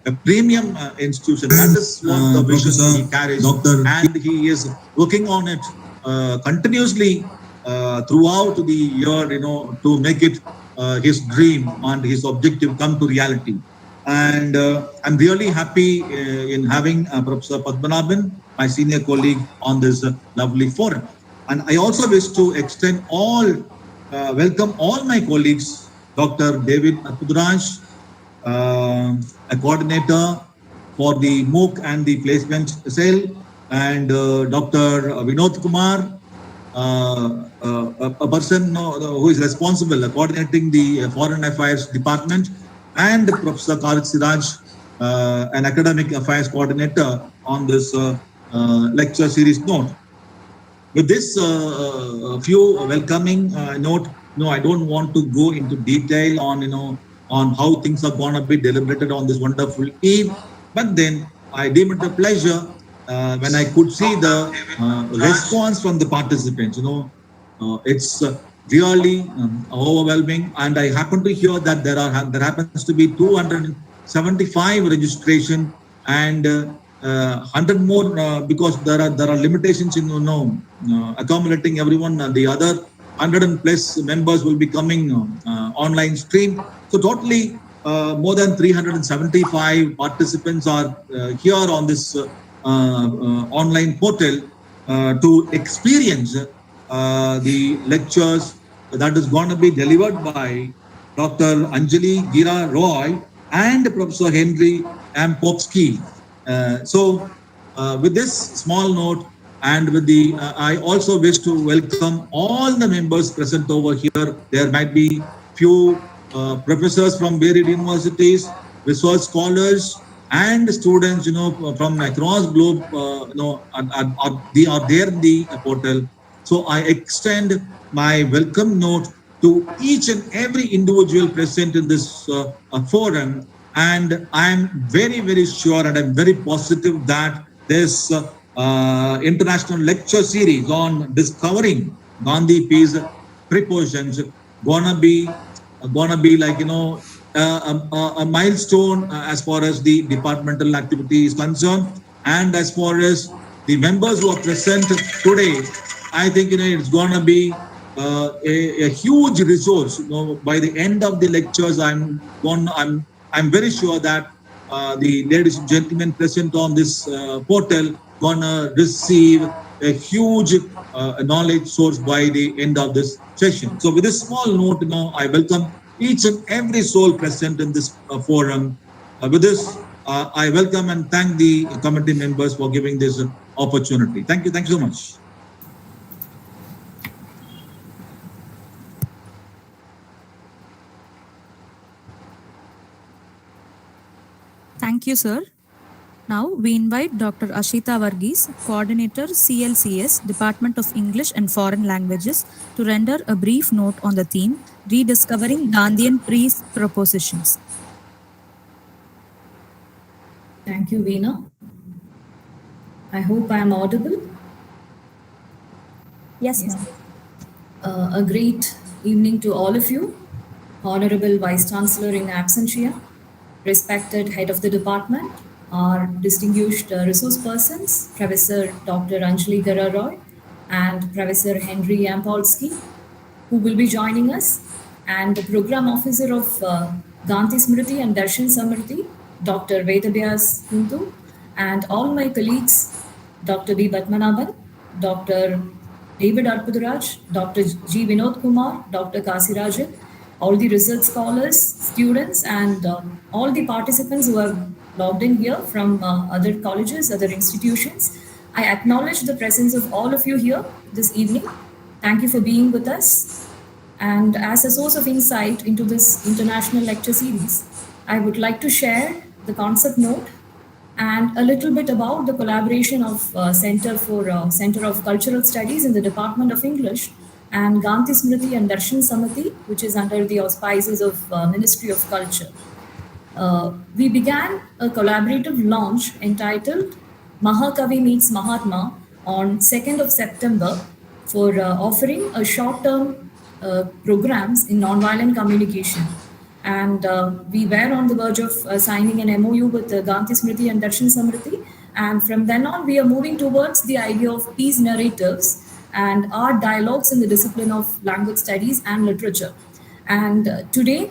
a premium institution. That is what the vision he carries, and he is working on it continuously throughout the year, to make it his dream and his objective come to reality. And I'm really happy in having Professor Padmanabhan, my senior colleague, on this lovely forum. And I also wish to extend welcome all my colleagues, Dr. David Arpuduraj, a coordinator for the MOOC and the placement cell, and Dr. Vinod Kumar, a person who is responsible coordinating the Foreign Affairs Department, and Professor Khalid Siraj, an academic affairs coordinator on this lecture series note. With this few welcoming note, I don't want to go into detail on how things are going to be deliberated on this wonderful eve, but then I deem it a pleasure when I could see the response from the participants. It's really overwhelming, and I happen to hear that there happens to be 275 registration and 100 more because there are limitations in accommodating everyone. The other 100 and plus members will be coming online stream. So totally more than 375 participants are here on this online portal to experience the lectures that is going to be delivered by Dr. Anjali Gera Roy and Professor Henry Yampolsky. So with this small note, and with I also wish to welcome all the members present over here. There might be few professors from varied universities, research scholars, and students, from across globe, are there in the portal. So I extend my welcome note to each and every individual present in this forum. And I'm very, very sure, and I'm very positive that this international lecture series on discovering Gandhi peace prepositions gonna be like a milestone as far as the departmental activity is concerned, and as far as the members who are present today, I think it's gonna be a huge resource. By the end of the lectures, I'm very sure that the ladies and gentlemen present on this portal gonna receive a huge knowledge source by the end of this session. So with this small note, I welcome each and every soul present in this forum. With this, I welcome and thank the committee members for giving this opportunity. Thank you so much. Thank you, sir. Now we invite Dr. Ashita Varghese, Coordinator CLCS, Department of English and Foreign Languages, to render a brief note on the theme, Rediscovering Gandhian Peace Propositions. Thank you, Veena. I hope I am audible. Yes, ma'am. A great evening to all of you. Honorable Vice Chancellor in absentia, respected Head of the Department, our distinguished resource persons, Professor Dr. Anjali Gera Roy and Professor Henry Yampolsky, who will be joining us, and the Program Officer of Gandhi Smrithi and Darshan Samrithi, Dr. Vedavyas Hindu, and all my colleagues, Dr. B. Padmanabhan, Dr. David Arpuduraj, Dr. G. Vinod Kumar, Dr. Kasirajan, all the research scholars, students, and all the participants who have logged in here from other colleges, other institutions. I acknowledge the presence of all of you here this evening. Thank you for being with us. And as a source of insight into this international lecture series, I would like to share the concept note and a little bit about the collaboration of Center of Cultural Studies in the Department of English and Gandhi Smrithi and Darshan Samithi, which is under the auspices of Ministry of Culture. We began a collaborative launch entitled Mahakavi Meets Mahatma on 2nd of September for offering a short-term programs in nonviolent communication. And we were on the verge of signing an MOU with Gandhi Smrithi and Darshan Samrithi. And from then on, we are moving towards the idea of peace narratives and art dialogues in the discipline of language studies and literature. And today,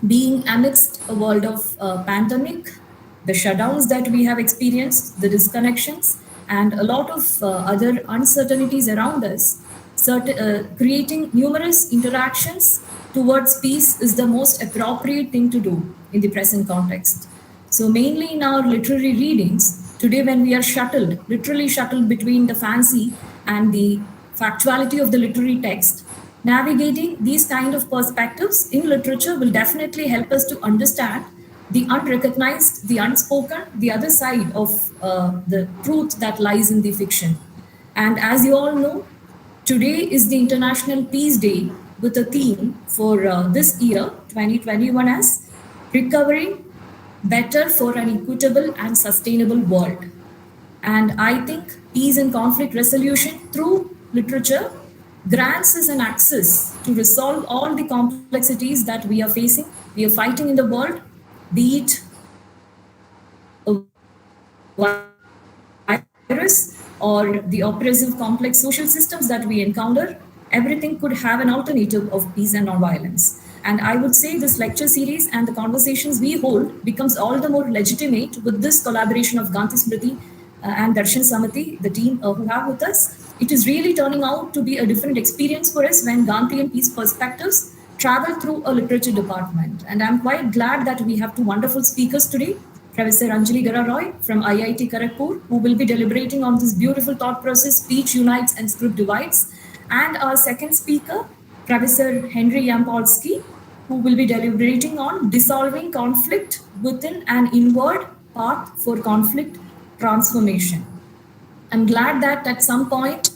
being amidst a world of pandemic, the shutdowns that we have experienced, the disconnections, and a lot of other uncertainties around us, creating numerous interactions towards peace is the most appropriate thing to do in the present context. So, mainly in our literary readings, today when we are shuttled, literally shuttled between the fancy and the factuality of the literary text, navigating these kind of perspectives in literature will definitely help us to understand the unrecognized, the unspoken, the other side of the truth that lies in the fiction. And as you all know, today is the International Peace Day with a theme for this year, 2021, as Recovering Better for an Equitable and Sustainable World. And I think peace and conflict resolution through literature grants us an access to resolve all the complexities that we are facing, we are fighting in the world, be it a virus or the oppressive complex social systems that we encounter. Everything could have an alternative of peace and nonviolence. And I would say this lecture series and the conversations we hold becomes all the more legitimate with this collaboration of Gandhi Smrithi and Darshan Samithi, the team who have with us. It is really turning out to be a different experience for us when Gandhi and peace perspectives travel through a literature department. And I'm quite glad that we have two wonderful speakers today. Professor Anjali Gera from IIT Kharagpur, who will be deliberating on this beautiful thought process, speech unites and script divides. And our second speaker, Professor Henry Yampolsky, who will be deliberating on dissolving conflict within an inward path for conflict transformation. I'm glad that at some point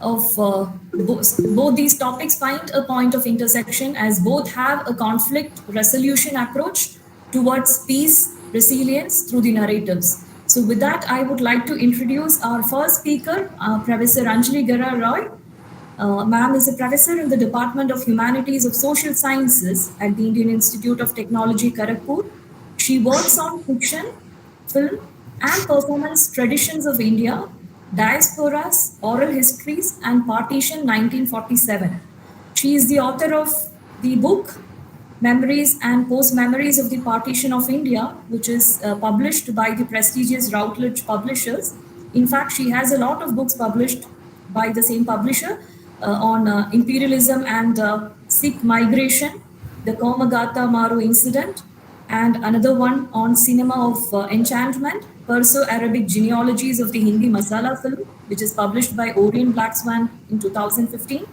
of both these topics find a point of intersection, as both have a conflict resolution approach towards peace, resilience through the narratives. So with that, I would like to introduce our first speaker, Professor Anjali Gera. Ma'am is a professor in the Department of Humanities of Social Sciences at the Indian Institute of Technology, Kharagpur. She works on fiction, film, and performance traditions of India, diasporas, oral histories, and partition 1947. She is the author of the book Memories and Post-Memories of the Partition of India, which is published by the prestigious Routledge Publishers. In fact, she has a lot of books published by the same publisher on imperialism and Sikh migration, the Komagata Maru incident, and another one on cinema of enchantment, Perso-Arabic genealogies of the Hindi masala film, which is published by Orient Black Swan in 2015,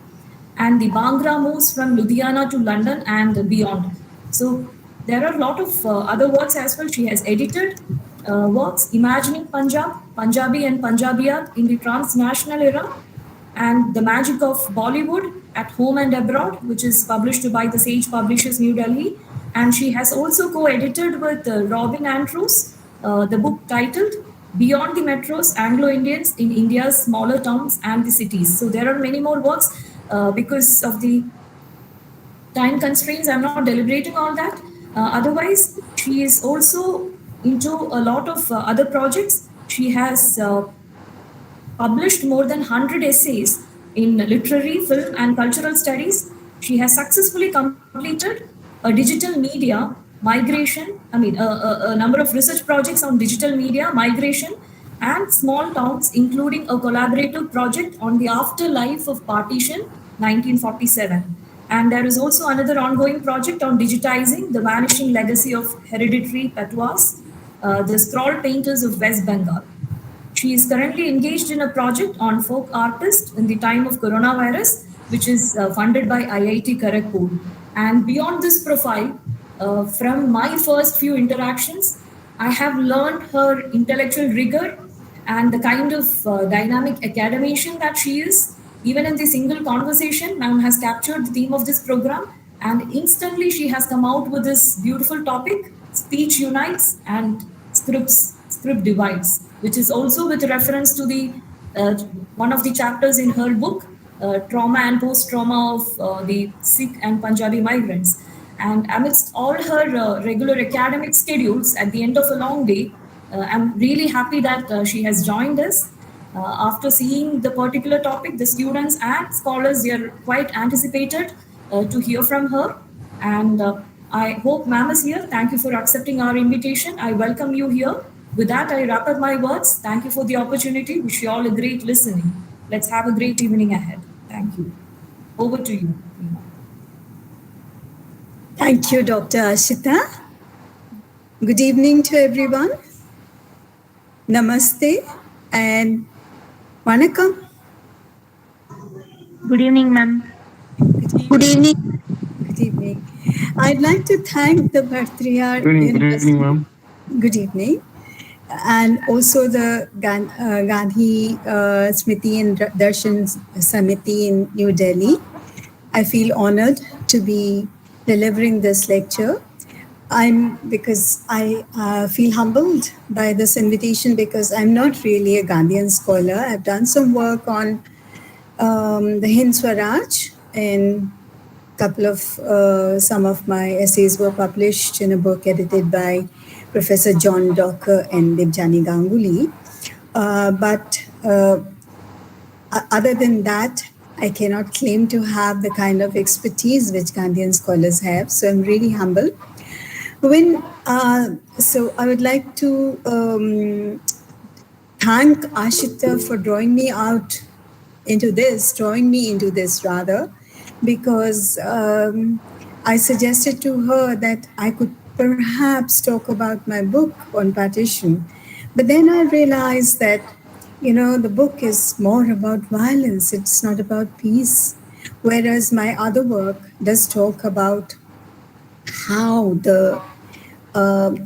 and the Bhangra moves from Ludhiana to London and beyond. So there are a lot of other works as well. She has edited works, Imagining Punjab, Punjabi and Punjabiyat in the transnational era, and The Magic of Bollywood at Home and Abroad, which is published by the Sage Publishers, New Delhi. And she has also co-edited with Robin Andrews the book titled Beyond the Metros, Anglo-Indians in India's Smaller Towns and the Cities. So there are many more works. Because of the time constraints, I'm not deliberating on that. Otherwise, she is also into a lot of other projects. She has published more than 100 essays in literary, film, and cultural studies. She has successfully completed a digital media migration, a number of research projects on digital media migration and small towns, including a collaborative project on the afterlife of partition 1947. And there is also another ongoing project on digitizing the vanishing legacy of hereditary patois, the scroll painters of West Bengal. She is currently engaged in a project on folk artists in the time of coronavirus, which is funded by IIT Kharagpur. And beyond this profile, from my first few interactions, I have learned her intellectual rigor and the kind of dynamic academician that she is. Even in the single conversation, ma'am has captured the theme of this program, and instantly she has come out with this beautiful topic, speech unites and script divides, which is also with reference to the one of the chapters in her book, Trauma and Post-Trauma of the Sikh and Punjabi Migrants. And amidst all her regular academic schedules at the end of a long day, I'm really happy that she has joined us. After seeing the particular topic, the students and scholars they are quite anticipated to hear from her. And I hope ma'am is here. Thank you for accepting our invitation. I welcome you here. With that, I wrap up my words. Thank you for the opportunity. Wish you all a great listening. Let's have a great evening ahead. Thank you. Over to you. Thank you, Dr. Ashita. Good evening to everyone. Namaste and Vanakkam. Good evening, ma'am. Good evening. Good evening. I'd like to thank the Bharathiar University. Good evening, ma'am. Good evening. And also the Gandhi Smrithi and Darshan Samithi in New Delhi. I feel honored to be delivering this lecture. Because I feel humbled by this invitation because I'm not really a Gandhian scholar. I've done some work on the Hind Swaraj, and some of my essays were published in a book edited by Professor John Docker and Debjani Ganguly. But other than that, I cannot claim to have the kind of expertise which Gandhian scholars have. So I'm really humble. So I would like to thank Ashita for drawing me into this rather, because I suggested to her that I could perhaps talk about my book on partition. But then I realized that, the book is more about violence. It's not about peace. Whereas my other work does talk about how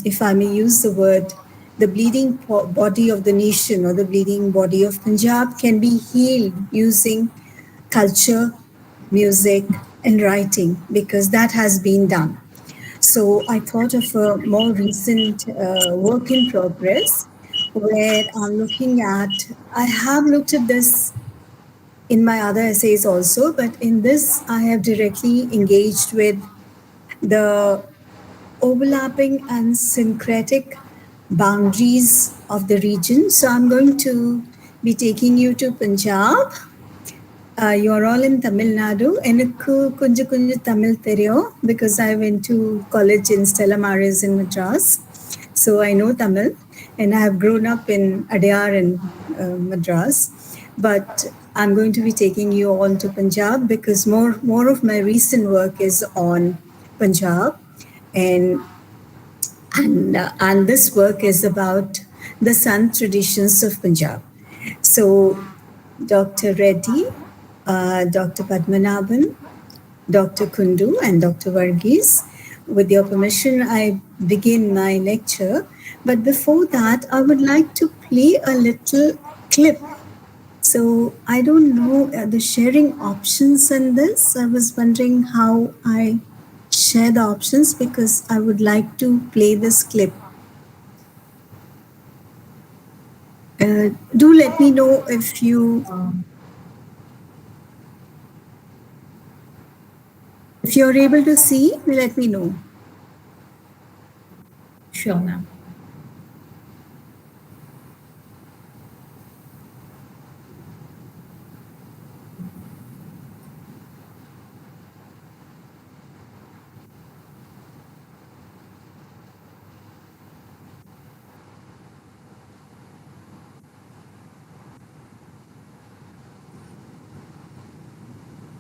if I may use the word, the bleeding body of the nation or the bleeding body of Punjab can be healed using culture, music, and writing, because that has been done. So I thought of a more recent work in progress where I have looked at this in my other essays also, but in this I have directly engaged with the overlapping and syncretic boundaries of the region. So I'm going to be taking you to Punjab. You're all in Tamil Nadu. Enakku kunju Tamil theriyo because I went to college in Stella Maris in Madras. So I know Tamil, and I have grown up in Adyar and Madras. But I'm going to be taking you all to Punjab because more of my recent work is on Punjab. And this work is about the Sant traditions of Punjab. So Dr. Reddy, Dr. Padmanabhan, Dr. Kundu, and Dr. Varghese, with your permission, I begin my lecture. But before that, I would like to play a little clip. So I don't know the sharing options in this. I was wondering how I share the options because I would like to play this clip. Do let me know if you're able to see, let me know. Sure, ma'am.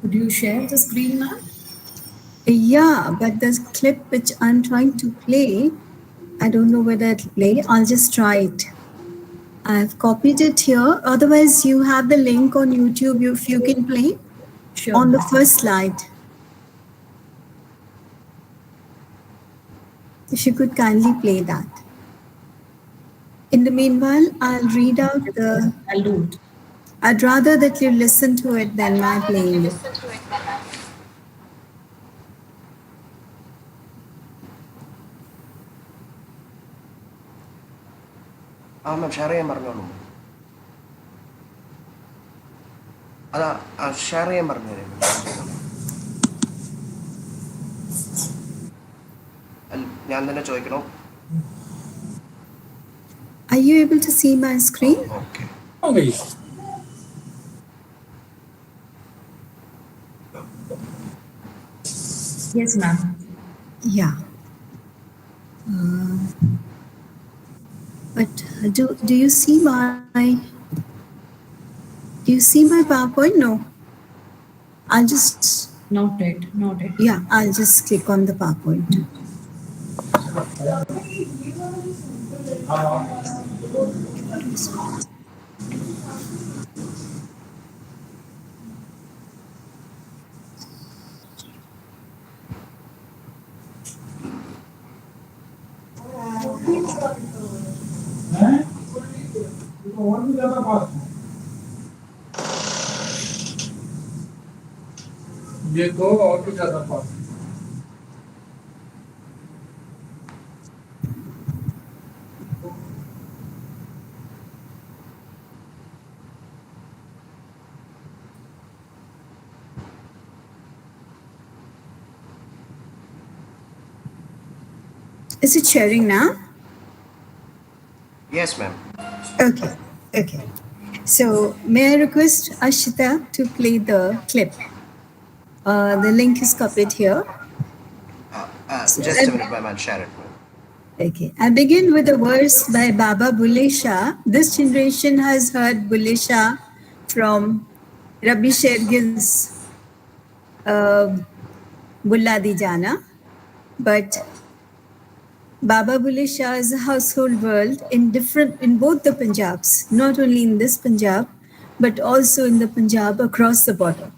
Could you share the screen, ma'am? Yeah, but the clip which I'm trying to play, I don't know whether it'll play. I'll just try it. I've copied it here. Otherwise, you have the link on YouTube if you can play. Sure. On the first slide. If you could kindly play that. In the meanwhile, I'll read out I'll do it. I'd rather that you listen to it than my playing it. Ma'am share ചെയ്യാൻ പറഞ്ഞോളൂ. അതാ share ചെയ്യാൻ പറഞ്ഞു തരും. ഞാൻ തന്നെ ചോദിക്കണോ? Are you able to see my screen? Okay. Yes, ma'am. Yeah. But do you see my PowerPoint? No. I'll just Not it. yeah, I'll just click on the PowerPoint. ये दो और भी ज्यादा पास. Is it sharing now? Yes, ma'am. Okay. So may I request Ashita to play the clip? The link is copied here. Just a minute, ma'am. I'll share it, ma'am. Okay. I begin with a verse by Baba Bulle Shah. This generation has heard Bulle Shah from Rabbi Shergil's Bulla Di Jana, but Baba Bulle Shah is a household word in both the Punjabs, not only in this Punjab, but also in the Punjab across the border.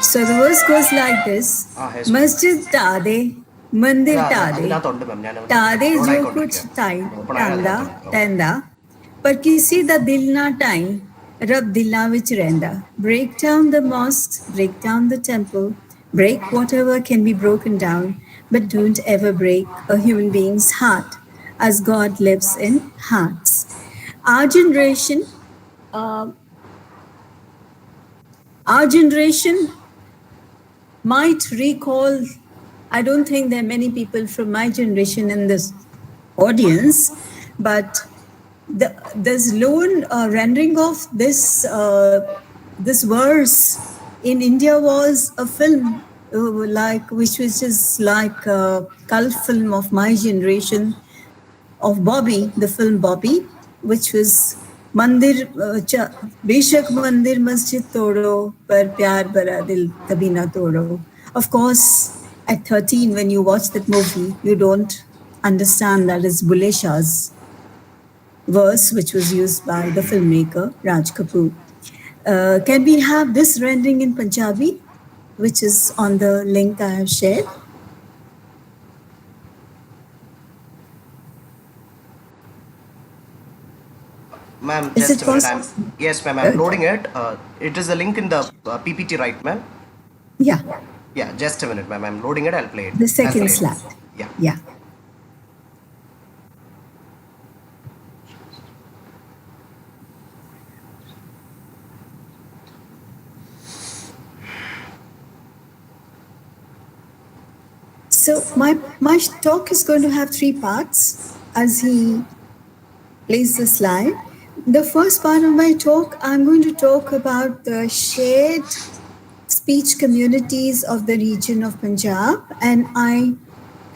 So the verse goes like this: Masjid Tade, Mandir Tade, Tade jo kuch tanda, par kisi da dil na tain, Rab dilan vich rehanda. Break down the mosques, break down the temple, break whatever can be broken down, but don't ever break a human being's heart, as God lives in hearts. Our generation might recall, I don't think there are many people from my generation in this audience, but this lone rendering of this verse in India was a film which was just like a cult film of my generation, of Bobby, the film Bobby, which was Mandir, Beshak Mandir Masjid Todo, par pyar bara dil kabhi na todo. Of course, at 13, when you watch that movie, you don't understand that it's Bulle Shah's verse, which was used by the filmmaker Raj Kapoor. Can we have this rendering in Punjabi, which is on the link I have shared? Ma'am, just a minute. Yes, ma'am. I'm loading it. It is a link in the PPT, right, ma'am? Yeah. Yeah, just a minute, ma'am. I'm loading it. I'll play it. The second slide. Yeah. So my talk is going to have three parts as he plays the slide. The first part of my talk, I'm going to talk about the shared speech communities of the region of Punjab, and I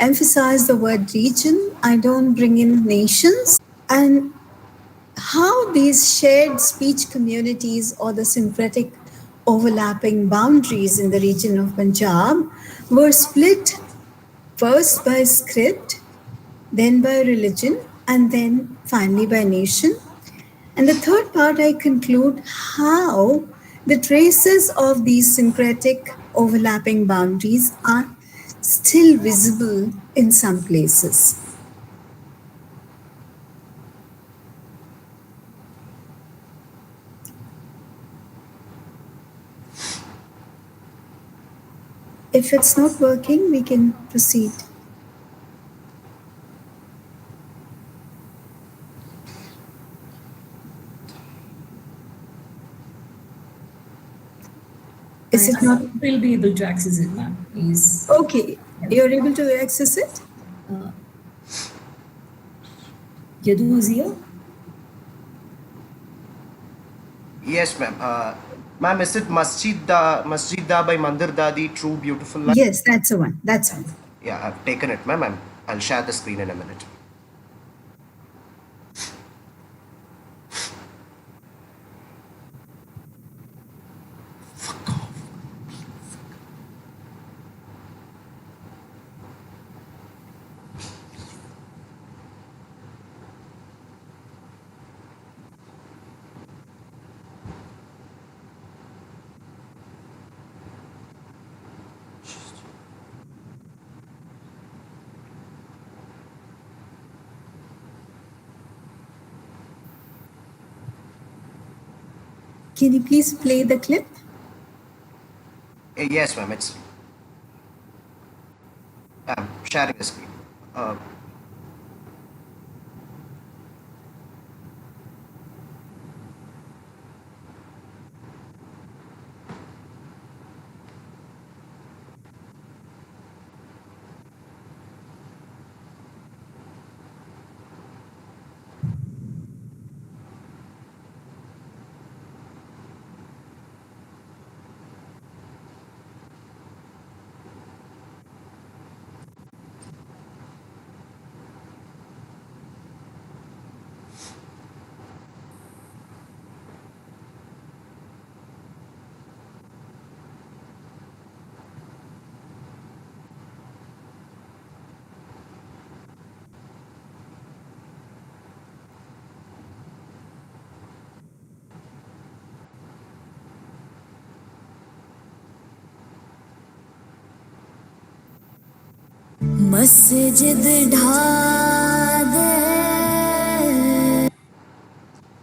emphasize the word region. I don't bring in nations, and how these shared speech communities or the syncretic overlapping boundaries in the region of Punjab were split first by script, then by religion, and then finally by nation. And the third part, I conclude how the traces of these syncretic overlapping boundaries are still visible in some places. If it's not working, we can proceed. Is it not? We'll be able to access it, ma'am. Please. Okay, you're able to access it? Yadu is here. Yes, ma'am. Ma'am, is it Masjid Da by Mandir Dadi, True Beautiful Life? Yes, that's the one. That's one. Yeah, I've taken it, ma'am. I'll share the screen in a minute. Can you please play the clip? Yes, ma'am. I'm sharing the screen.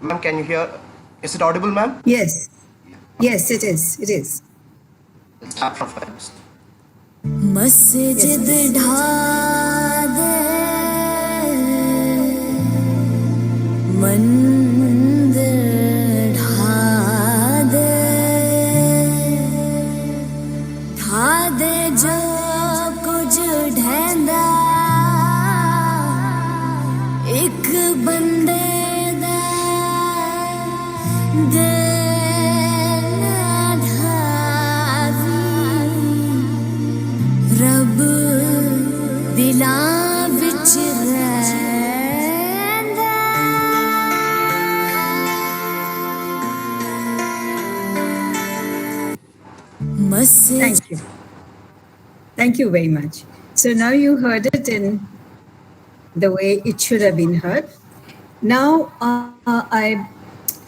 Ma'am, can you hear? Is it audible, ma'am? Yes. Yes, it is. It is. Let's start from first. Masjid mandir dhade jo kuch dhenda ek bande da रब दिलां विच रैंदा Thank you. Thank you very much. So now you heard it in the way it should have been heard. Now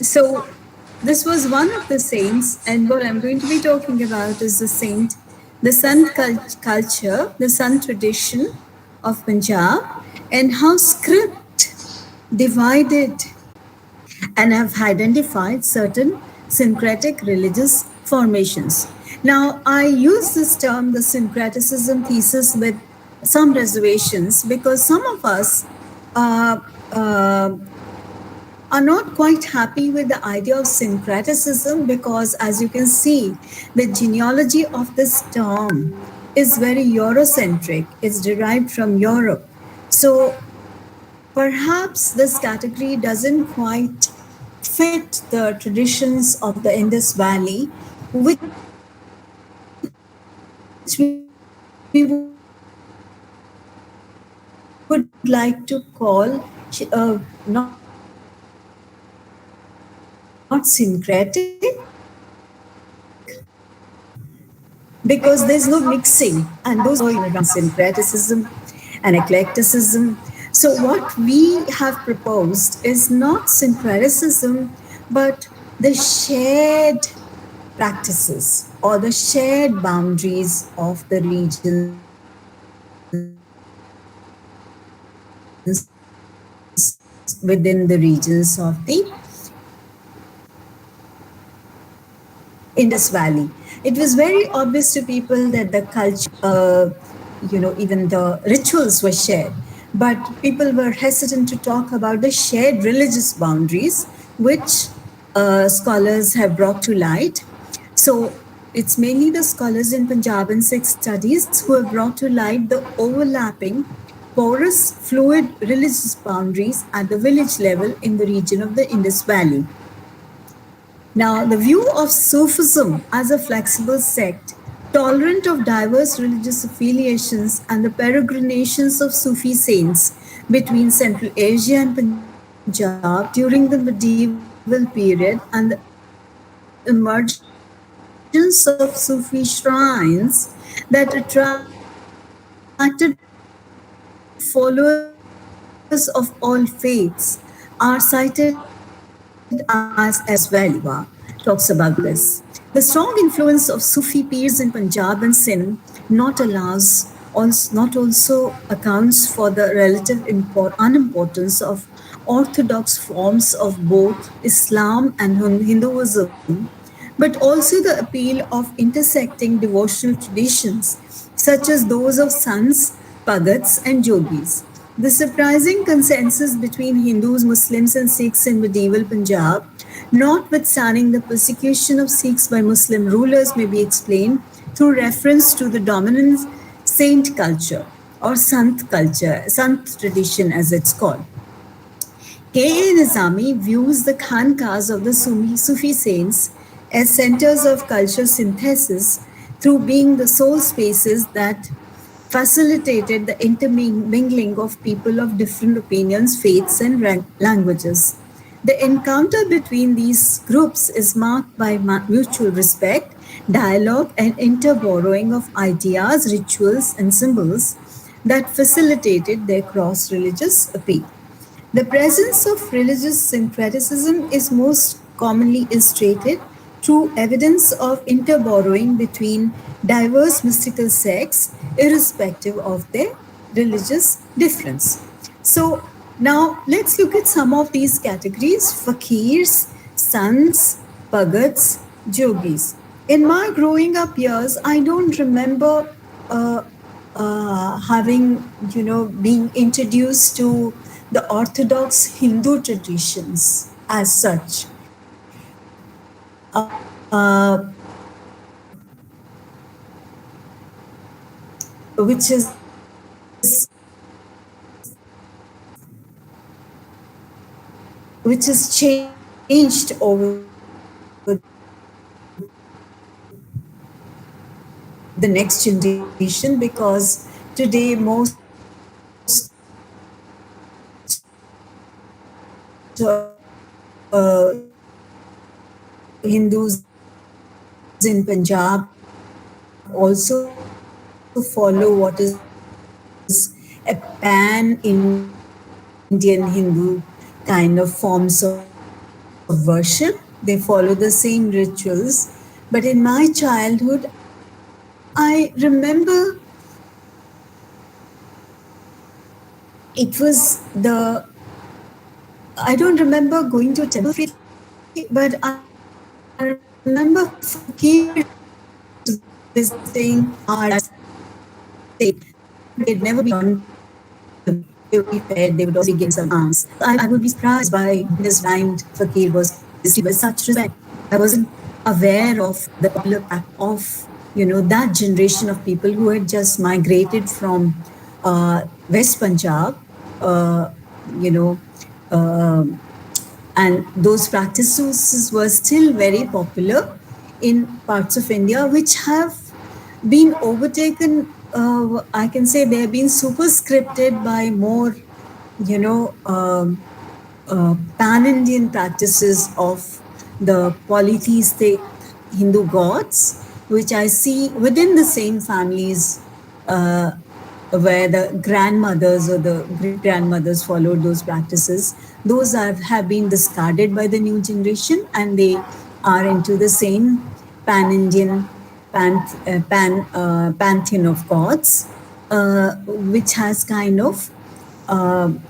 so this was one of the saints, and what I'm going to be talking about is the saint, the Sant culture, the Sant tradition of Punjab, and how script divided and have identified certain syncretic religious formations. Now, I use this term, the syncretism thesis, with some reservations because some of us are not quite happy with the idea of syncretism because, as you can see, the genealogy of this term is very Eurocentric. It's derived from Europe. So perhaps this category doesn't quite fit the traditions of the Indus Valley, which we would like to call not syncretic, because there's no mixing, and those are around syncretism and eclecticism. So what we have proposed is not syncretism, but the shared practices or the shared boundaries of the regions within the regions of the Indus Valley. It was very obvious to people that the culture, even the rituals were shared, but people were hesitant to talk about the shared religious boundaries, which scholars have brought to light. So it's mainly the scholars in Punjab and Sikh studies who have brought to light the overlapping porous, fluid religious boundaries at the village level in the region of the Indus Valley. Now, the view of Sufism as a flexible sect, tolerant of diverse religious affiliations and the peregrinations of Sufi saints between Central Asia and Punjab during the medieval period and the emergence of Sufi shrines that attracted followers of all faiths are cited as well. Talks about this. The strong influence of Sufi peers in Punjab and Sindh, not allows also also accounts for the relative unimportance of orthodox forms of both Islam and Hinduism, but also the appeal of intersecting devotional traditions, such as those of sants, bhagats, and yogis. The surprising consensus between Hindus, Muslims, and Sikhs in medieval Punjab, notwithstanding the persecution of Sikhs by Muslim rulers, may be explained through reference to the dominant saint culture or Sant tradition as it's called. K.A. Nizami views the khanqahs of the Sufi saints as centers of culture synthesis through being the sole spaces that facilitated the intermingling of people of different opinions, faiths, and languages. The encounter between these groups is marked by mutual respect, dialogue, and interborrowing of ideas, rituals, and symbols that facilitated their cross-religious appeal. The presence of religious syncretism is most commonly illustrated through evidence of interborrowing between diverse mystical sects, irrespective of their religious difference. So now let's look at some of these categories: fakirs, sants, bhagats, yogis. In my growing up years, I don't remember being introduced to the orthodox Hindu traditions as such. Which is changed over the next generation, because today most Hindus in Punjab also follow what is a pan-Indian Hindu kind of forms of worship. They follow the same rituals. But in my childhood, I remember it was I don't remember going to a temple, but I remember visiting our state. They'd never been they would be fed, they would also be given some alms. I would be surprised by this blind fakir was received with such respect. I wasn't aware of the popular act of that generation of people who had just migrated from West Punjab, and those practices were still very popular in parts of India, which have been overtaken. I can say they have been superscripted by more, pan-Indian practices of the polytheistic Hindu gods, which I see within the same families where the grandmothers or the great-grandmothers followed those practices. Those have been discarded by the new generation, and they are into the same pan-Indian pantheon of gods, which has kind of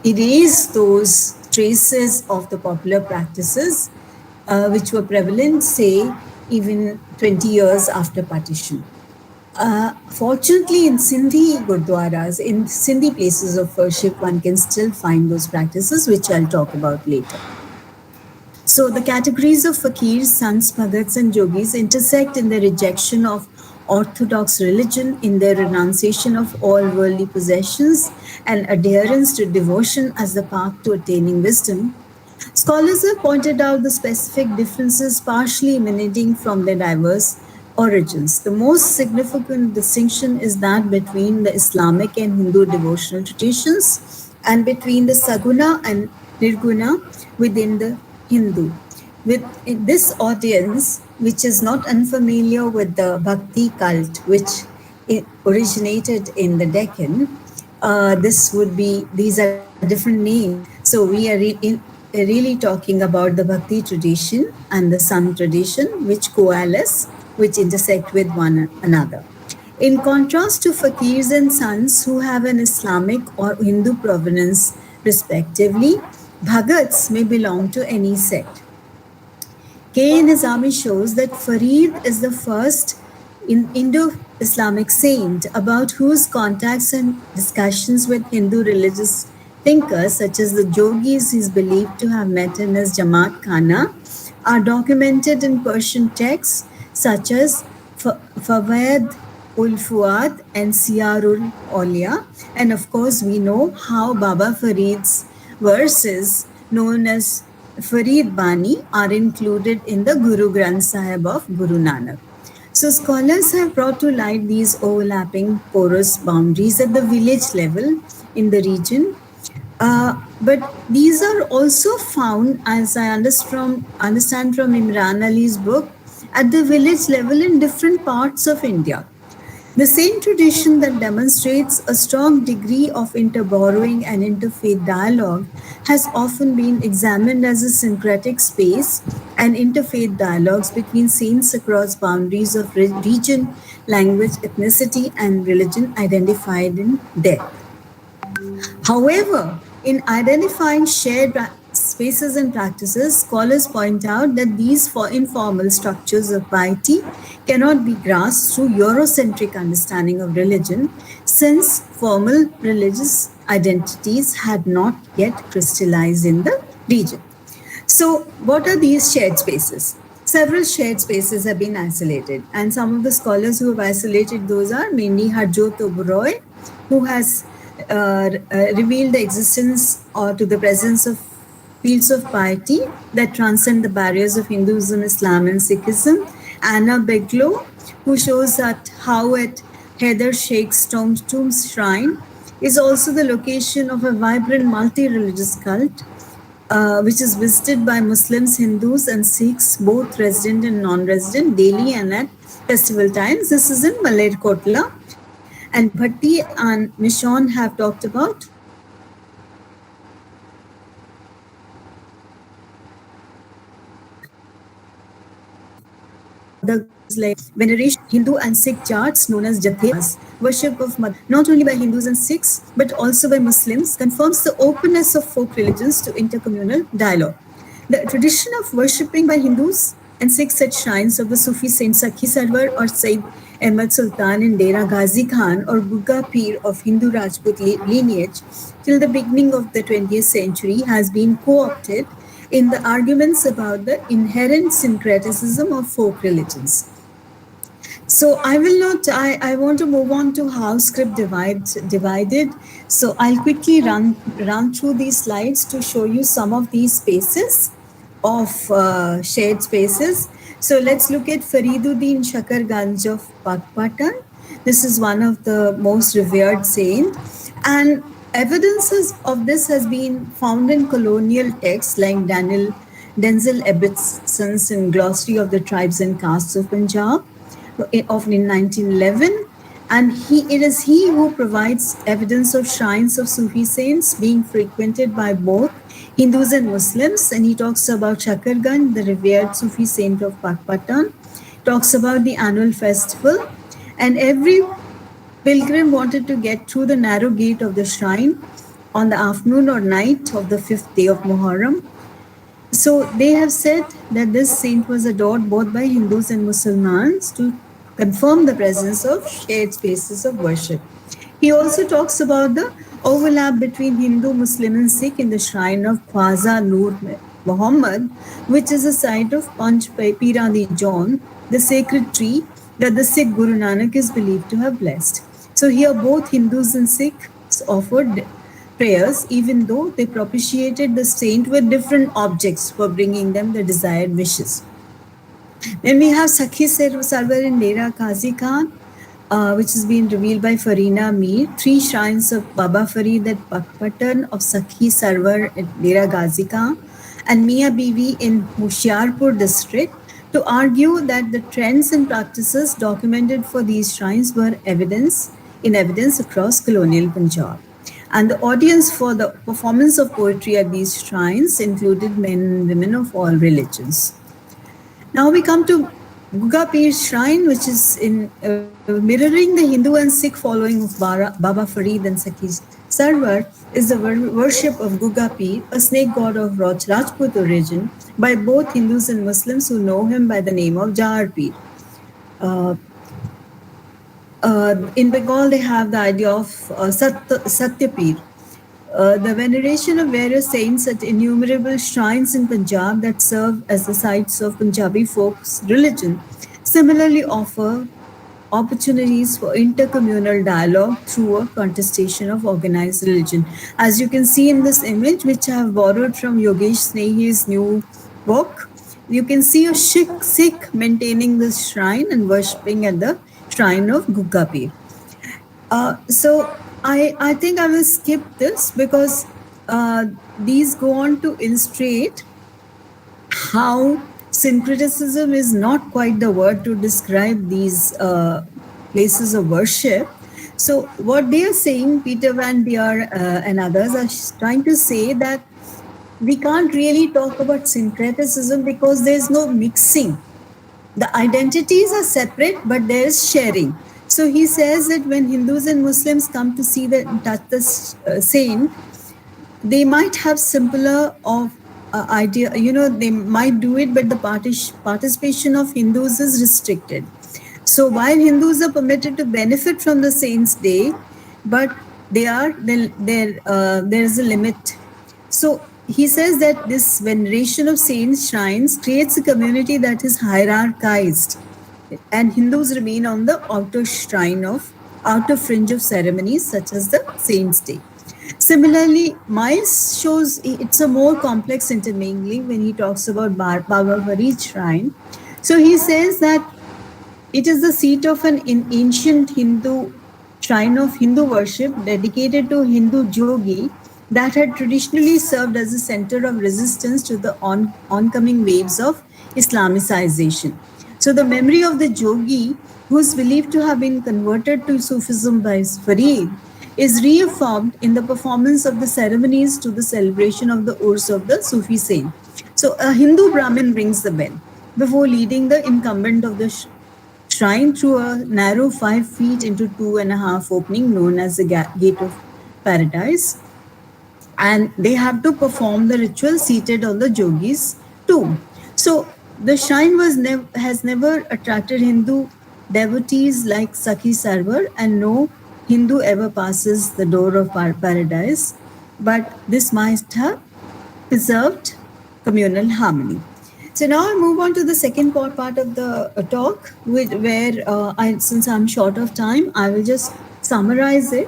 erased those traces of the popular practices which were prevalent, say, even 20 years after partition. Fortunately, in Sindhi gurdwaras, in Sindhi places of worship, one can still find those practices, which I'll talk about later. So the categories of fakirs, sants, bhagats, and yogis intersect in the rejection of orthodox religion in their renunciation of all worldly possessions and adherence to devotion as the path to attaining wisdom, scholars have pointed out the specific differences partially emanating from their diverse origins. The most significant distinction is that between the Islamic and Hindu devotional traditions and between the Saguna and Nirguna within the Hindu. With this audience, which is not unfamiliar with the Bhakti cult, which originated in the Deccan, these are different names. So we are really talking about the Bhakti tradition and the Sant tradition, which coalesce, which intersect with one another. In contrast to fakirs and sants who have an Islamic or Hindu provenance, respectively, Bhagats may belong to any sect. K. Nizami shows that Farid is the first Indo-Islamic saint about whose contacts and discussions with Hindu religious thinkers, such as the yogis he is believed to have met in his Jamaat Khana, are documented in Persian texts such as Fawaid ul Fuad and Siyarul Aulia. And of course, we know how Baba Farid's verses, known as Farid Bani, are included in the Guru Granth Sahib of Guru Nanak. So scholars have brought to light these overlapping porous boundaries at the village level in the region. But these are also found, as I understand from Imran Ali's book, at the village level in different parts of India. The same tradition that demonstrates a strong degree of interborrowing and interfaith dialogue has often been examined as a syncretic space and interfaith dialogues between saints across boundaries of region, language, ethnicity, and religion identified in there. However, in identifying shared spaces and practices, scholars point out that these informal structures of piety cannot be grasped through Eurocentric understanding of religion, since formal religious identities had not yet crystallized in the region. So, what are these shared spaces? Several shared spaces have been isolated, and some of the scholars who have isolated those are mainly Harjot Oberoi, who has revealed the existence or to the presence of fields of piety that transcend the barriers of Hinduism, Islam, and Sikhism. Anna Beglow, who shows that how at Heather Sheikh's tomb shrine is also the location of a vibrant multi-religious cult, which is visited by Muslims, Hindus, and Sikhs, both resident and non-resident, daily and at festival times. This is in Malerkotla. And Bhatti and Mishon have talked about the like veneration Hindu and Sikh charts known as Jathas, worship of Mother, not only by Hindus and Sikhs but also by Muslims, confirms the openness of folk religions to intercommunal dialogue. The tradition of worshipping by Hindus and Sikhs at shrines of the Sufi saint Sakhi Sarwar or Sayyid Ahmad Sultan in Dera Ghazi Khan or Gugga Pir of Hindu Rajput lineage till the beginning of the 20th century has been co-opted in the arguments about the inherent syncretism of folk religions. So I will not, I want to move on to how script divided. So I'll quickly run through these slides to show you some of these spaces of shared spaces. So let's look at Fariduddin Shakarganj of Pakpatan. This is one of the most revered saints, and evidences of this has been found in colonial texts like Denzel Ibbetson's in Glossary of the Tribes and Castes of Punjab of 1911, and it is he who provides evidence of shrines of Sufi saints being frequented by both Hindus and Muslims, and he talks about Shakarganj, the revered Sufi saint of Pakpatan, talks about the annual festival, and every pilgrim wanted to get through the narrow gate of the shrine on the afternoon or night of the 5th day of Muharram. So they have said that this saint was adored both by Hindus and Muslims to confirm the presence of shared spaces of worship. He also talks about the overlap between Hindu, Muslim, and Sikh in the shrine of Khwaja Nur Muhammad, which is a site of Panch Pirani John, the sacred tree that the Sikh Guru Nanak is believed to have blessed. So here both Hindus and Sikhs offered prayers, even though they propitiated the saint with different objects for bringing them the desired wishes. Then we have Sakhi Sarwar in Dera Qazi Khan, which has been revealed by Farina Mir. 3 shrines of Baba Farid at Pakpatan, of Sakhi Sarwar at Dera Ghazi Khan, and Mia Bibi in Hoshiarpur district, to argue that the trends and practices documented for these shrines were in evidence across colonial Punjab. And the audience for the performance of poetry at these shrines included men and women of all religions. Now we come to Guga Pir Shrine, which is in mirroring the Hindu and Sikh following of Baba Farid and Sakhi Sarwar, is the worship of Guga Pir, a snake god of Rajput origin, by both Hindus and Muslims who know him by the name of Jar Pir. In Bengal, they have the idea of Satya Pir. The veneration of various saints at innumerable shrines in Punjab that serve as the sites of Punjabi folk's religion similarly offer opportunities for intercommunal dialogue through a contestation of organized religion. As you can see in this image, which I have borrowed from Yogesh Snehi's new book, you can see a Sikh maintaining this shrine and worshipping at the shrine of Guga Pir. So I think I will skip this because these go on to illustrate how syncretism is not quite the word to describe these places of worship. So what they are saying, Peter Van Dier and others are trying to say that we can't really talk about syncretism because there's no mixing. The identities are separate, but there is sharing. So he says that when Hindus and Muslims come to see touch the saint, they might have simpler of idea. They might do it, but the participation of Hindus is restricted. So while Hindus are permitted to benefit from the saint's day, but there is a limit. So he says that this veneration of saints' shrines creates a community that is hierarchized, and Hindus remain on the outer fringe of ceremonies such as the Saint's Day. Similarly, Miles shows it's a more complex intermingling when he talks about Baba Farid shrine. So he says that it is the seat of an ancient Hindu shrine of Hindu worship dedicated to Hindu yogi that had traditionally served as a center of resistance to the oncoming waves of Islamicization. So the memory of the yogi, who is believed to have been converted to Sufism by Farid, is reaffirmed in the performance of the ceremonies to the celebration of the Urs of the Sufi saint. So a Hindu Brahmin rings the bell before leading the incumbent of the shrine through a narrow 5 feet into 2.5 opening known as the Gate of Paradise. And they have to perform the ritual seated on the yogi's tomb. So the shrine has never attracted Hindu devotees like Sakhi Sarwar, and no Hindu ever passes the door of paradise, but this might have preserved communal harmony. So now I move on to the second part of the talk, where since I'm short of time, I will just summarize it.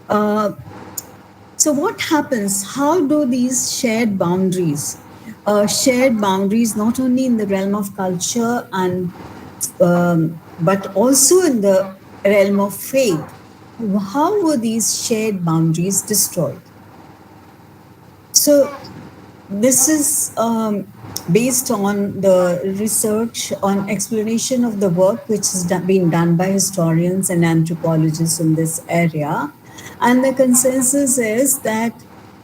So what happens? How do these shared boundaries not only in the realm of culture and but also in the realm of faith, how were these shared boundaries destroyed? So this is based on the research on exploration of the work which has been done by historians and anthropologists in this area. And the consensus is that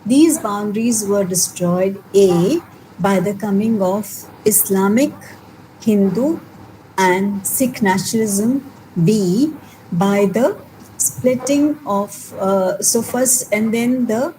these boundaries were destroyed, A, by the coming of Islamic, Hindu, and Sikh nationalism, B, by the splitting of, the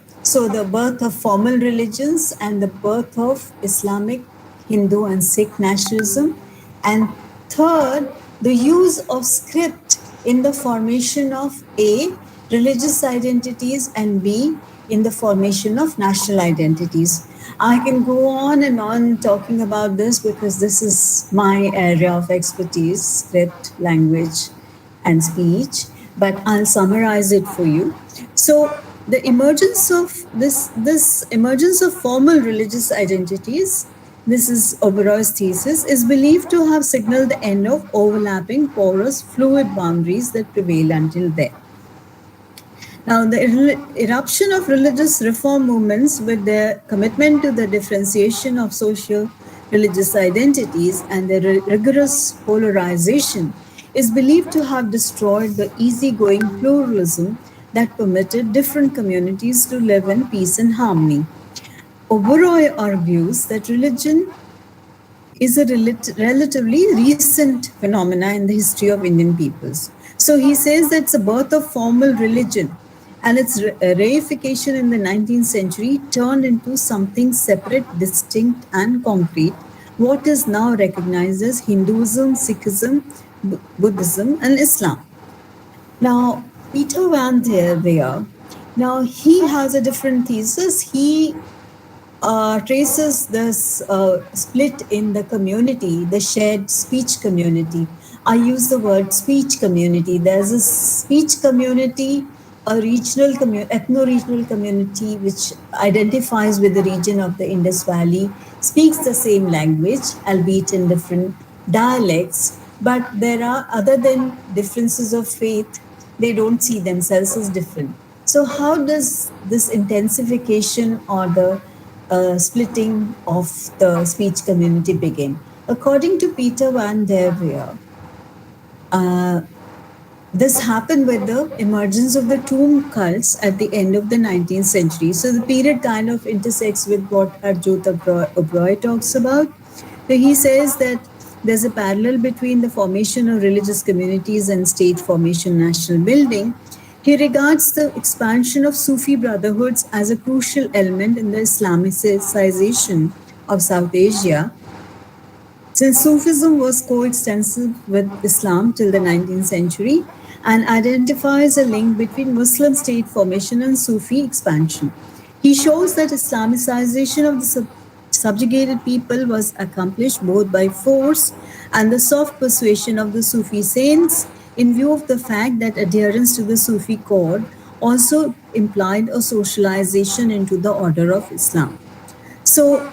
birth of formal religions and the birth of Islamic, Hindu, and Sikh nationalism, and third, the use of script in the formation of A, religious identities, and B, in the formation of national identities. I can go on and on talking about this because this is my area of expertise, script, language, and speech. But I'll summarize it for you. So the emergence of this emergence of formal religious identities, this is Oberoi's thesis, is believed to have signaled the end of overlapping, porous, fluid boundaries that prevailed until then. Now, the eruption of religious reform movements with their commitment to the differentiation of social religious identities and their rigorous polarization is believed to have destroyed the easygoing pluralism that permitted different communities to live in peace and harmony. Oberoi argues that religion is a relatively recent phenomena in the history of Indian peoples. So he says that it's a birth of formal religion, and its reification in the 19th century turned into something separate, distinct, and concrete, what is now recognized as Hinduism, Sikhism, Buddhism, and Islam. Now, Peter van der Veer, now he has a different thesis. He traces this split in the community, the shared speech community. I use the word speech community. There's a speech community, a regional ethno-regional community which identifies with the region of the Indus Valley, speaks the same language, albeit in different dialects, but there are, other than differences of faith, they don't see themselves as different. So how does this intensification or the splitting of the speech community begin? According to Peter van der Veer, this happened with the emergence of the tomb cults at the end of the 19th century. So the period kind of intersects with what Harjot Oberoi talks about. So he says that there's a parallel between the formation of religious communities and state formation, national building. He regards the expansion of Sufi brotherhoods as a crucial element in the Islamicization of South Asia, since Sufism was coextensive with Islam till the 19th century and identifies a link between Muslim state formation and Sufi expansion. He shows that Islamicization of the subjugated people was accomplished both by force and the soft persuasion of the Sufi saints, in view of the fact that adherence to the Sufi code also implied a socialization into the order of Islam. So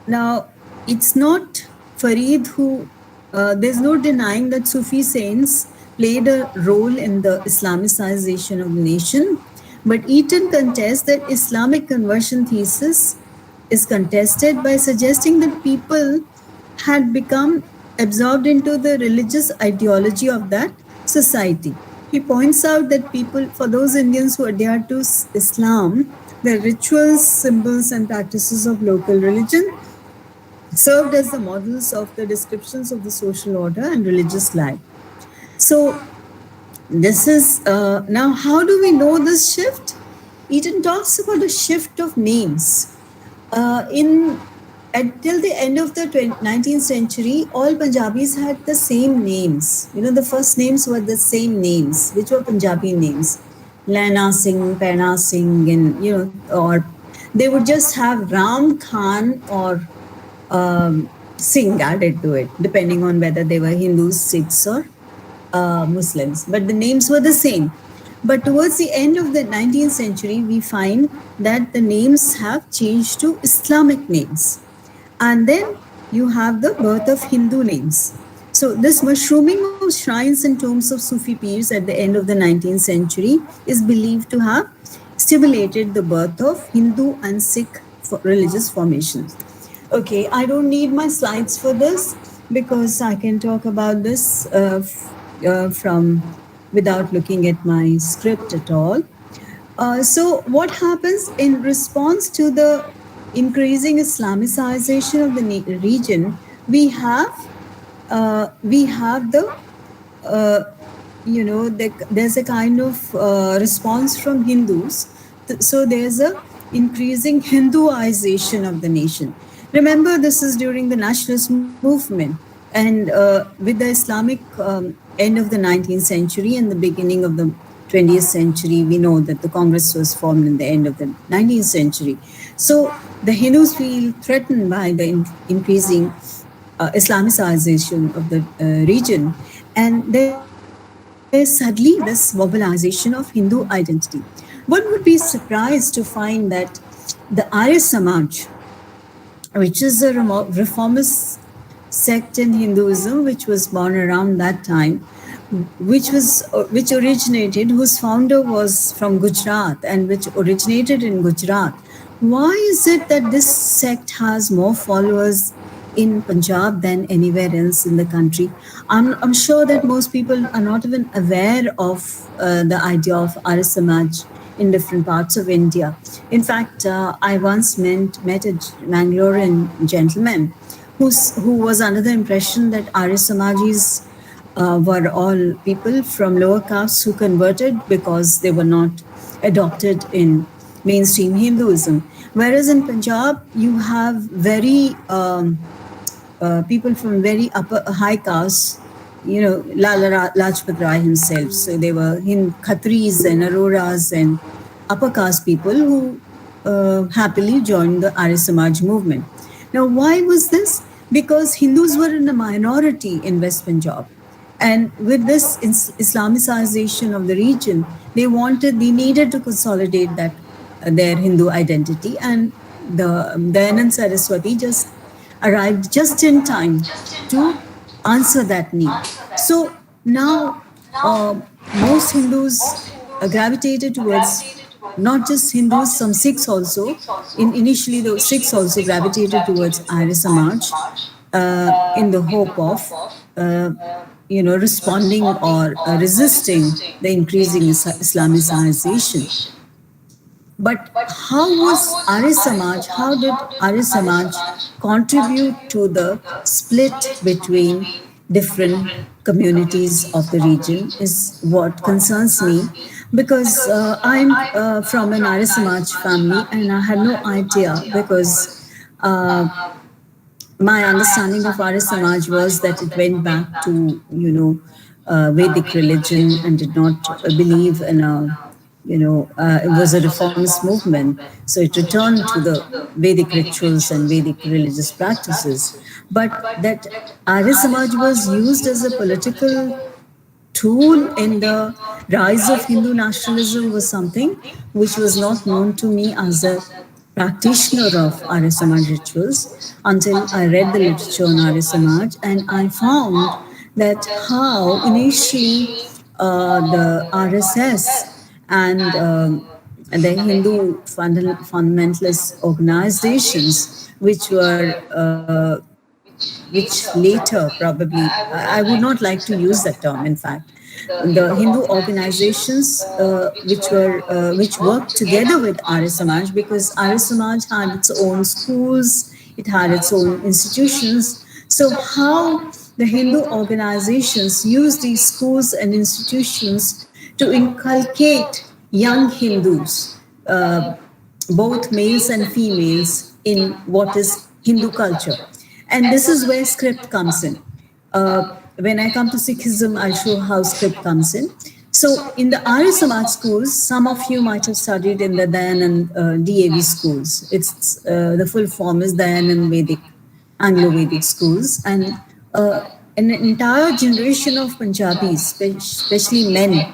now it's not Farid who, there's no denying that Sufi saints played a role in the Islamicization of the nation, but Eaton contests that Islamic conversion thesis is contested by suggesting that people had become absorbed into the religious ideology of that society. He points out that people, for those Indians who adhere to Islam, the rituals, symbols, and practices of local religion served as the models of the descriptions of the social order and religious life. So this is, now how do we know this shift? Eaton talks about a shift of names. Until the end of the 19th century, all Punjabis had the same names. You know, the first names were the same names, which were Punjabi names. Laina Singh, Paina Singh, and, you know, or they would just have Ram Khan or Singh added to it, depending on whether they were Hindus, Sikhs, or Muslims. But the names were the same. But towards the end of the 19th century, we find that the names have changed to Islamic names. And then you have the birth of Hindu names. So this mushrooming of shrines and tombs of Sufi peers at the end of the 19th century is believed to have stimulated the birth of Hindu and Sikh religious formations. Okay, I don't need my slides for this because I can talk about this from without looking at my script at all. So what happens in response to the increasing Islamicization of the region, we have the, there's a kind of response from Hindus. So there's a increasing Hinduization of the nation. Remember, this is during the nationalist movement, and with the Islamic end of the 19th century and the beginning of the 20th century, we know that the Congress was formed in the end of the 19th century. So the Hindus feel threatened by the increasing Islamicization of the region, and there's suddenly this mobilization of Hindu identity. One would be surprised to find that the Arya Samaj, which is a reformist sect in Hinduism, which was born around that time, which originated, whose founder was from Gujarat and which originated in Gujarat. Why is it that this sect has more followers in Punjab than anywhere else in the country? I'm sure that most people are not even aware of the idea of Arya Samaj in different parts of India. In fact, I once met a Mangalorean gentleman who was under the impression that Arya Samajis were all people from lower castes who converted because they were not adopted in mainstream Hinduism. Whereas in Punjab, you have very people from very high castes, Lala Lajpat Rai himself. So they were Khatris and Aroras and upper caste people who happily joined the Arya Samaj movement. Now, why was this? Because Hindus were in a minority in West Punjab. And with this Islamicization of the region, they needed to consolidate that their Hindu identity. And the Dayanand Saraswati just arrived just in time to answer that need. So now most Hindus gravitated towards, not just Hindus, some Sikhs also. Initially, the Sikhs also gravitated towards Arya Samaj in the hope of responding or resisting the increasing Islamicization. But how did Arya Samaj contribute to the split between different communities of the region is what concerns me, because I'm from an Arya Samaj family and I had no idea, because my understanding of Arya Samaj was that it went back to, Vedic religion and did not believe in it was a reformist movement. So it returned to the Vedic rituals and Vedic religious practices. But that Arya Samaj was used as a political tool in the rise of Hindu nationalism was something which was not known to me as a practitioner of Arya Samaj rituals until I read the literature on Arya Samaj, and I found that how initially the RSS and the Hindu fundamentalist organizations, which later probably, I would not like to use that term, in fact, the Hindu organizations which worked together with Arya Samaj, because Arya Samaj had its own schools, it had its own institutions. So how the Hindu organizations use these schools and institutions to inculcate young Hindus, both males and females, in what is Hindu culture. And this is where script comes in. When I come to Sikhism, I'll show how script comes in. So in the Arya Samaj schools, some of you might have studied in the Dayanand DAV schools. It's the full form is Dayanand Vedic, Anglo-Vedic schools. And an entire generation of Punjabis, especially men,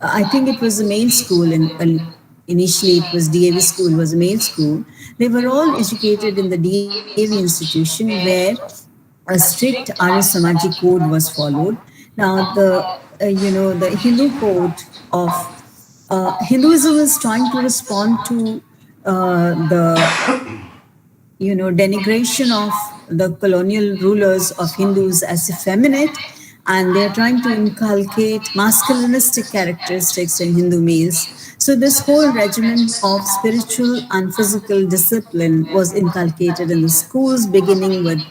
I think it was the main school, initially it was DAV school, was a main school. They were all educated in the DAV institution, where a strict Arya Samaji code was followed. Now the Hindu code of Hinduism is trying to respond to the denigration of the colonial rulers of Hindus as effeminate, and they're trying to inculcate masculinistic characteristics in Hindu males. So this whole regimen of spiritual and physical discipline was inculcated in the schools, beginning with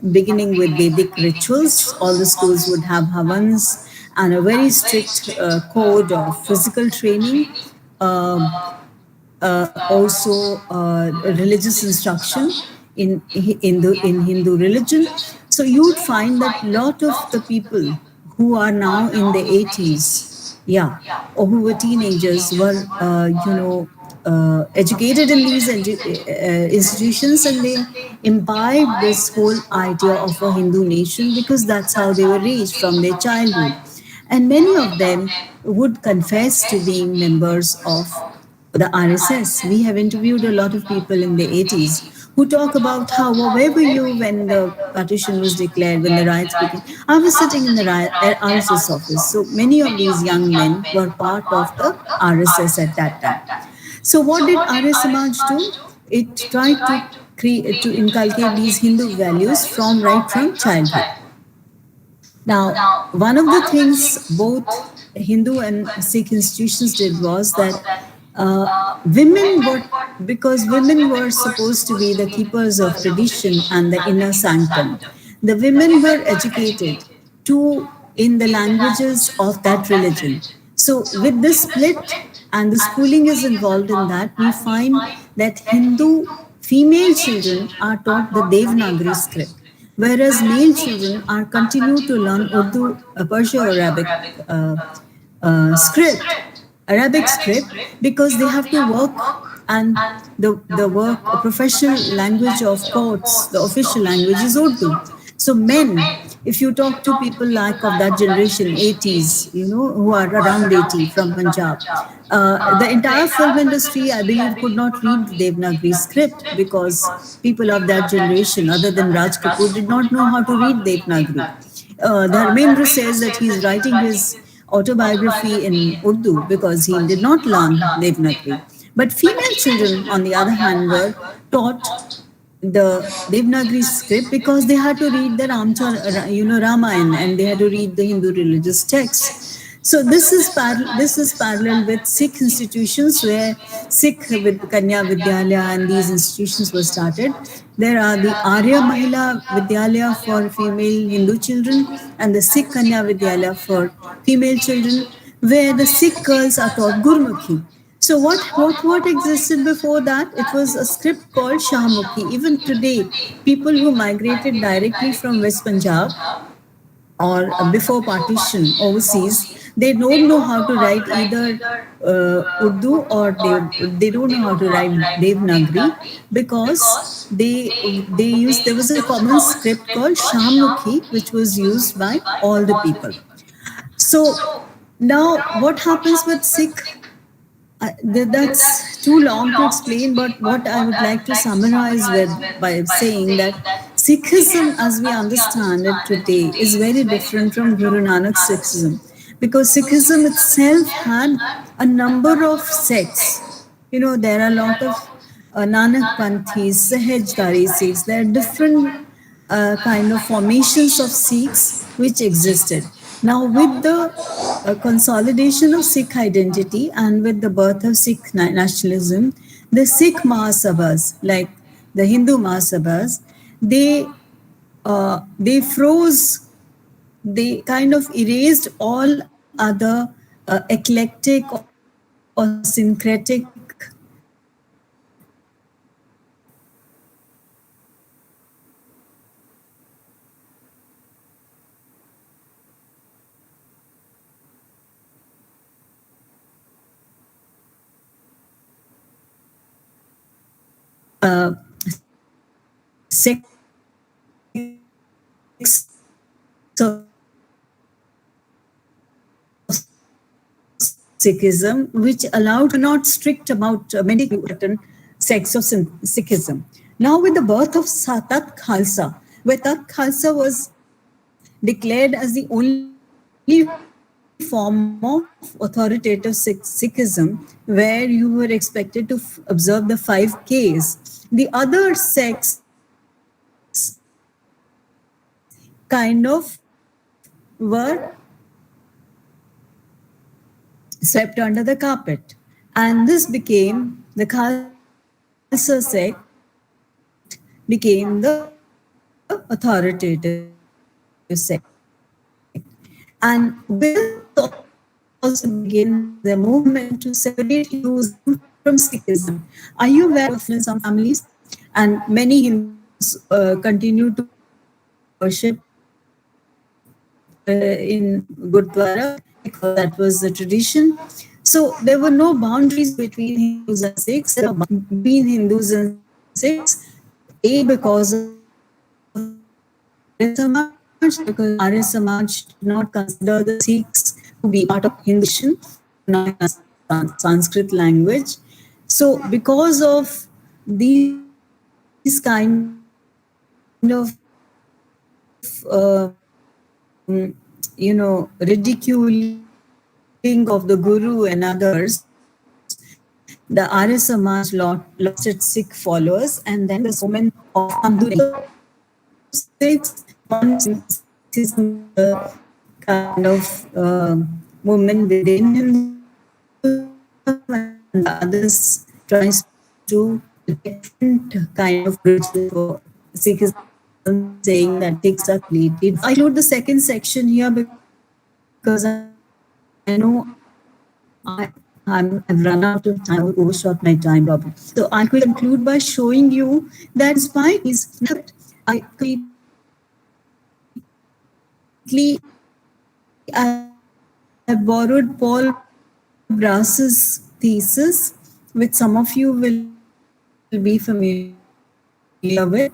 Vedic rituals. All the schools would have havans and a very strict code of physical training. Also religious instruction in Hindu religion. So you would find that a lot of the people who are now in the 80s, or who were teenagers, were educated in these institutions, and they imbibe this whole idea of a Hindu nation because that's how they were raised from their childhood. And many of them would confess to being members of the RSS. We have interviewed a lot of people in the 80s who talk about how, where were you when the partition was declared, when the riots began? I was sitting in the RSS office. So many of these young men were part of the RSS at that time. So what did Arya Samaj do? It tried to create, to inculcate these Hindu values from right from childhood. Now, one of the things both Hindu and Sikh institutions did was that women were, because women were supposed to be the keepers of tradition and the inner sanctum, the women were educated to in the languages of that religion. So, with this split and the schooling is involved in that, we find that Hindu female children are taught the Devanagari script, whereas male children are continue to learn Urdu, Persian or Arabic script, Arabic script, because they have to work, and the work, a professional language of courts, the official language is Urdu. So men, if you talk to people like of that generation, 80s, who are around 80 from Punjab, the entire film industry, I believe, could not read Devanagari script because people of that generation, other than Raj Kapoor, did not know how to read Devanagari. Dharmendra says that he's writing his autobiography in Urdu because he did not learn Devanagari. But female children, on the other hand, were taught the Devanagari script because they had to read the Ramayana, and they had to read the Hindu religious texts. So this is parallel with Sikh institutions, where Sikh with Kanya Vidyalaya and these institutions were started. There are the Arya Mahila Vidyalaya for female Hindu children and the Sikh Kanya Vidyalaya for female children, where the Sikh girls are taught Gurmukhi. So what existed before that? It was a script called Shahmukhi. Even today, people who migrated directly from West Punjab or before partition overseas, they don't know how to write either Urdu, or they don't know how to write Devanagari, because there was a common script called Shahmukhi, which was used by all the people. So now what happens with Sikh? That's too long to explain, but what I would like to summarize with by saying that Sikhism, as we understand it today, is very different from Guru Nanak's Sikhism, because Sikhism itself had a number of sects. There are a lot of Nanak Panthis, Sahajdari Sikhs. There are different kind of formations of Sikhs which existed. Now, with the consolidation of Sikh identity and with the birth of Sikh nationalism, the Sikh Mahasabhas, like the Hindu Mahasabhas, they froze, they kind of erased all other eclectic or syncretic Sikhism, which allowed not strict about many certain sects of Sikhism. Now, with the birth of Tat Khalsa, where Tat Khalsa was declared as the only form of authoritative Sikhism, where you were expected to observe the 5 Ks, the other sects kind of were swept under the carpet. And this became, the Khalsa sect became the authoritative sect. And with this also began the movement to separate Hinduism from Sikhism. Are you aware of this in some families? And many Hindus continue to worship in Gurdwara because that was the tradition. So So there were no boundaries between Hindus and Sikhs, between Hindus and Sikhs, because of the Arya Samaj, because Arya Samaj did not consider the Sikhs to be part of Hindu tradition, they were not in Sanskrit language. So because of these kind of ridiculing of the Guru and others, the Arya Samaj lost its Sikh followers, and then the Sikh movement of Hamduni. So Sikhs, one Sikhism is a kind of movement within Hinduism, and the others tries to do a different kind of religion for Sikhism, saying that Sikhs are completely different. So I include the second section here because I know I've run out of time, I would overshot my time probably. So I quickly conclude by showing you that despite these I borrowed Paul Brass's thesis, which some of you will be familiar with,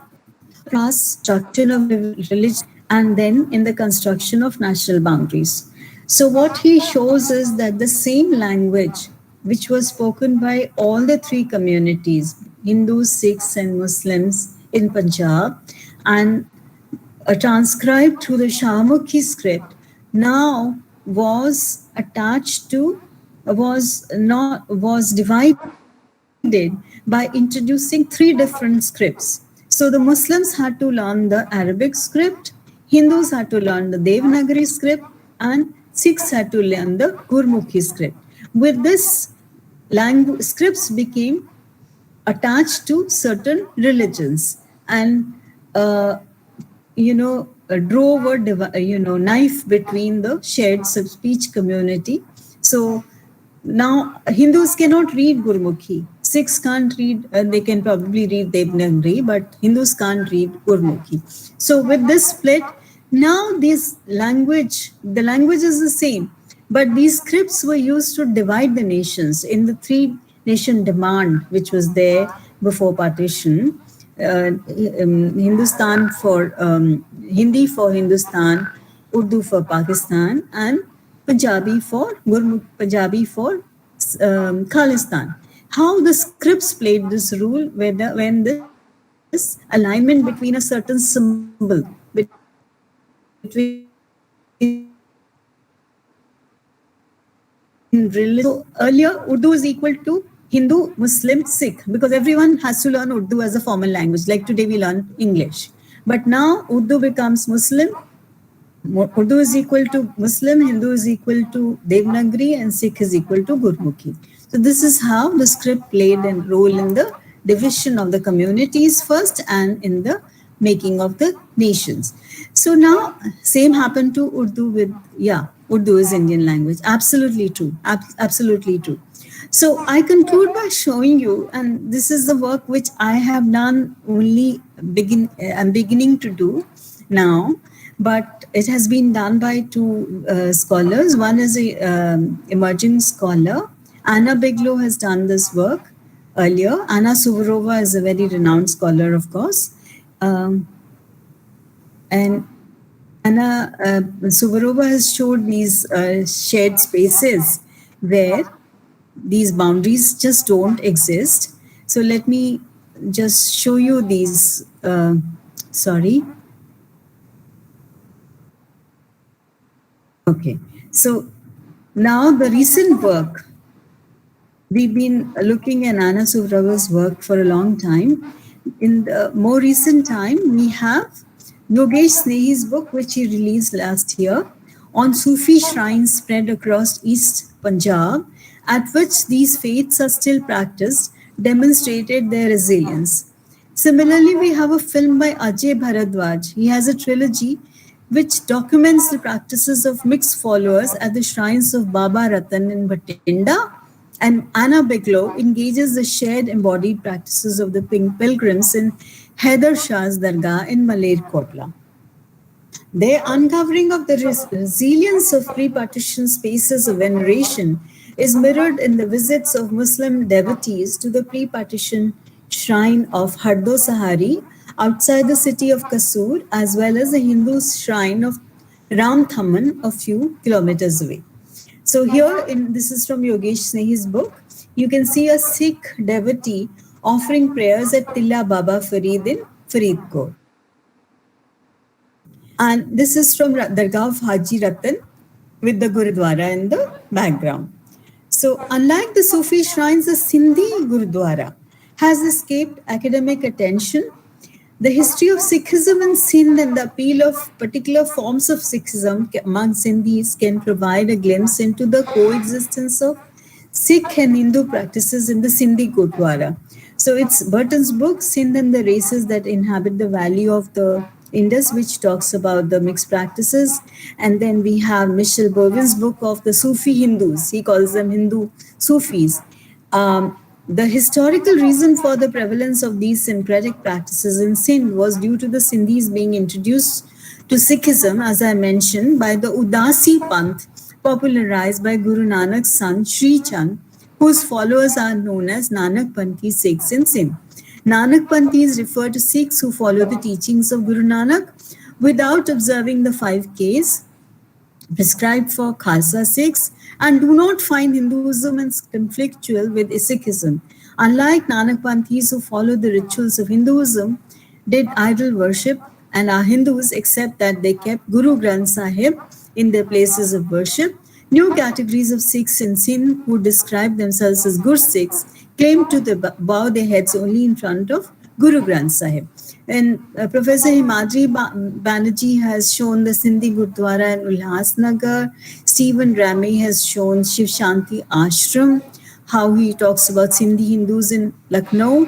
class structure of religion, and then in the construction of national boundaries. So what he shows is that the same language which was spoken by all the three communities, Hindus, Sikhs and Muslims in Punjab, and transcribed through the Shamukhi script, now was attached to was divided by introducing three different scripts. So the Muslims had to learn the Arabic script, Hindus had to learn the Devanagari script, and Sikhs had to learn the Gurmukhi script. With this, scripts became attached to certain religions, and drove a knife between the shared speech community. So now Hindus cannot read Gurmukhi, Sikhs can't read, they can probably read Devanagari, but Hindus can't read Gurmukhi. So with this split, now the language is the same, but these scripts were used to divide the nations in the three nation demand which was there before partition. Hindustan for Hindi for Hindustan, Urdu for Pakistan, and Punjabi for Khalistan. How the scripts played this role when this alignment between a certain symbol, between religion and so earlier Urdu is equal to Hindu, Muslim, Sikh, because everyone has to learn Urdu as a formal language. Like today we learn English. But now Urdu becomes Muslim, Urdu is equal to Muslim, Hindu is equal to Devanagari, and Sikh is equal to Gurmukhi. So this is how the script played a role in the division of the communities first and in the making of the nations. So now same happened to Urdu with, Urdu is Indian language. Absolutely true. Absolutely true. So I conclude by showing you, and this is the work which I have done only I'm beginning to do now, but it has been done by two scholars. One is a emerging scholar. Anna Bigelow has done this work earlier. Anna Suvarova is a very renowned scholar, of course. And Anna Suvarova has showed these shared spaces where these boundaries just don't exist. So let me just show you these. Sorry. Okay. So now the recent work, we've been looking at Anna Suvarava's work for a long time. In the more recent time, we have Yogesh Snehi's book, which he released last year, on Sufi shrines spread across East Punjab, at which these faiths are still practiced, demonstrated their resilience. Similarly, we have a film by Ajay Bharadwaj. He has a trilogy which documents the practices of mixed followers at the shrines of Baba Ratan in Bhatinda, and Anna Bigelow engages the shared embodied practices of the pilgrims in Haider Shah's Dargah in Malerkotla. Their uncovering of the resilience of pre-partition spaces of veneration is mirrored in the visits of Muslim devotees to the pre-partition shrine of Hardo Sahari outside the city of Kasur, as well as the Hindu shrine of Ram Thaman a few kilometers away. So here, this is from Yogesh Snehi's book, you can see a Sikh devotee offering prayers at Tilla Baba Farid in Faridkot. And this is from Dargah of Haji Ratan with the Gurudwara in the background. So unlike the Sufi shrines, the Sindhi Gurudwara has escaped academic attention. The history of Sikhism in Sindh and the appeal of particular forms of Sikhism among Sindhis can provide a glimpse into the coexistence of Sikh and Hindu practices in the Sindhi Gurdwara. So it's Burton's book, Sindh and the Races That Inhabit the Valley of the Indus, which talks about the mixed practices. And then we have Michel Bourvin's book of the Sufi Hindus. He calls them Hindu Sufis. The historical reason for the prevalence of these syncretic practices in Sindh was due to the Sindhis being introduced to Sikhism, as I mentioned, by the Udasi Panth, popularized by Guru Nanak's son Sri Chand, whose followers are known as Nanak Panthi Sikhs in Sindh. Nanak Panthis refer to Sikhs who follow the teachings of Guru Nanak without observing the 5 Ks prescribed for Khalsa Sikhs and do not find Hinduism as conflictual with Sikhism. Unlike Nanak Panthis who follow the rituals of Hinduism, did idol worship and are Hindus except that they kept Guru Granth Sahib in their places of worship, new categories of Sikhs in Sindh who describe themselves as Gur Sikhs claim to bow their heads only in front of Guru Granth Sahib. And Professor Himadri Banerjee has shown the Sindhi Gurdwara in Ulhasnagar. Stephen Ramey has shown Shiv Shanti Ashram, how he talks about Sindhi Hindus in Lucknow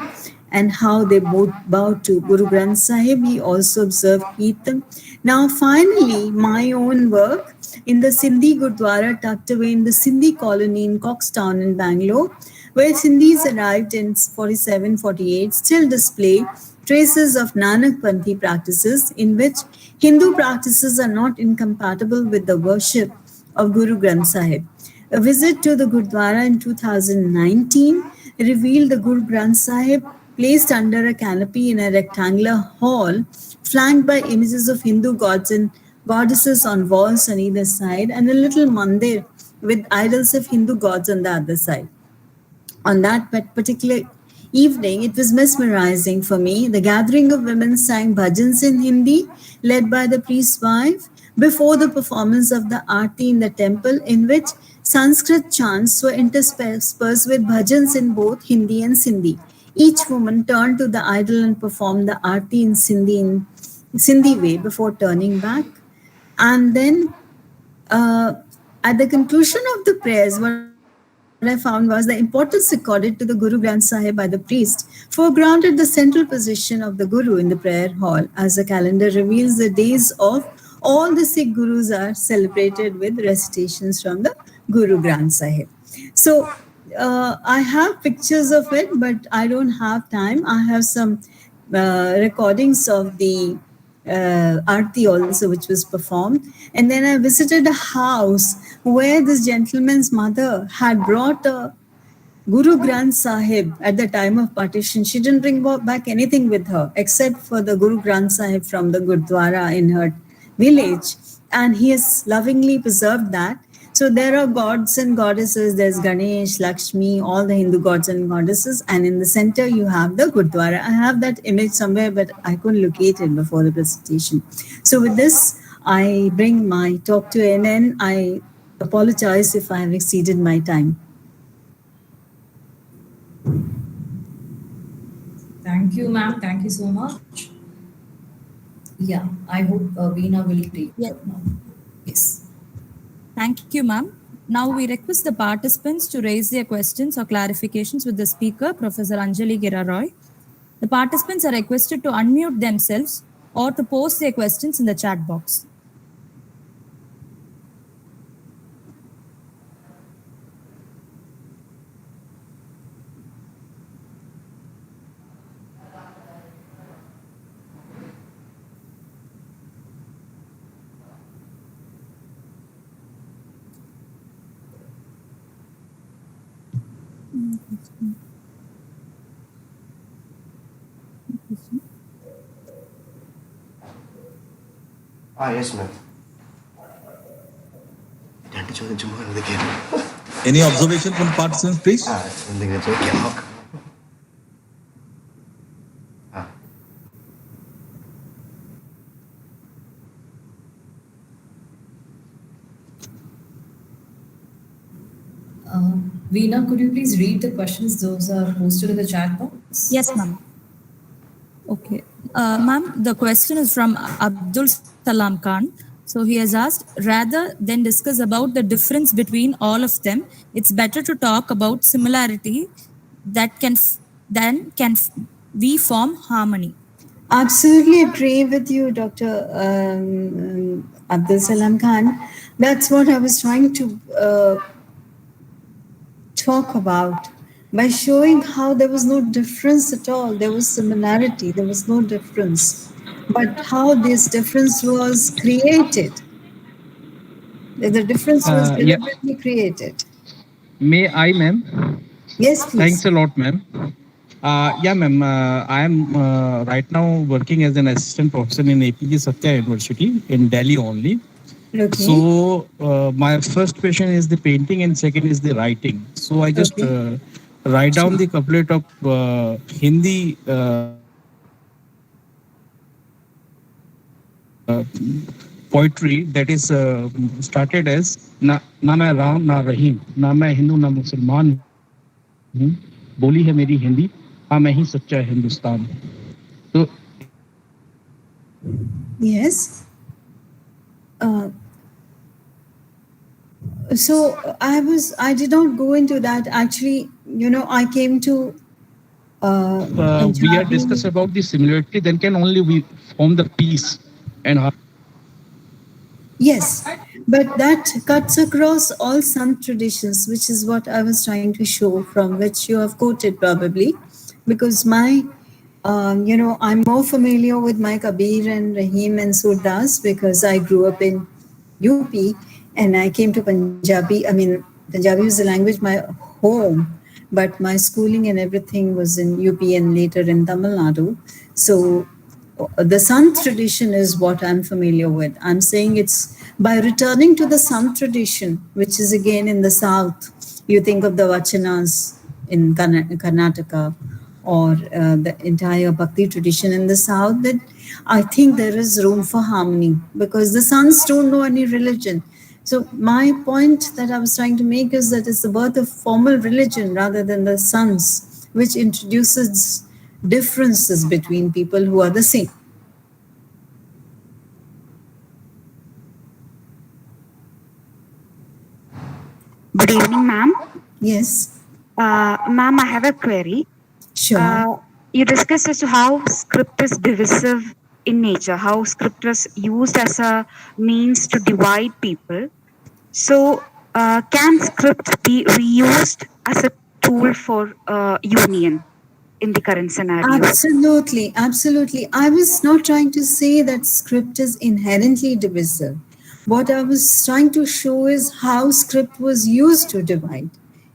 and how they both bow to Guru Granth Sahib. He also observed Kirtan. Now, finally, my own work in the Sindhi Gurdwara tucked away in the Sindhi colony in Coxtown in Bangalore, where Sindhis arrived in 47-48, still display traces of Nanak Panthi practices in which Hindu practices are not incompatible with the worship of Guru Granth Sahib. A visit to the Gurdwara in 2019 revealed the Guru Granth Sahib placed under a canopy in a rectangular hall flanked by images of Hindu gods and goddesses on walls on either side and a little mandir with idols of Hindu gods on the other side. On that particular evening, it was mesmerizing for me. The gathering of women sang bhajans in Hindi, led by the priest's wife, before the performance of the aarti in the temple, in which Sanskrit chants were interspersed with bhajans in both Hindi and Sindhi. Each woman turned to the idol and performed the aarti in Sindhi way before turning back. And then at the conclusion of the prayers, what I found was the importance accorded to the Guru Granth Sahib by the priest foregrounded the central position of the Guru in the prayer hall, as the calendar reveals the days of all the Sikh Gurus are celebrated with recitations from the Guru Granth Sahib. So I have pictures of it, but I don't have time. I have some recordings of the aarti also, which was performed. And then I visited a house where this gentleman's mother had brought a Guru Granth Sahib at the time of partition. She didn't bring back anything with her except for the Guru Granth Sahib from the Gurdwara in her village. And he has lovingly preserved that. So there are gods and goddesses. There's Ganesh, Lakshmi, all the Hindu gods and goddesses. And in the center, you have the Gurdwara. I have that image somewhere, but I couldn't locate it before the presentation. So with this, I bring my talk to an end. I apologize if I have exceeded my time. Thank you, ma'am. Thank you so much. Yeah, I hope Veena will take up now. Yes. Thank you, ma'am. Now we request the participants to raise their questions or clarifications with the speaker, Professor Anjali Gera. The participants are requested to unmute themselves or to post their questions in the chat box. Yes, ma'am. Any observation from participants, please? Veena, could you please read the questions? Those are posted in the chat box. Yes, ma'am. Okay. Ma'am, the question is from Abdul Salam Khan. So he has asked, rather than discuss about the difference between all of them, it's better to talk about similarity that we form harmony. Absolutely agree with you, Dr. Abdul Salam Khan. That's what I was trying to talk about by showing how there was no difference at all. There was similarity, there was no difference. But how this difference was created. The difference was deliberately created. May I, ma'am? Yes, please. Thanks a lot, ma'am. Yeah, ma'am. I am right now working as an assistant professor in APG Satya University in Delhi only. Okay. So my first question is the painting and second is the writing. So I just write down the couplet of Hindi poetry that is started as na मैं राम ना रहीम ना मैं हिंदू ना मुसलमान हूँ बोली है मेरी हिंदी हाँ मैं ही सच्चा हिंदुस्तान तो Yes. So I did not go into that. Actually, I came to we are discuss about the similarity, then can only we form the peace and yes, but that cuts across all some traditions, which is what I was trying to show, from which you have quoted probably, because I'm more familiar with my Kabir and Rahim and Surdas because I grew up in UP and I came to Punjabi. I mean, Punjabi was the language my home, but my schooling and everything was in UP and later in Tamil Nadu. So the Sant tradition is what I'm familiar with. I'm saying it's by returning to the Sant tradition, which is again in the south. You think of the Vachanas in Karnataka or the entire Bhakti tradition in the south, that I think there is room for harmony because the sons don't know any religion. So my point that I was trying to make is that it's the birth of formal religion rather than the sons, which introduces differences between people who are the same. Good evening, ma'am. Yes. Ma'am, I have a query. Sure. You discussed as to how script is divisive in nature, how script was used as a means to divide people. So, can script be reused as a tool for union in the current scenario? Absolutely, absolutely. I was not trying to say that script is inherently divisive. What I was trying to show is how script was used to divide.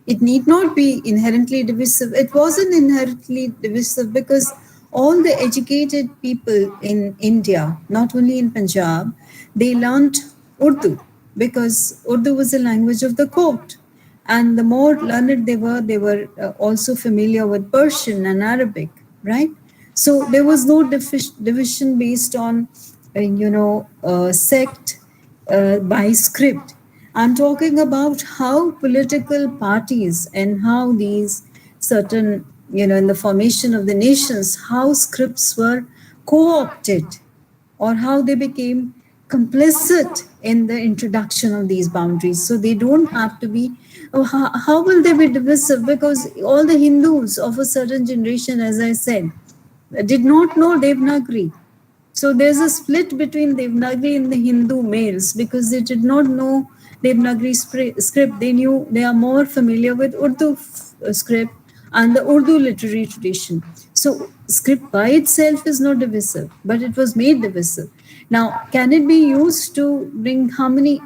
It need not be inherently divisive. It wasn't inherently divisive because all the educated people in India, not only in Punjab, they learned Urdu because Urdu was the language of the court. And the more learned they were also familiar with Persian and Arabic, right? So there was no division based on, sect by script. I'm talking about how political parties and how these certain, in the formation of the nations, how scripts were co-opted or how they became complicit in the introduction of these boundaries. So they don't have to be, how will they be divisive? Because all the Hindus of a certain generation, as I said, did not know Devanagari. So there's a split between Devanagari and the Hindu males because they did not know Devanagari script. They are more familiar with Urdu script and the Urdu literary tradition. So script by itself is not divisive, but it was made divisive. Now, can it be used to bring harmony?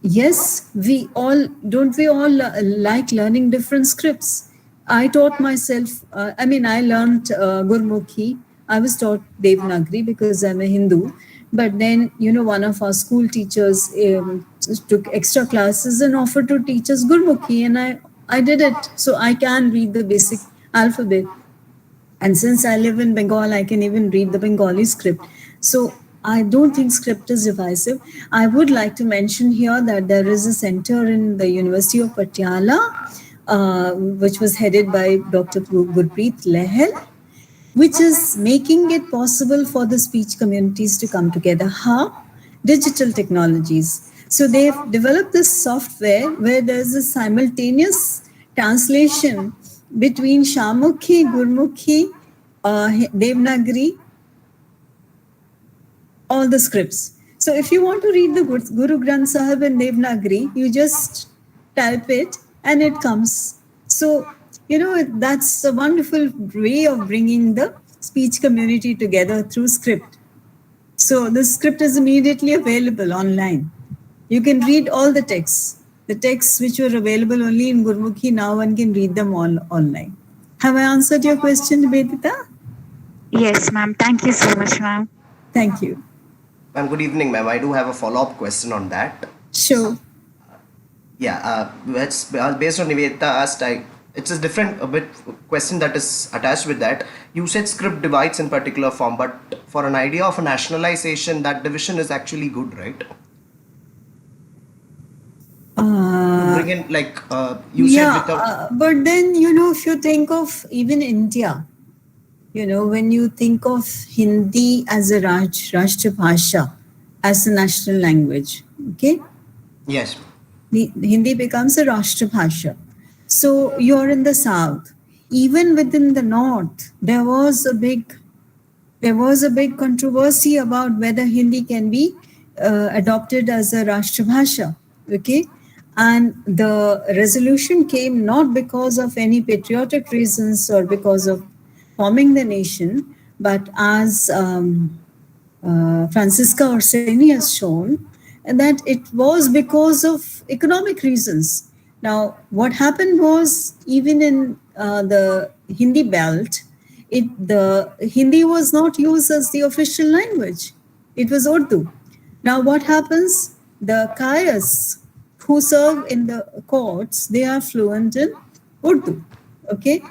Yes, we all like learning different scripts. I taught myself. I learned Gurmukhi. I was taught Devanagari because I'm a Hindu. But then, one of our school teachers took extra classes and offered to teach us Gurmukhi, and I did it. So I can read the basic alphabet. And since I live in Bengal, I can even read the Bengali script. So I don't think script is divisive. I would like to mention here that there is a center in the University of Patiala, which was headed by Dr. Gurpreet Lehel, which is making it possible for the speech communities to come together. How? Digital technologies. So they've developed this software where there's a simultaneous translation between Shamukhi, Gurmukhi, Devanagari, all the scripts. So if you want to read the Guru Granth Sahib in Devanagari, you just type it and it comes. So, that's a wonderful way of bringing the speech community together through script. So the script is immediately available online. You can read all the texts. The texts which were available only in Gurmukhi, now one can read them all online. Have I answered your question, Nivedita? Yes, ma'am. Thank you so much, ma'am. Thank you. Ma'am, good evening, ma'am. I do have a follow-up question on that. Sure. Based on Nivedita asked, it's a different question that is attached with that. You said script divides in particular form, but for an idea of a nationalization, that division is actually good, right? Bring in but then, if you think of even India, when you think of Hindi as a Rashtra Bhasha, as a national language, okay? Yes. The Hindi becomes a Rashtra Bhasha. So you're in the South. Even within the North, there was a big controversy about whether Hindi can be adopted as a Rashtra Bhasha, okay? And the resolution came not because of any patriotic reasons or because of forming the nation, but as Francisca Orsini has shown, that it was because of economic reasons. Now, what happened was, even in the Hindi belt, the Hindi was not used as the official language. It was Urdu. Now, what happens? The Kayas who serve in the courts, they are fluent in Urdu, okay?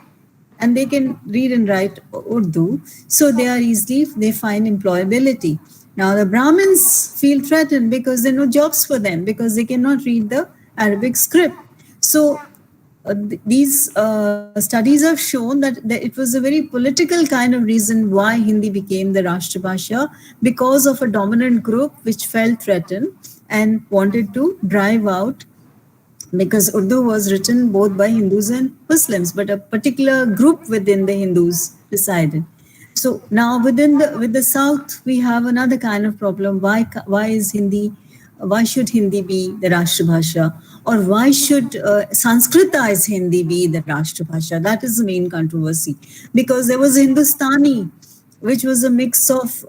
And they can read and write Urdu, so they find employability. Now the Brahmins feel threatened because there are no jobs for them, because they cannot read the Arabic script. So these studies have shown that it was a very political kind of reason why Hindi became the Rashtra Bhasha, because of a dominant group which felt threatened and wanted to drive out, because Urdu was written both by Hindus and Muslims, but a particular group within the Hindus decided. So now with the South, we have another kind of problem. Why should Hindi be the Rashtra Bhasha? Or why should Sanskritize Hindi be the Rashtra Bhasha? That is the main controversy. Because there was Hindustani, which was a mix of,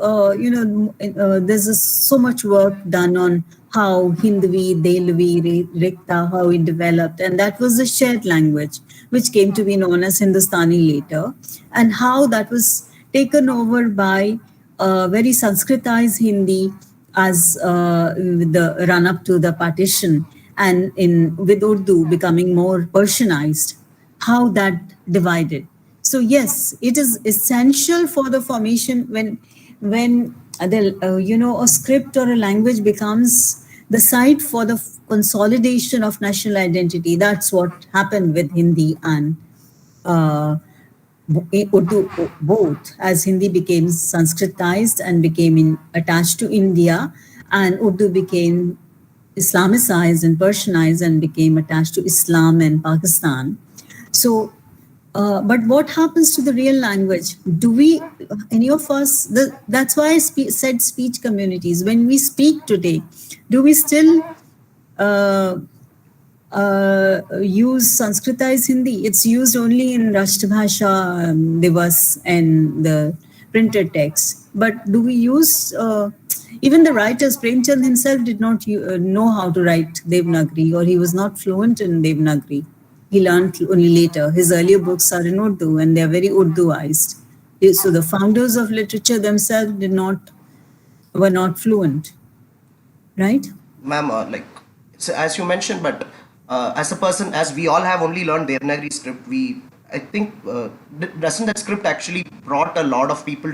there's so much work done on how Hindvi, Delvi, Rikta, how it developed. And that was a shared language, which came to be known as Hindustani later. And how that was taken over by very Sanskritized Hindi as with the run-up to the partition, and with Urdu becoming more Persianized, how that divided. So yes, it is essential for the formation when a script or a language becomes the site for the consolidation of national identity. That's what happened with Hindi and Urdu, both, as Hindi became Sanskritized and became attached to India, and Urdu became Islamicized and Persianized and became attached to Islam and Pakistan. So, but what happens to the real language? Do we, any of us, that's why I said speech communities. When we speak today, do we still use Sanskritized Hindi? It's used only in Rashtra Bhasha Divas and the printed text. But do we use Even the writers, Premchand himself did not know how to write Devanagari, or he was not fluent in Devanagari. He learned only later. His earlier books are in Urdu and they are very Urduized. So the founders of literature themselves were not fluent, right? Ma'am, like so as you mentioned, but as a person, as we all have only learned Devanagari script, I think doesn't that script actually brought a lot of people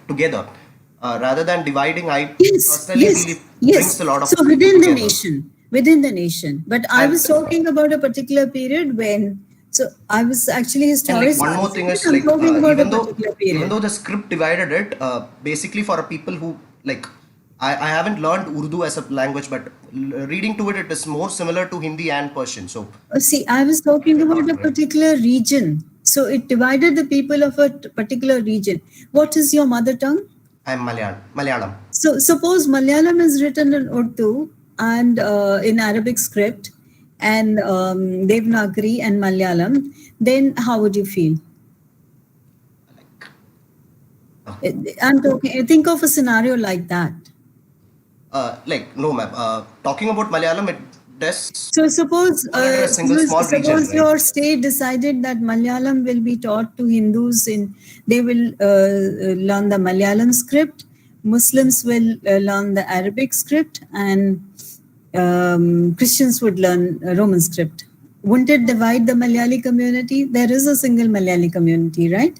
together rather than dividing? I personally feel it brings a lot of so people within together. within the nation. But I was talking about a particular period when. So I was actually And like historicizing. one more thing is I'm like talking about even a particular though period. the script divided it, basically for people who like I haven't learned Urdu as a language, but reading to it, it is more similar to Hindi and Persian. So See, I was talking about a particular region. So it divided the people of a particular region. What is your mother tongue? I'm Malayalam. So suppose Malayalam is written in Urdu and in Arabic script and Devanagari and Malayalam, then how would you feel? I'm talking. Think of a scenario like that. Like no, ma'am. Talking about Malayalam, it does. So suppose region, your state decided that Malayalam will be taught to Hindus they will learn the Malayalam script, Muslims will learn the Arabic script, and Christians would learn Roman script. Wouldn't it divide the Malayali community? There is a single Malayali community, right?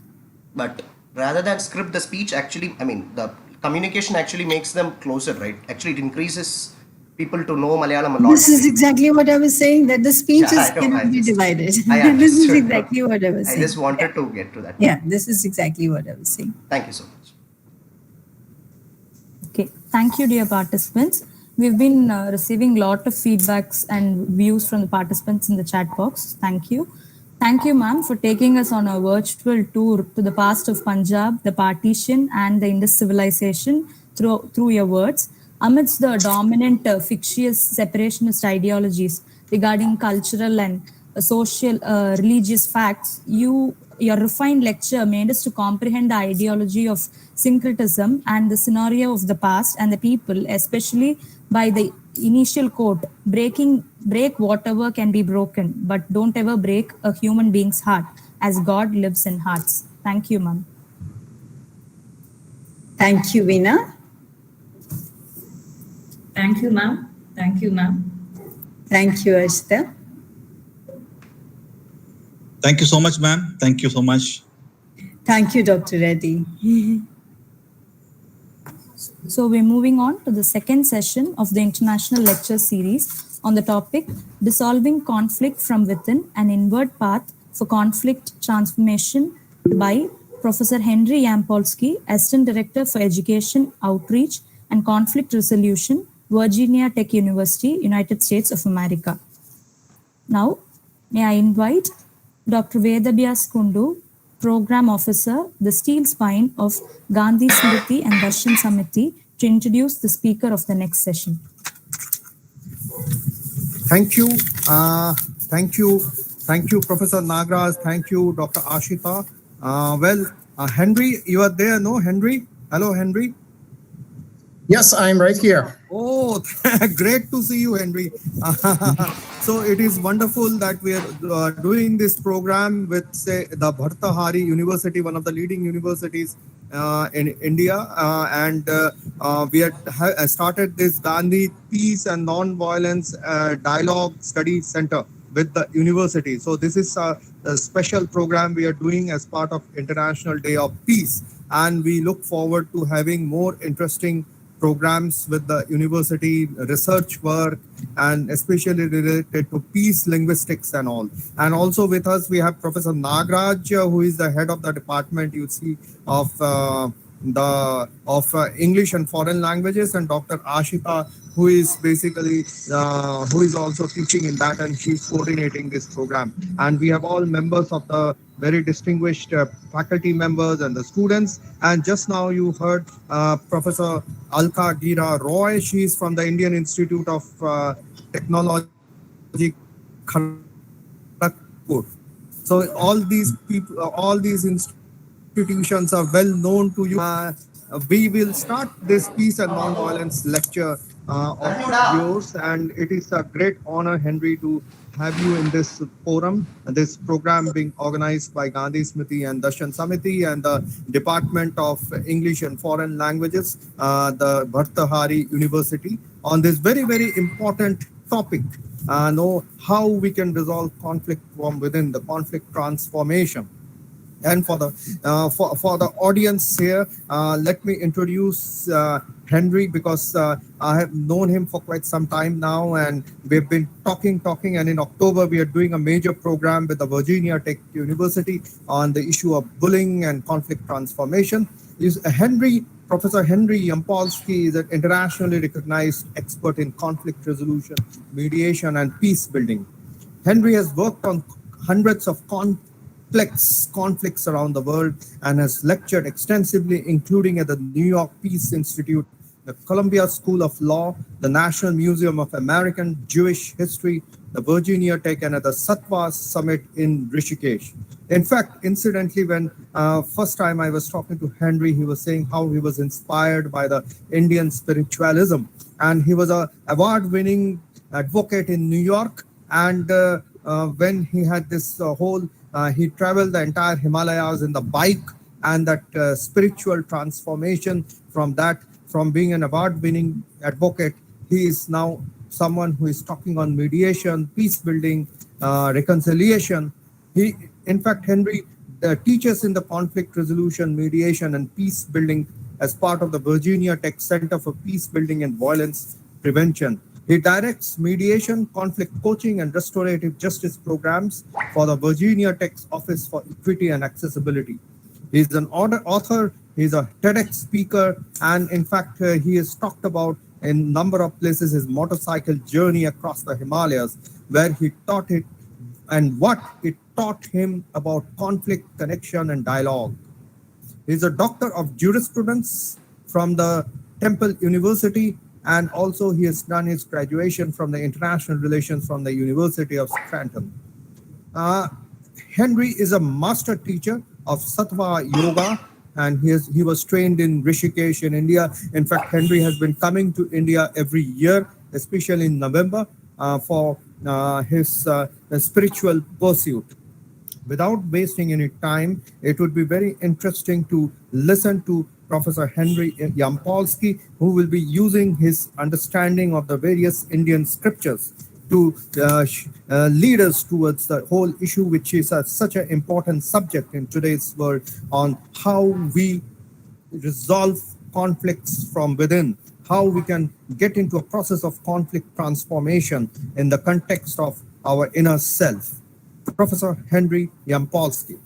But rather than script, the speech actually, I mean, the communication actually makes them closer, right? Actually, it increases people to know Malayalam a lot. This is exactly what I was saying, that the speeches cannot be divided. This is exactly what I was saying. I just wanted to get to that. Yeah, this is exactly what I was saying. Thank you so much. Okay, thank you, dear participants. We've been receiving a lot of feedbacks and views from the participants in the chat box. Thank you. Thank you, ma'am, for taking us on a virtual tour to the past of Punjab, the partition, and the Indus civilization through your words. Amidst the dominant fictitious separationist ideologies regarding cultural and social religious facts, your refined lecture made us to comprehend the ideology of syncretism and the scenario of the past and the people, especially by the initial quote, break whatever can be broken, but don't ever break a human being's heart, as God lives in hearts. Thank you, ma'am. Thank you, Veena. Thank you, ma'am. Thank you, ma'am. Thank you, Ashita. Thank you so much, ma'am. Thank you so much. Thank you, Dr. Reddy. So we're moving on to the second session of the International Lecture Series on the topic Dissolving Conflict from Within, an Inward Path for Conflict Transformation by Professor Henry Yampolsky, Assistant Director for Education, Outreach and Conflict Resolution, Virginia Tech University, United States of America. Now, may I invite Dr. Vedavyas Kundu, Program Officer, the Steel Spine of Gandhi Smrithi and Darshan Samithi, to introduce the speaker of the next session. Thank you. Thank you, Professor Nagraj. Thank you, Dr. Ashita. Henry, you are there, no, Henry? Hello, Henry. Yes, I'm right here. Oh, great to see you, Henry. So it is wonderful that we are doing this program with, say, the Bharathiar University, one of the leading universities in India. And we have started this Gandhi Peace and Non-Violence Dialogue Study Center with the university. So this is a special program we are doing as part of International Day of Peace. And we look forward to having more interesting programs with the university, research work, and especially related to peace linguistics and all. And also with us, we have Professor Nagraj, who is the head of the department, you see, of English and foreign languages, and Dr. Ashita, who is basically, who is also teaching in that, and she's coordinating this program. And we have all members of the very distinguished faculty members and the students. And just now you heard Professor Alka Gera Roy. She is from the Indian Institute of Technology, Kharagpur. So all these people, all these institutions are well known to you. We will start this peace and non-violence lecture of yours, and it is a great honor, Henry, to have you in this forum, this program being organized by Gandhi, Smrithi, and Darshan Samithi, and the Department of English and Foreign Languages, the Bharathiar University, on this very, very important topic. Know how we can resolve conflict from within, the conflict transformation. And for the audience here, let me introduce Henry, because I have known him for quite some time now, and we've been talking, and in October we are doing a major program with the Virginia Tech University on the issue of bullying and conflict transformation. Professor Henry Yampolsky is an internationally recognized expert in conflict resolution, mediation, and peace building. Henry has worked on hundreds of complex conflicts around the world and has lectured extensively, including at the New York Peace Institute, the Columbia School of Law, the National Museum of American Jewish History, the Virginia Tech, and at the Sattva Summit in Rishikesh. In fact, incidentally, when first time I was talking to Henry, he was saying how he was inspired by the Indian spiritualism, and he was an award-winning advocate in New York. And when he had this he traveled the entire Himalayas in the bike, and that spiritual transformation from being an award-winning advocate, he is now someone who is talking on mediation, peace building, reconciliation. In fact, Henry teaches in the conflict resolution, mediation, and peace building as part of the Virginia Tech Center for Peace Building and Violence Prevention. He directs mediation, conflict coaching, and restorative justice programs for the Virginia Tech's Office for Equity and Accessibility. He's an author, he's a TEDx speaker, and in fact, he has talked about in a number of places his motorcycle journey across the Himalayas, where he taught it and what it taught him about conflict, connection, and dialogue. He's a doctor of jurisprudence from the Temple University, and also he has done his graduation from the international relations from the University of Scranton. Henry is a master teacher of Sattva Yoga, and he was trained in Rishikesh in India. In fact, Henry has been coming to India every year, especially in November, for his spiritual pursuit. Without wasting any time, it would be very interesting to listen to Professor Henry Yampolsky, who will be using his understanding of the various Indian scriptures to lead us towards the whole issue, which is such an important subject in today's world, on how we resolve conflicts from within, how we can get into a process of conflict transformation in the context of our inner self. Professor Henry Yampolsky.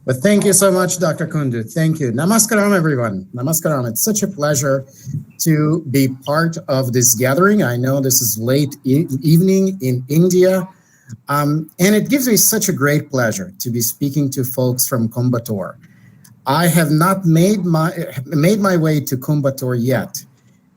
Well, thank you so much, Dr. Kundu. Thank you. Namaskaram, everyone. Namaskaram. It's such a pleasure to be part of this gathering. I know this is late evening in India, and it gives me such a great pleasure to be speaking to folks from Coimbatore. I have not made my way to Coimbatore yet.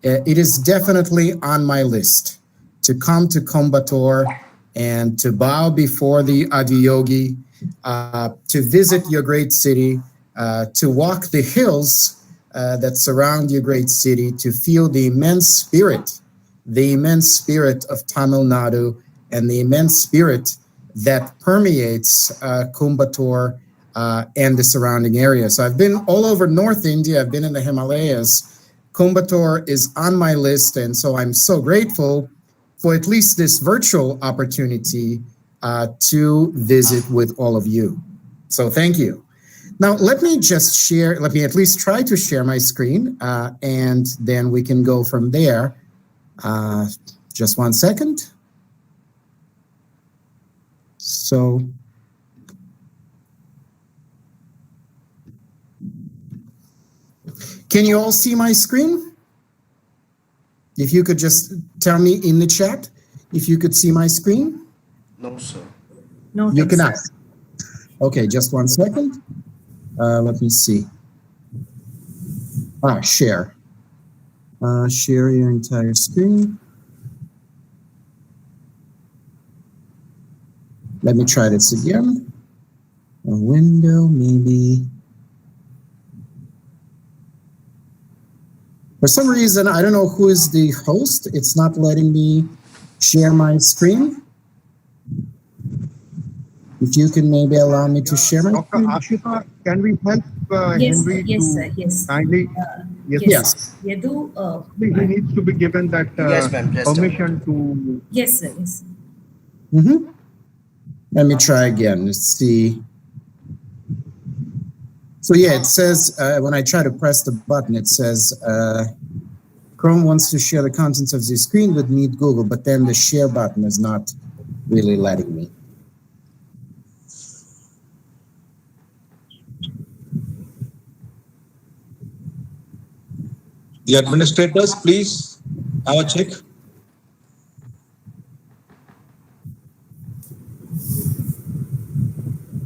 It is definitely on my list to come to Coimbatore and to bow before the Adiyogi, to visit your great city, to walk the hills that surround your great city, to feel the immense spirit of Tamil Nadu, and the immense spirit that permeates Coimbatore and the surrounding area. So I've been all over North India. I've been in the Himalayas. Coimbatore is on my list, and so I'm so grateful for at least this virtual opportunity to visit with all of you. So thank you. Now, let me at least try to share my screen, and then we can go from there. Just one second. So, can you all see my screen? If you could just tell me in the chat if you could see my screen. No, sir. No, You thanks, cannot. sir. Okay, just one second. Let me see. Share. Share your entire screen. Let me try this again. A window, maybe. For some reason, I don't know who is the host. It's not letting me share my screen. If you can maybe allow me to share my Dr. screen. Ashita, can we help Yes, Henry yes, to sir, yes. kindly? Yes. Yadu, He needs to be given that Yes, ma'am, just a permission to. yes, sir, yes. Let me try again. Let's see. So yeah, it says, when I try to press the button, it says, Chrome wants to share the contents of the screen with Meet Google, but then the share button is not really letting me. The administrators, please have a check.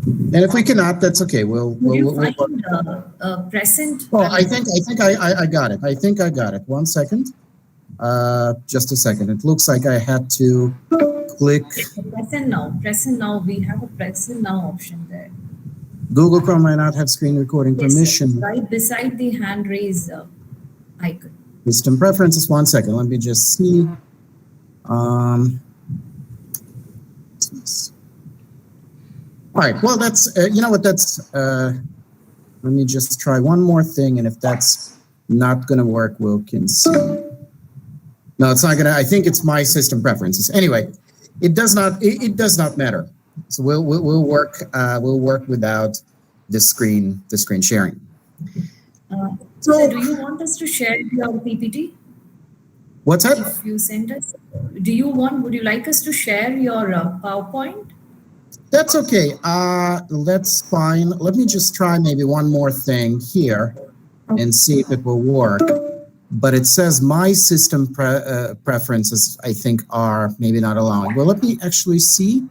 And if we cannot, that's okay. Would you find present? Oh, I think I got it. I think I got it. 1 second. Just a second. It looks like I had to click. Present now. Present now. We have a present now option there. Google Chrome might not have screen recording Yes, permission. sir. Right beside the hand raise icon. System preferences. 1 second. Let me just see. All right. Well, that's you know what? That's let me just try one more thing, and if that's not going to work, we can see. No, it's not going to. I think it's my system preferences. Anyway, it does not. It does not matter. So we'll work. We'll work without the screen sharing. So, do you want us to share your PPT? What's that? If you send us, would you like us to share your PowerPoint? That's okay. That's fine. Let me just try maybe one more thing here and see if it will work. But it says my system preferences, I think, are maybe not allowing. Well, let me actually see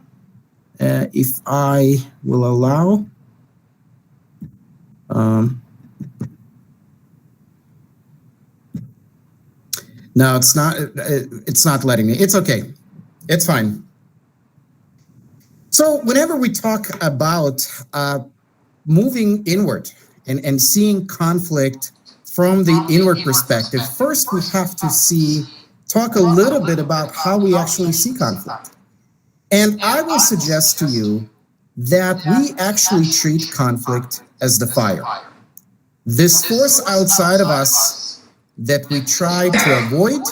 if I will allow. No, it's not. It's not letting me. It's okay. It's fine. So whenever we talk about moving inward and seeing conflict from the inward perspective, first we have to talk a little bit about how we actually see conflict. And I will suggest to you that we actually treat conflict as the fire. This force outside of us that we try to avoid,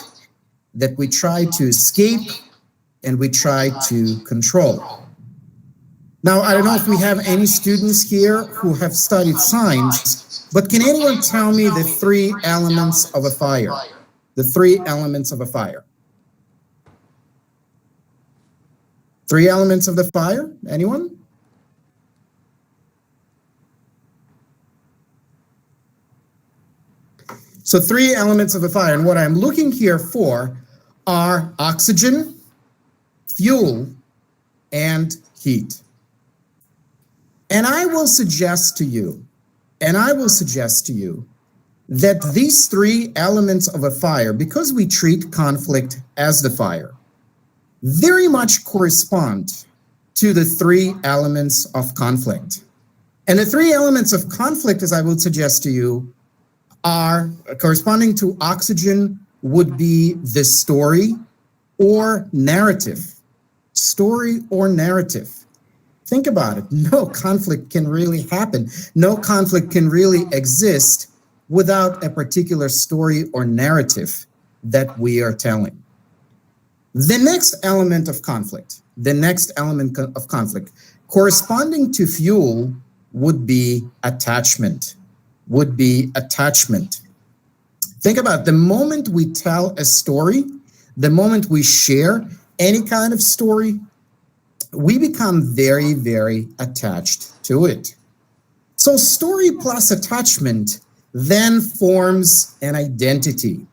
that we try to escape, and we try to control. Now, I don't know if we have any students here who have studied science, but can anyone tell me the 3 elements of a fire? The 3 elements of a fire. 3 elements of the fire? Anyone? So 3 elements of a fire, and what I'm looking here for are oxygen, fuel, and heat. And I will suggest to you that these 3 elements of a fire, because we treat conflict as the fire, very much correspond to the 3 elements of conflict. And the 3 elements of conflict, as I will suggest to you, are corresponding to oxygen would be the story or narrative. Story or narrative. Think about it. No conflict can really happen. No conflict can really exist without a particular story or narrative that we are telling. The next element of conflict, corresponding to fuel would be attachment. Think about it. The moment we tell a story, the moment we share any kind of story, we become very, very attached to it. So story plus attachment then forms an identity.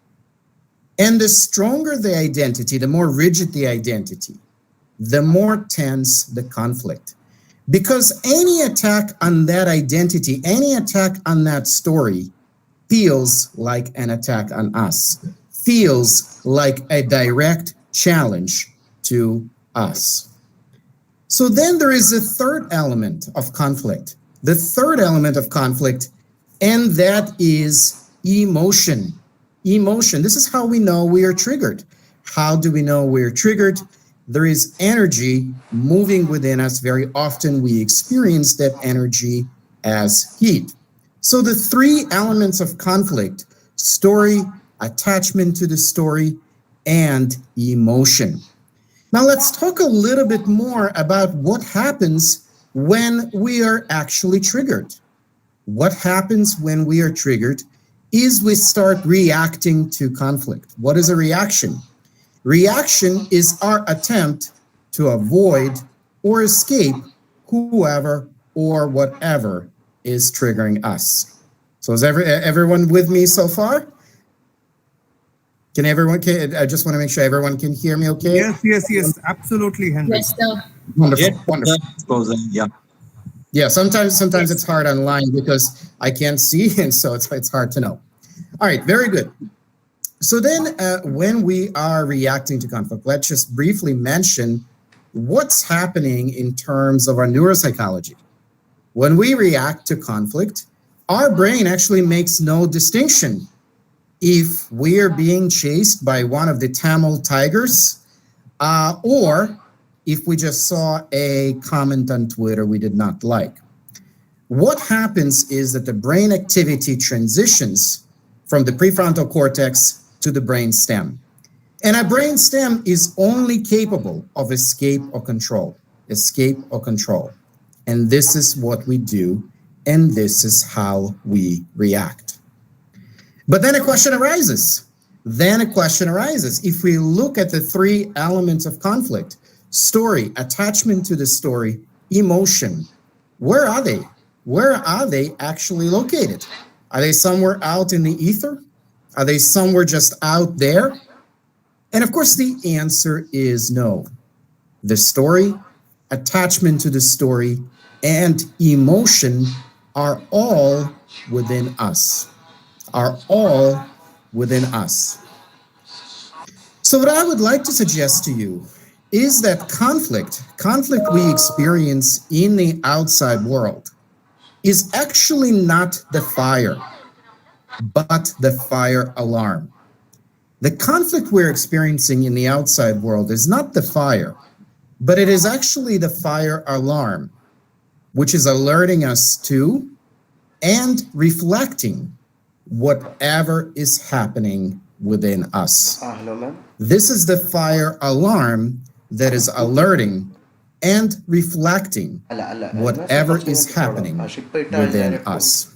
And the stronger the identity, the more rigid the identity, the more tense the conflict. Because any attack on that identity, any attack on that story feels like an attack on us, feels like a direct challenge to us. So then there is a 3rd element of conflict. The 3rd element of conflict, and that is emotion. emotion. This is how we know we are triggered. How do we know we're triggered? There is energy moving within us. Very often we experience that energy as heat. So the three elements of conflict: story, attachment to the story, and emotion. Now let's talk a little bit more about what happens when we are actually triggered. What happens when we are triggered is we start reacting to conflict. What is a reaction? Reaction is our attempt to avoid or escape whoever or whatever is triggering us. So is everyone with me so far? I just want to make sure everyone can hear me okay? Yes, absolutely, Henry. Yes, sir. Wonderful, Yes, wonderful. yeah. Yeah, sometimes it's hard online because I can't see, and so it's hard to know. All right, very good. So then when we are reacting to conflict, let's just briefly mention what's happening in terms of our neuropsychology. When we react to conflict, our brain actually makes no distinction if we are being chased by one of the Tamil tigers, or if we just saw a comment on Twitter we did not like. What happens is that the brain activity transitions from the prefrontal cortex to the brain stem. And a brain stem is only capable of escape or control. And this is what we do, and this is how we react. But then a question arises. If we look at the three elements of conflict: story, attachment to the story, emotion, where are they? Where are they actually located? Are they somewhere out in the ether? Are they somewhere just out there? And of course, the answer is no. The story, attachment to the story, and emotion are all within us. So what I would like to suggest to you is that conflict we experience in the outside world is actually not the fire, but the fire alarm. The conflict we're experiencing in the outside world is not the fire, but it is actually the fire alarm, which is alerting us to and reflecting whatever is happening within us. Hello, ma'am. This is the fire alarm that is alerting and reflecting whatever is happening within us.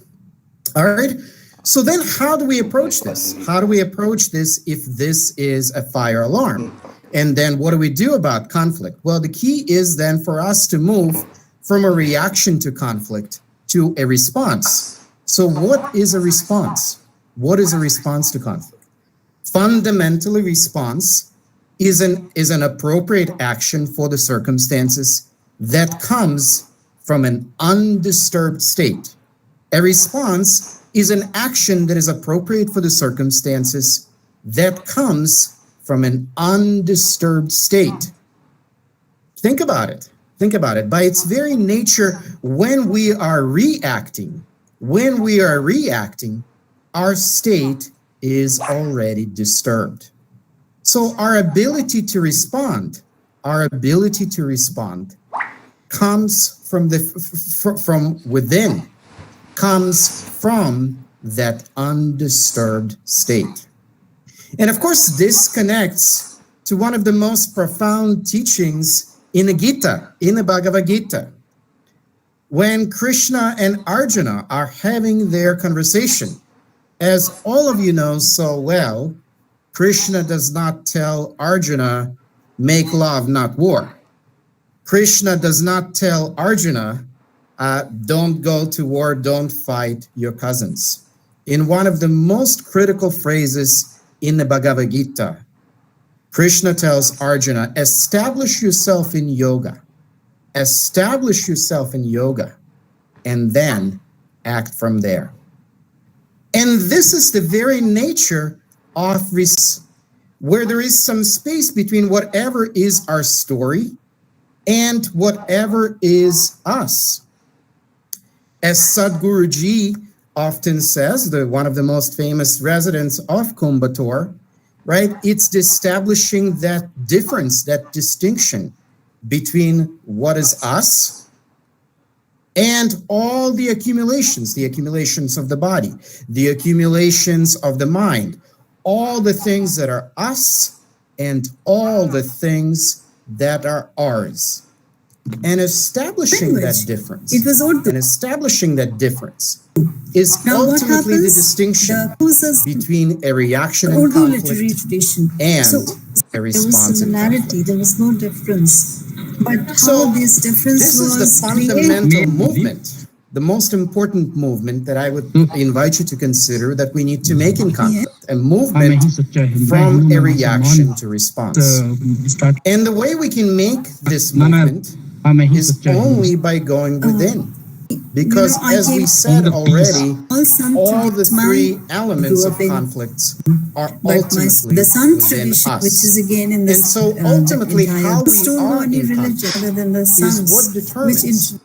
All right. So then how do we approach this? If this is a fire alarm? And then what do we do about conflict? Well, the key is then for us to move from a reaction to conflict to a response. So what is a response? What is a response to conflict? Fundamentally, response is an appropriate action for the circumstances that comes from an undisturbed state. A response is an action that is appropriate for the circumstances that comes from an undisturbed state. Think about it. By its very nature, when we are reacting, our state is already disturbed. So our ability to respond comes from within, comes from that undisturbed state. And of course, this connects to one of the most profound teachings in the Gita, in the Bhagavad Gita. When Krishna and Arjuna are having their conversation, as all of you know so well, Krishna does not tell Arjuna, make love, not war. Krishna does not tell Arjuna, don't go to war, don't fight your cousins. In one of the most critical phrases in the Bhagavad Gita, Krishna tells Arjuna, establish yourself in yoga, and then act from there. And this is the very nature of where there is some space between whatever is our story and whatever is us. As Sadhguruji often says, one of the most famous residents of Coimbatore, right? It's establishing that difference, that distinction between what is us and all the accumulations of the body, the accumulations of the mind, all the things that are us and all the things that are ours. And establishing that difference, It was Urdu. and establishing that difference is Now what ultimately the happens? distinction The causes between a reaction and Urdu literary conflict tradition. and So a there was response and similarity, conflict. there was no difference. But So how this difference this is was the created? fundamental movement, the most important movement that I would invite you to consider that we need to make in conflict, a movement from a reaction to response. And the way we can make this movement is only by going within. Because I as we came said already, all the traditions, three elements grew of up in- conflicts are but ultimately the Sun within tradition, us. which is again in this, And so ultimately how we don't know are any in religion conflict other than the is Suns, what determines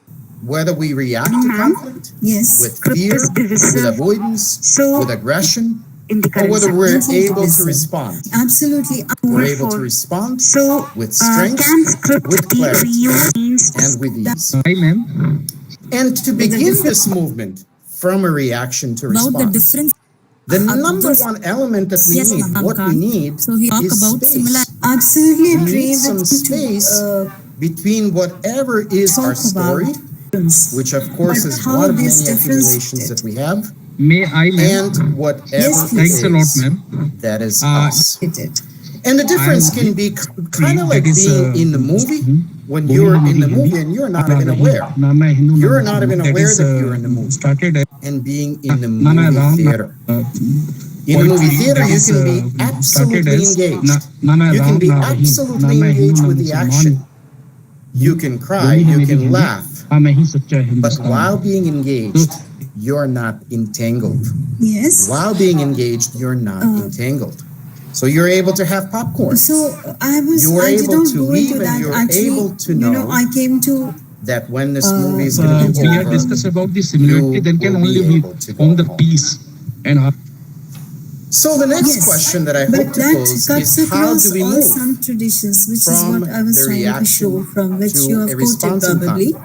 whether we react to conflict yes, with fear, with avoidance, So, with aggression, in the or current whether we're circumstances. able to respond. absolutely. We're able to respond So, with strength, can script with be clarity, reused means and with ease. Hi, ma'am. And to begin this movement from a reaction to About the response, difference. the of number those- one element that we Yes, need, ma'am, what we Khan. need, So he talk is about similar. space. Absolutely We agree need some with you space to between whatever is our talk about story, which of course But is how one of this many difference accumulations that we have, May I, ma'am? and whatever Yes, it Thanks a lot, is ma'am. that is Uh, us. it. And the difference I'm can be kind of like that is, being in the movie, when Bohemian you're in the Hindi, movie and you're not Nana even Rahim, aware. Nama Hindu, You're Nama not even Muslim. aware that That you're in the is movie. started as And being in the Nana movie Ram, theater. In the movie poetry theater, that you is, can be started absolutely as engaged. Nana You can Ram, be Na Rahim, absolutely Nama Hindu, engaged Na with the Musliman. action. You can cry, Boli hai you meri can Hindi, laugh. हाँ मैं ही सच्चा But Hindustani while हूँ। being engaged, you're not entangled. Yes. While being engaged, you're not entangled. So you're able to have popcorn. So I You're did able not to go leave into and that. you're Actually, able to know I came to that when this movie is going to be We are over, discuss about the similarity, you then can will only be be able to on go the home. peace and harmony. So the next Yes, question that I but hope to that pose cuts is how across do we all move some traditions, which is from what I was the trying to reaction show, from which to you a have quoted response in probably.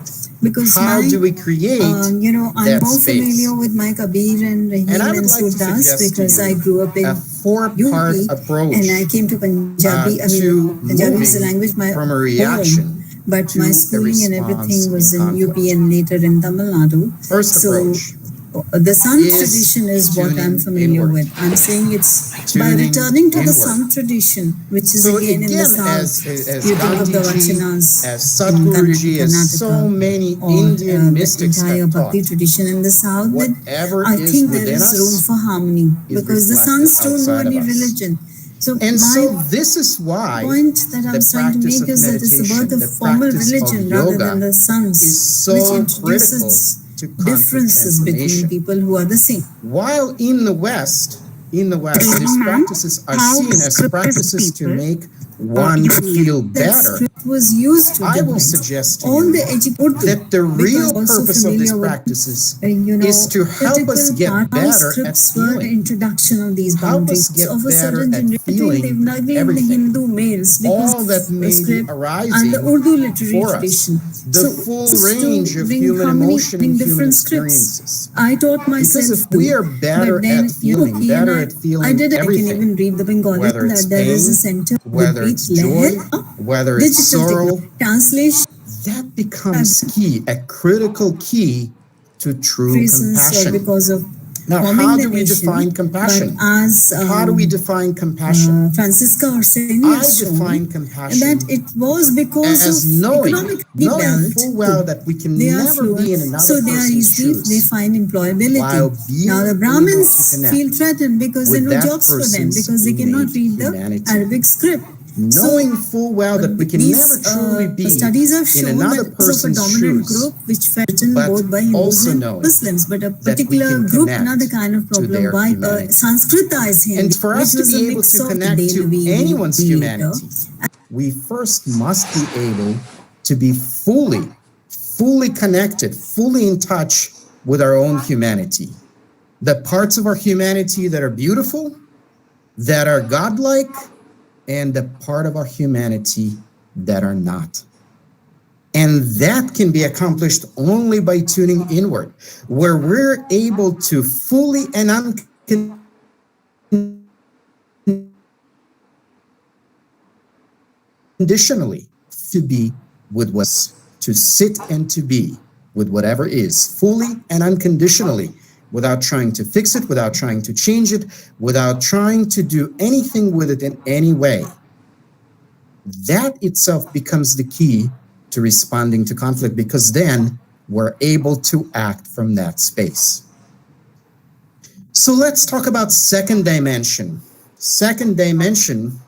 Because How do we create I'm that more space? familiar with my Kabir and Rahim And I and would like to Surdas suggest to because you I grew up in a four-part UP approach and I came to Punjabi. to Punjabi is the moving language my from a home, reaction but to my a schooling and response everything was in UP conflict. and later in Tamil Nadu. First So approach the Sun is tradition is what I'm tuning familiar inward. with. I'm saying it's by Tuning returning to the inward. Sun tradition, which is So again in the again, South. as You think of the Gandhiji, Vachanas as in Sadhguruji, as so Karnataka, many or Indian the mystics entire have taught, Bhakti tradition in the South, that whatever I is think there within is room us for harmony is because the reflected Suns don't know outside of any us. religion. So And my so this is why point that I the was trying to practice make of is that it's meditation, about the the formal practice of religion rather than yoga the Suns, is which so critical introduces to conflict differences between transformation. people who are the same. While in the West, these Ma'am, practices are how seen as scriptist practices to people, make one you feel That better. script was used to I will divide suggest to all you the educated that the real also purpose of these familiar with, practices is to help us critical get part how better at scripts were the feeling. introduction of these Help us boundaries get of a better certain at generation. feeling They've neglected the everything. Hindu males All because that may be script and the arising Urdu literary for us. tradition. The So full just to range of bring human harmony emotion in and human different scripts. experiences. I taught myself Because if we are better but then, at feeling, better at I feeling can everything, even read the Bengali whether it's that there is a pain, center whether with it's joy, whether it's digital sorrow, translation that becomes key, a critical key to true reasons or compassion. because of Now, forming how the do we nation, define compassion? but as How do we define compassion? Francisca Orsini I has shown, define compassion that it was because as of knowing economic full well that we can they are never fluent, be in another so they are person's easy, they shoes find employability. while being Now the able Brahmins to connect feel threatened because there with are no that jobs for them person's because they cannot innate read the humanity. Arabic script. Knowing full well that we can These never truly be studies have in shown another that because of a person's dominant shoes, group which written but both by Hindus also and knowing Muslims, but a that we particular can group, connect another kind of to problem their by humanity. Sanskritized Hindi, And for us which to was a be able mix to of connect to Devavi anyone's later. humanity, we first must be able to be fully connected, fully in touch with our own humanity. the parts of our humanity that are beautiful, that are godlike, and the part of our humanity that are not. And that can be accomplished only by tuning inward, where we're able to fully and unconditionally to be with what's, to sit and to be with whatever is, fully and unconditionally, without trying to fix it, without trying to change it, without trying to do anything with it in any way. That itself becomes the key to responding to conflict, because then we're able to act from that space. So let's talk about second dimension. Second dimension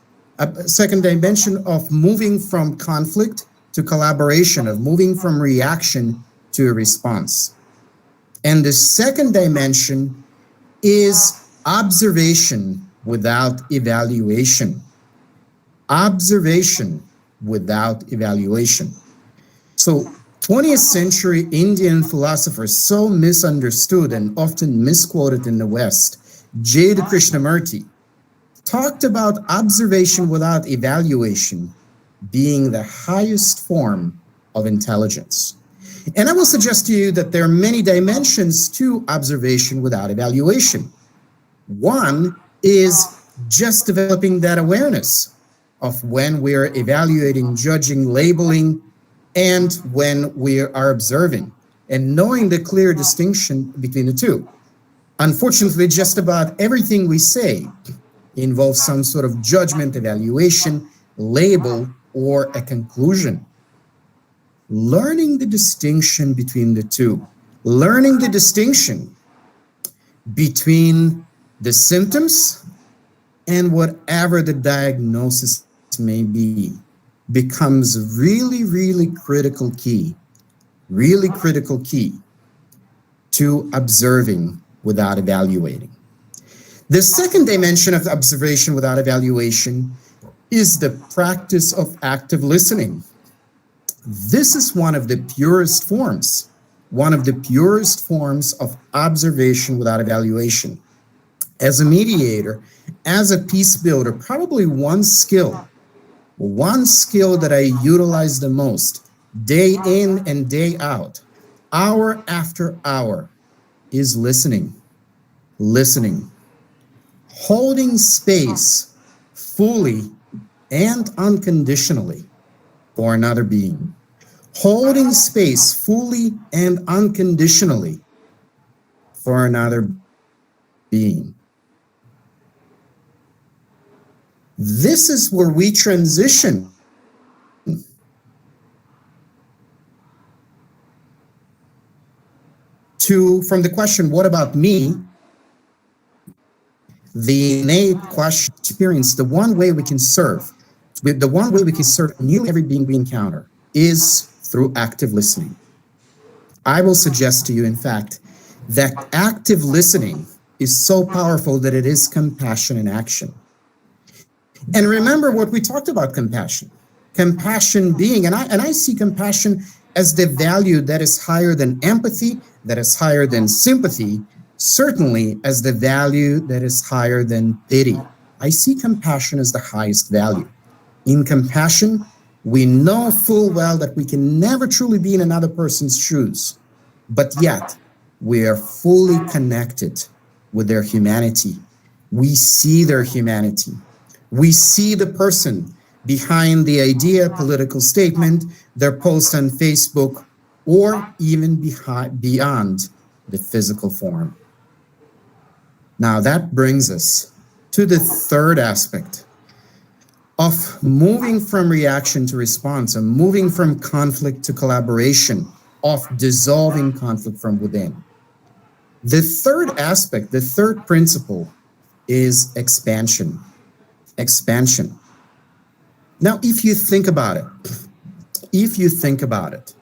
of moving from conflict to collaboration, of moving from reaction to a response. And the second dimension is observation without evaluation. Observation without evaluation. So 20th century Indian philosophers, so misunderstood and often misquoted in the West, J. Krishnamurti, talked about observation without evaluation being the highest form of intelligence. And I will suggest to you that there are many dimensions to observation without evaluation. One is just developing that awareness of when we're evaluating, judging, labeling, and when we are observing, and knowing the clear distinction between the two. Unfortunately, just about everything we say involves some sort of judgment, evaluation, label, or a conclusion. Learning the distinction between the two, learning the distinction between the symptoms and whatever the diagnosis may be, becomes really critical key to observing without evaluating. The second dimension of observation without evaluation is the practice of active listening. This is one of the purest forms of observation without evaluation. As a mediator, as a peace builder, probably one skill that I utilize the most, day in and day out, hour after hour, is listening. Holding space fully and unconditionally for another being. Holding space fully and unconditionally for another being. This is where we transition from the question, what about me? The innate question, experience, the one way we can serve nearly every being we encounter is through active listening. I will suggest to you, in fact, that active listening is so powerful that it is compassion in action. And remember what we talked about compassion. Compassion being, and I see compassion as the value that is higher than empathy, that is higher than sympathy, certainly as the value that is higher than pity. I see compassion as the highest value. In compassion, we know full well that we can never truly be in another person's shoes, but yet we are fully connected with their humanity. We see their humanity. We see the person behind the idea, political statement, their post on Facebook, or even beyond the physical form. Now that brings us to the third aspect of moving from reaction to response, and moving from conflict to collaboration, of dissolving conflict from within. The third aspect, the third principle, is expansion. Expansion. Now, if you think about it,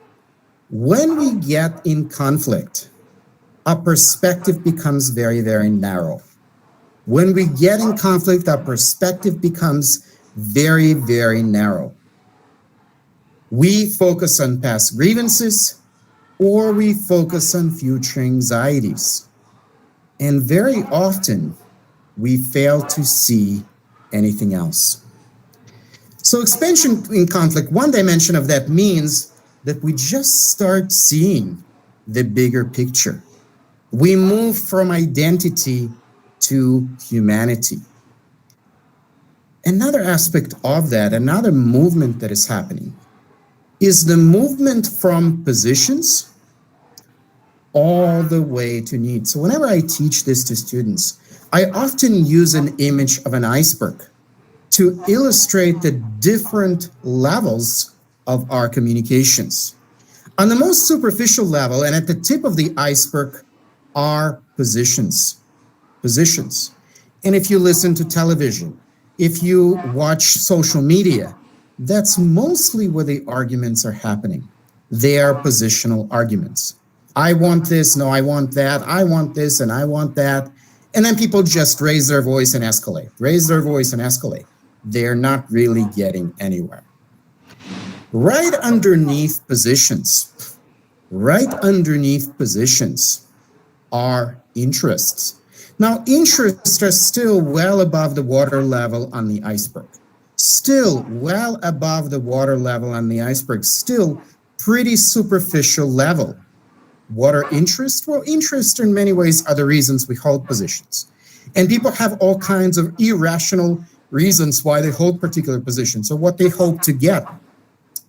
when we get in conflict, our perspective becomes very, very narrow. When we get in conflict, our perspective becomes very, very narrow. We focus on past grievances, or we focus on future anxieties. And very often, we fail to see anything else. So expansion in conflict, one dimension of that means that we just start seeing the bigger picture. We move from identity to humanity. Another aspect of that, another movement that is happening, is the movement from positions all the way to needs. So whenever I teach this to students, I often use an image of an iceberg to illustrate the different levels of our communications. On the most superficial level and at the tip of the iceberg are positions. Positions. And if you listen to television, if you watch social media, that's mostly where the arguments are happening. They are positional arguments. I want this, no, I want that, I want this, and I want that. And then people just raise their voice and escalate, raise their voice and escalate. They're not really getting anywhere. Right underneath positions are interests. Now, interests are still well above the water level on the iceberg. Still well above the water level on the iceberg, still pretty superficial level. What are interests? Well, interests in many ways are the reasons we hold positions. And people have all kinds of irrational reasons why they hold particular positions or what they hope to get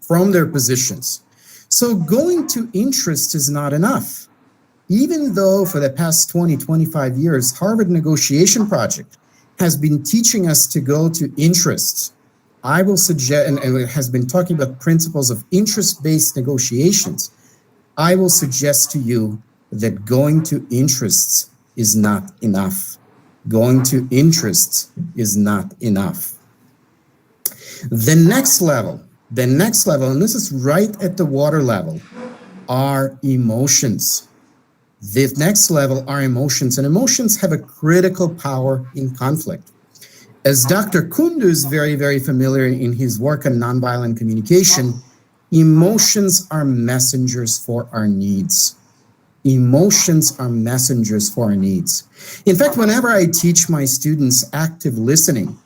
from their positions. So going to interest is not enough. Even though for the past 20, 25 years, Harvard Negotiation Project has been teaching us to go to interests, I will suggest, and it has been talking about principles of interest-based negotiations, I will suggest to you that going to interests is not enough. Going to interests is not enough. The next level, and this is right at the water level, are emotions. The next level are emotions, and emotions have a critical power in conflict. As Dr. Kundu is very, very familiar in his work on nonviolent communication, emotions are messengers for our needs. Emotions are messengers for our needs. In fact, whenever I teach my students active listening,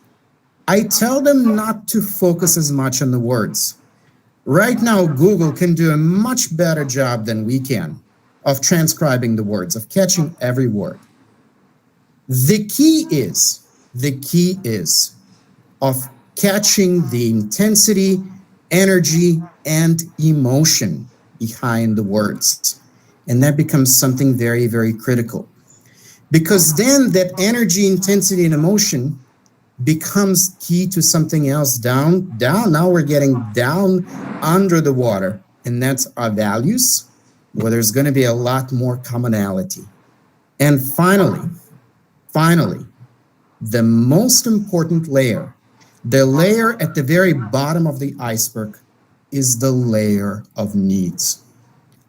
I tell them not to focus as much on the words. Right now, Google can do a much better job than we can of transcribing the words, of catching every word. The key is of catching the intensity, energy, and emotion behind the words. And that becomes something very, very critical. Because then that energy, intensity, and emotion becomes key to something else down. Now we're getting down under the water, and that's our values, where there's going to be a lot more commonality. And finally, the most important layer, the layer at the very bottom of the iceberg, is the layer of needs.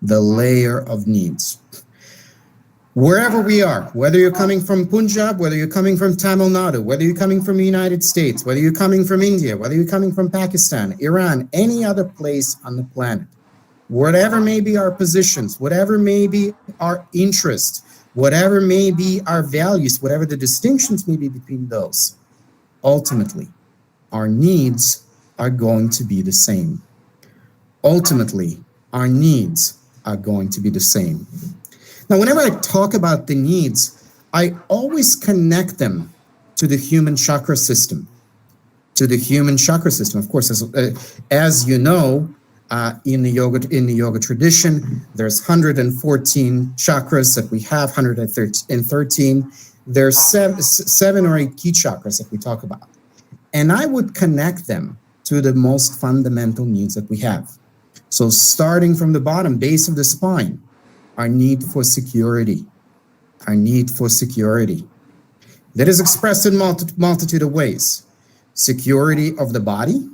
The layer of needs. Wherever we are, whether you're coming from Punjab, whether you're coming from Tamil Nadu, whether you're coming from the United States, whether you're coming from India, whether you're coming from Pakistan, Iran, any other place on the planet, whatever may be our positions, whatever may be our interests, whatever may be our values, whatever the distinctions may be between those, ultimately, our needs are going to be the same. Ultimately, our needs are going to be the same. Now, whenever I talk about the needs, I always connect them to the human chakra system. To the human chakra system. Of course, as you know, in the yoga tradition, there's 114 chakras that we have, 113. There's seven or eight key chakras that we talk about. And I would connect them to the most fundamental needs that we have. So starting from the bottom, base of the spine, our need for security. Our need for security. That is expressed in multitude of ways. Security of the body,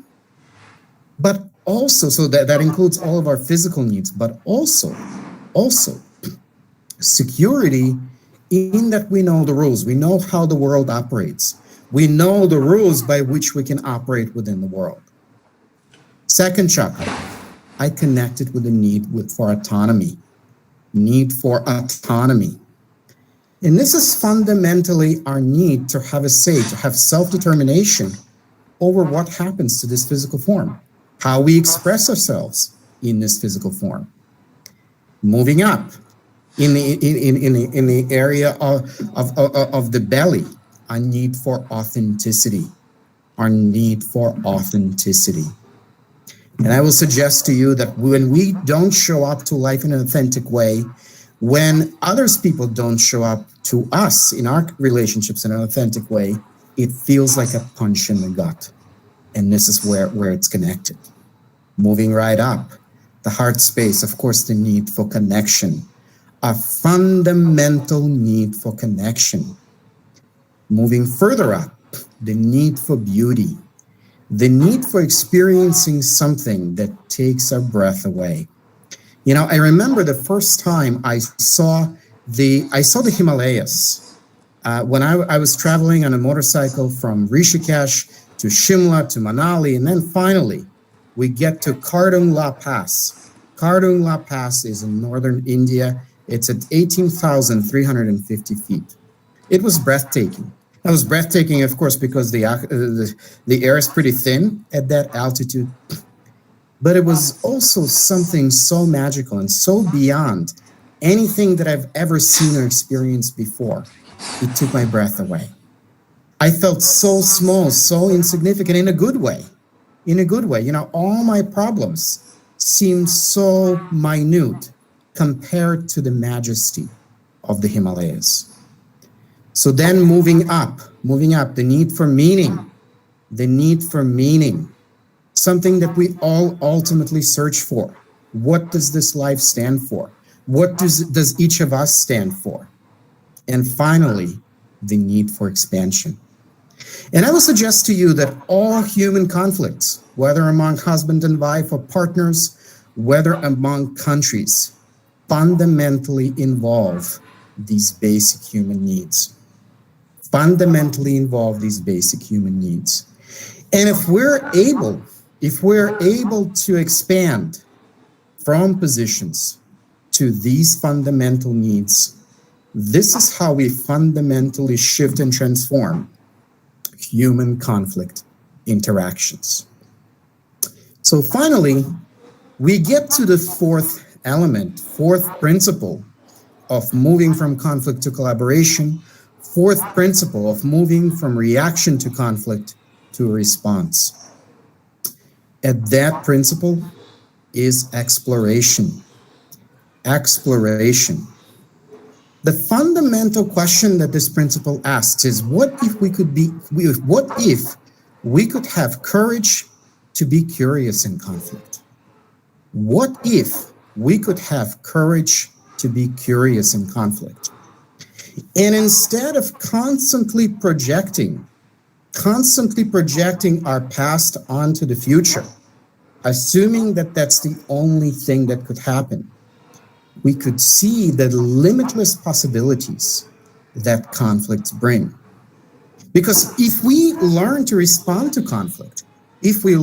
but also, so that includes all of our physical needs, but also security in that we know the rules. We know how the world operates. We know the rules by which we can operate within the world. Second chakra, I connect it with the need for autonomy. Need for autonomy. And this is fundamentally our need to have a say, to have self-determination over what happens to this physical form, how we express ourselves in this physical form. Moving up in the area of the belly, our need for authenticity, our need for authenticity. And I will suggest to you that when we don't show up to life in an authentic way, when others people don't show up to us in our relationships in an authentic way, it feels like a punch in the gut. And this is where it's connected. Moving right up, the heart space, of course, the need for connection, a fundamental need for connection. Moving further up, the need for beauty, the need for experiencing something that takes our breath away. You know, I remember the first time I saw the Himalayas when I was traveling on a motorcycle from Rishikesh to Shimla to Manali, and then finally we get to Kardung La Pass. Kardung La Pass is in northern India. It's at 18,350 feet. It was breathtaking. It was breathtaking, of course, because the air is pretty thin at that altitude. But it was also something so magical and so beyond anything that I've ever seen or experienced before. It took my breath away. I felt so small, so insignificant in a good way. In a good way. You know, all my problems seemed so minute compared to the majesty of the Himalayas. So then moving up, the need for meaning, something that we all ultimately search for. What does this life stand for? What does each of us stand for? And finally, the need for expansion. And I will suggest to you that all human conflicts, whether among husband and wife or partners, whether among countries, fundamentally involve these basic human needs. And if we're able to expand from positions to these fundamental needs, this is how we fundamentally shift and transform human conflict interactions. So finally, we get to the fourth principle of moving from conflict to collaboration, fourth principle of moving from reaction to conflict to a response. And that principle is exploration. Exploration. The fundamental question that this principle asks is, what if we could have courage to be curious in conflict? What if we could have courage to be curious in conflict? And instead of constantly projecting our past onto the future, assuming that that's the only thing that could happen, we could see the limitless possibilities that conflicts bring. Because if we learn to respond to conflict, instead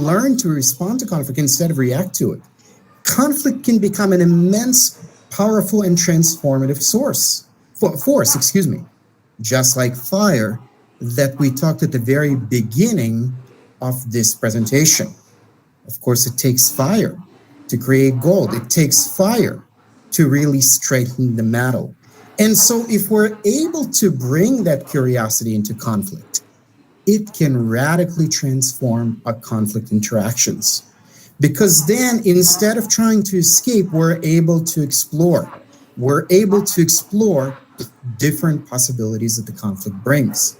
of react to it, conflict can become an immense, powerful, and transformative force, just like fire that we talked at the very beginning of this presentation. Of course, it takes fire to create gold. It takes fire to really straighten the metal. And so if we're able to bring that curiosity into conflict, it can radically transform our conflict interactions. Because then instead of trying to escape, we're able to explore. We're able to explore different possibilities that the conflict brings.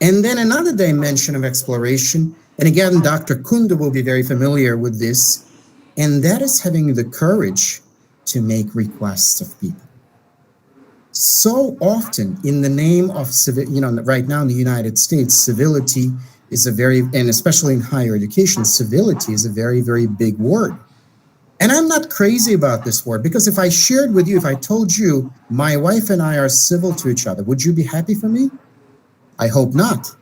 And then another dimension of exploration, and again, Dr. Kundu will be very familiar with this, and that is having the courage to make requests of people. So often in the name of right now in the United States, civility is and especially in higher education, civility is a very, very big word. And I'm not crazy about this word, because if I told you my wife and I are civil to each other, would you be happy for me? I hope not.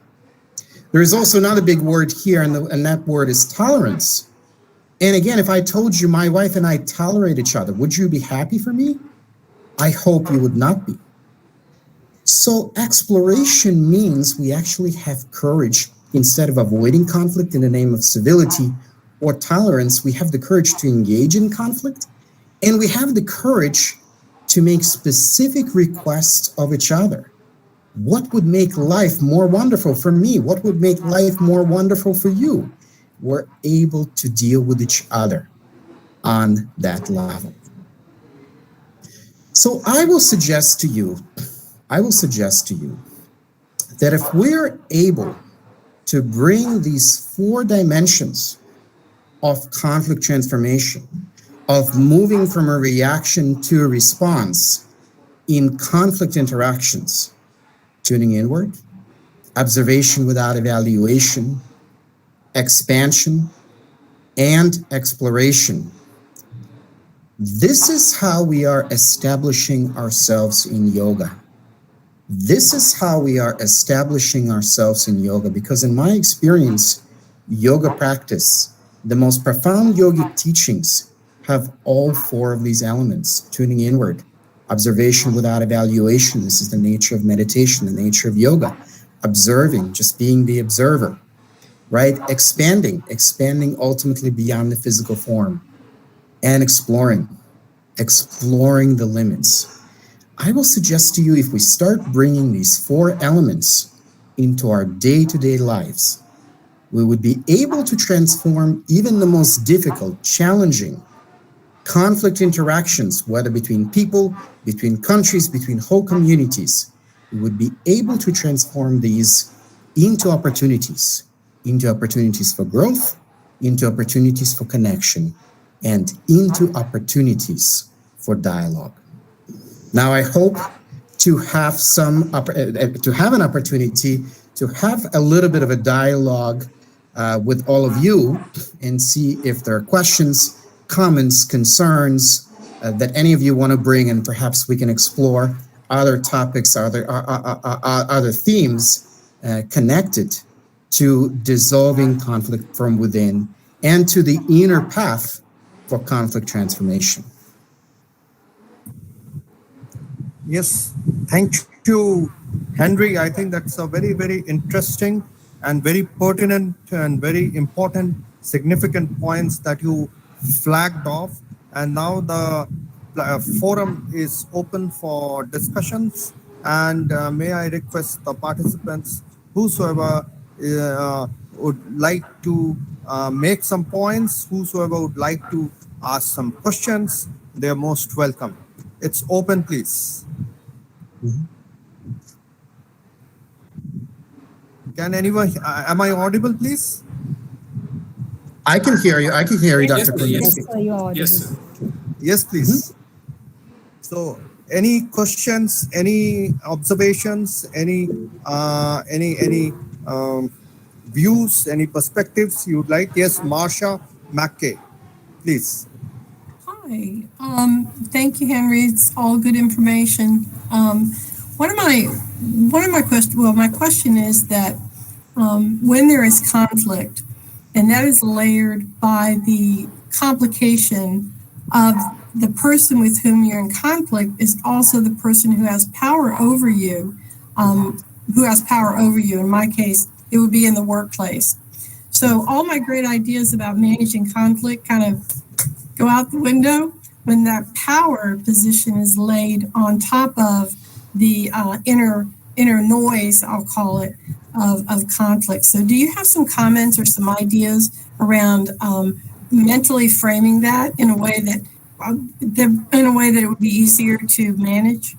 There is also another big word here, and that word is tolerance. And again, if I told you my wife and I tolerate each other, would you be happy for me? I hope you would not be. So exploration means we actually have courage. Instead of avoiding conflict in the name of civility or tolerance, we have the courage to engage in conflict, and we have the courage to make specific requests of each other. What would make life more wonderful for me? What would make life more wonderful for you? We're able to deal with each other on that level. So I will suggest to you that if we're able to bring these 4 dimensions of conflict transformation, of moving from a reaction to a response in conflict interactions, tuning inward, observation without evaluation, expansion, and exploration. This is how we are establishing ourselves in yoga. This is how we are establishing ourselves in yoga, because in my experience, yoga practice, the most profound yogic teachings have all 4 of these elements: tuning inward, observation without evaluation. This is the nature of meditation, the nature of yoga. Observing, just being the observer, right? Expanding ultimately beyond the physical form, and exploring the limits. I will suggest to you, if we start bringing these 4 elements into our day-to-day lives, we would be able to transform even the most difficult, challenging conflict interactions, whether between people, between countries, between whole communities. We would be able to transform these into opportunities for growth, into opportunities for connection, and into opportunities for dialogue. Now, I hope to have an opportunity to have a little bit of a dialogue with all of you, and see if there are questions, comments, concerns that any of you want to bring, and perhaps we can explore other topics, other themes connected to dissolving conflict from within and to the inner path for conflict transformation. Yes, thank you, Henry. I think that's a very, very interesting and very pertinent and very important, significant points that you flagged off. And now the forum is open for discussions. And may I request the participants, whosoever would like to make some points, whosoever would like to ask some questions, they're most welcome. It's open, please. Can anyone, am I audible, please? I can hear you. Dr. Kundu. Yes. Yes, please. So, any questions, any observations, any views, any perspectives you would like? Yes, Marsha Mackay, please. Hi. Thank you, Henry. It's all good information. One of my questions. Well, my question is that when there is conflict, and that is layered by the complication of the person with whom you're in conflict is also the person who has power over you. In my case, it would be in the workplace. So all my great ideas about managing conflict kind of go out the window when that power position is laid on top of the inner noise, I'll call it, of conflict. So do you have some comments or some ideas around mentally framing that in a way that it would be easier to manage?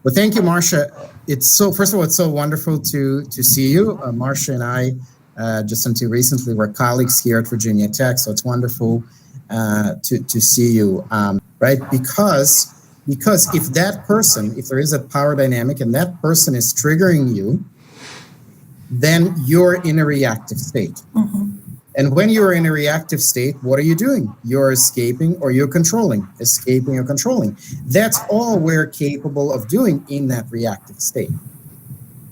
Well, thank you, Marcia. First of all, it's so wonderful to see you. Marcia and I, just until recently, were colleagues here at Virginia Tech, so it's wonderful to see you, right? Because if there is a power dynamic and that person is triggering you, then you're in a reactive state. Mm-hmm. And when you're in a reactive state, what are you doing? You're escaping or you're controlling. Escaping or controlling. That's all we're capable of doing in that reactive state.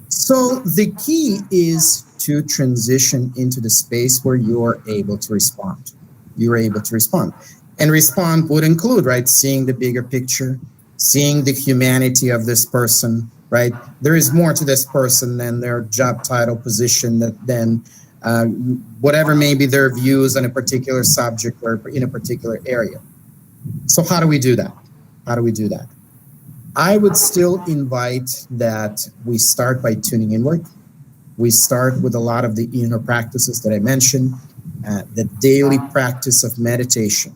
So the key is to transition into the space where you're able to respond. You're able to respond. And respond would include, right, seeing the bigger picture, seeing the humanity of this person, right? There is more to this person than their job title, position, than whatever may be their views on a particular subject or in a particular area. So how do we do that? How do we do that? I would still invite that we start by tuning inward. We start with a lot of the inner practices that I mentioned, the daily practice of meditation,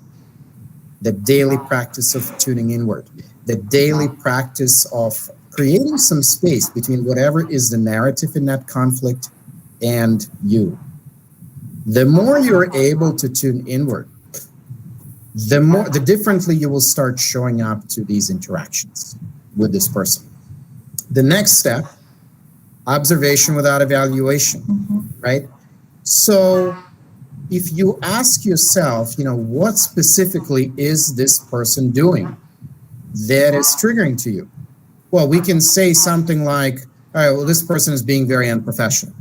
the daily practice of tuning inward, the daily practice of creating some space between whatever is the narrative in that conflict and you. The more you're able to tune inward, the differently you will start showing up to these interactions with this person. The next step, observation without evaluation, right? So if you ask yourself, what specifically is this person doing that is triggering to you? Well, we can say something like, all right, well, this person is being very unprofessional.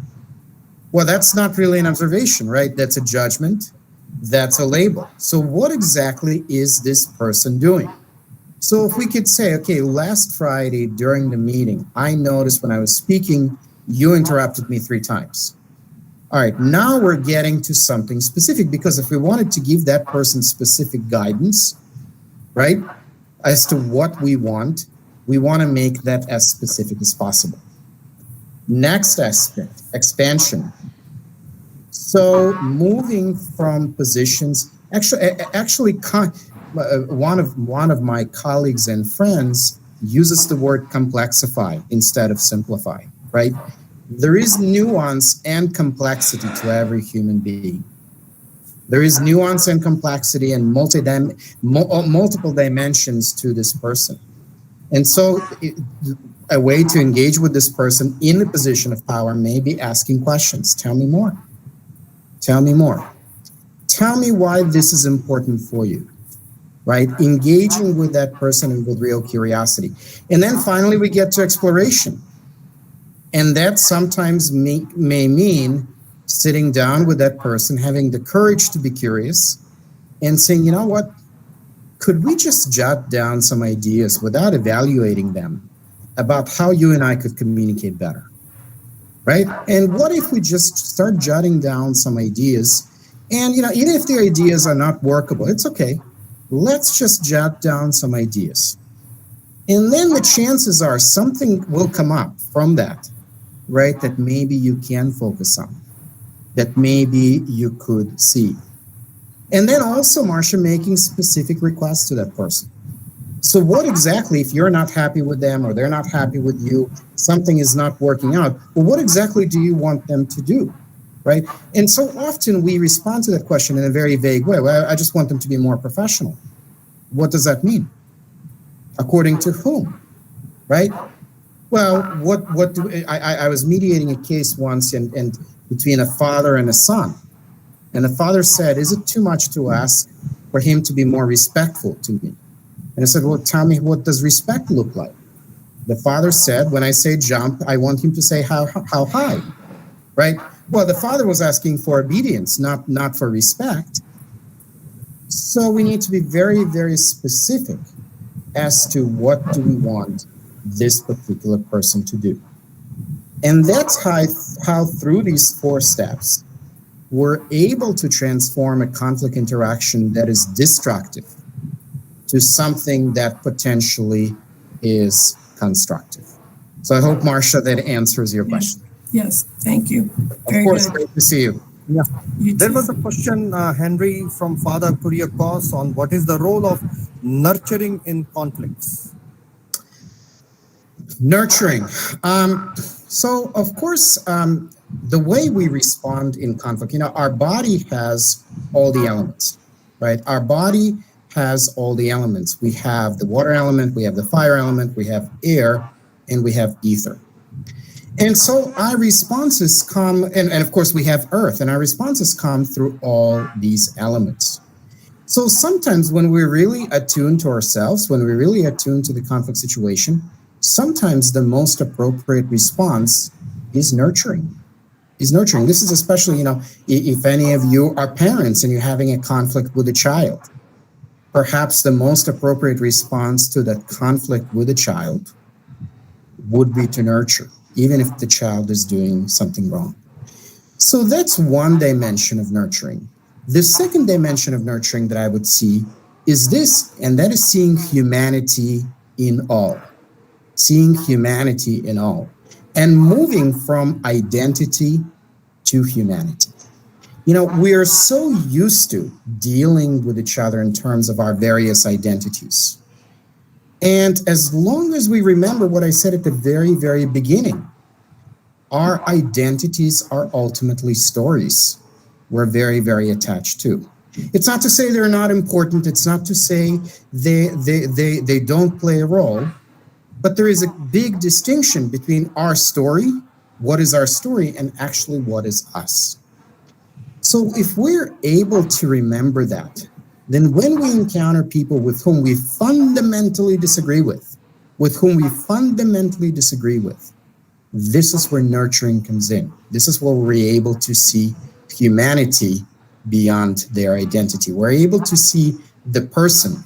Well, that's not really an observation, right? That's a judgment. That's a label. So what exactly is this person doing? So if we could say, okay, last Friday during the meeting, I noticed when I was speaking, you interrupted me 3 times. All right, now we're getting to something specific, because if we wanted to give that person specific guidance, right, as to what we want to make that as specific as possible. Next aspect, expansion. So moving from positions, actually, one of my colleagues and friends uses the word complexify instead of simplify, right? There is nuance and complexity to every human being. There is nuance and complexity and multiple dimensions to this person. And so a way to engage with this person in the position of power may be asking questions. Tell me more. Tell me more. Tell me why this is important for you, right? Engaging with that person and with real curiosity. And then finally, we get to exploration. And that sometimes may mean sitting down with that person, having the courage to be curious and saying, you know what, could we just jot down some ideas without evaluating them about how you and I could communicate better, right? And what if we just start jotting down some ideas and, even if the ideas are not workable, it's okay. Let's just jot down some ideas. And then the chances are something will come up from that, right, that maybe you can focus on, that maybe you could see. And then also, Marcia, making specific requests to that person. So what exactly, if you're not happy with them or they're not happy with you, something is not working out, well, what exactly do you want them to do, right? And so often we respond to that question in a very vague way. Well, I just want them to be more professional. What does that mean? According to whom, right? Well, I was mediating a case once and between a father and a son. And the father said, is it too much to ask for him to be more respectful to me? And I said, well, tell me, what does respect look like? The father said, when I say jump, I want him to say how high, right? Well, the father was asking for obedience, not for respect. So we need to be very, very specific as to what do we want this particular person to do. And that's how through these 4 steps, we're able to transform a conflict interaction that is destructive to something that potentially is constructive. So I hope, Marcia, that answers your question. Yes, thank you. Very of course, good. great to see you. Yeah. There was a question, Henry, from Father Kuriakos on what is the role of nurturing in conflicts? Nurturing. So, of course, the way we respond in conflict, our body has all the elements, right? Our body has all the elements. We have the water element, we have the fire element, we have air, and we have ether. And so our responses come, and of course we have earth, and our responses come through all these elements. So sometimes when we're really attuned to ourselves, when we're really attuned to the conflict situation, sometimes the most appropriate response is nurturing. This is especially, if any of you are parents and you're having a conflict with a child, perhaps the most appropriate response to that conflict with a child would be to nurture, even if the child is doing something wrong. So that's one dimension of nurturing. The second dimension of nurturing that I would see is this, and that is seeing humanity in all. Seeing humanity in all. And moving from identity to humanity. You know, we are so used to dealing with each other in terms of our various identities. And as long as we remember what I said at the very, very beginning, our identities are ultimately stories we're very, very attached to. It's not to say they're not important. It's not to say they don't play a role, but there is a big distinction between our story, what is our story, and actually what is us. So if we're able to remember that, then when we encounter people with whom we fundamentally disagree with, this is where nurturing comes in. This is where we're able to see humanity beyond their identity. We're able to see the person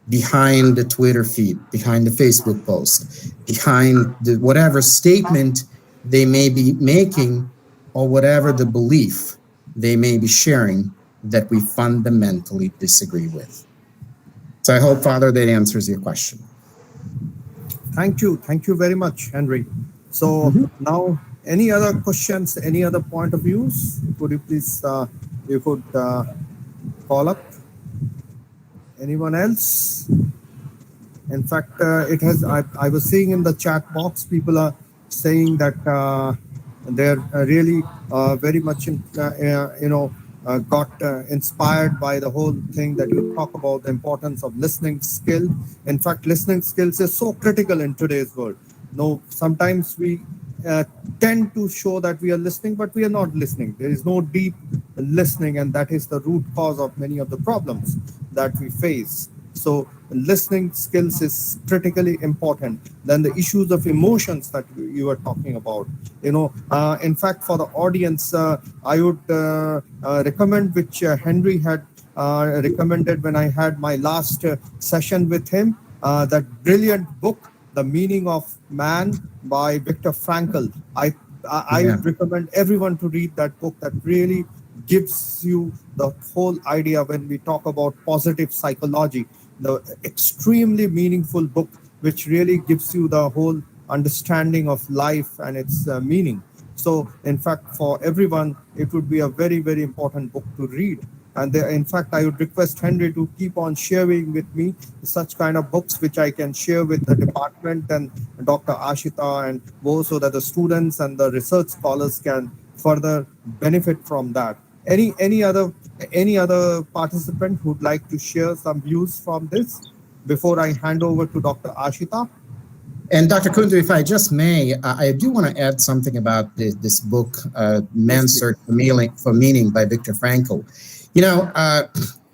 behind the Twitter feed, behind the Facebook post, behind the whatever statement they may be making, or whatever the belief they may be sharing that we fundamentally disagree with. So I hope, Father, that answers your question. Thank you very much, Henry. So now, any other questions, any other point of views? Could you please, you could call up? Anyone else? In fact, it has. I was seeing in the chat box, people are saying that they're really very much, got inspired by the whole thing that you talk about, the importance of listening skill. In fact, listening skills is so critical in today's world. No, sometimes we tend to show that we are listening, but we are not listening. There is no deep listening, and that is the root cause of many of the problems that we face. So listening skills is critically important. Then the issues of emotions that you were talking about, in fact, for the audience, I would recommend, which Henry had recommended when I had my last session with him, that brilliant book, The Meaning of Man by Viktor Frankl. I would recommend everyone to read that book. That really gives you the whole idea when we talk about positive psychology, the extremely meaningful book, which really gives you the whole understanding of life and its meaning. So in fact, for everyone, it would be a very, very important book to read. And in fact, I would request Henry to keep on sharing with me such kind of books, which I can share with the department and Dr. Ashita and both, so that the students and the research scholars can further benefit from that. Any other participant who'd like to share some views from this before I hand over to Dr. Ashita? And Dr. Kundu, if I just may, I do want to add something about this book, Man's Search for Meaning by Viktor Frankl.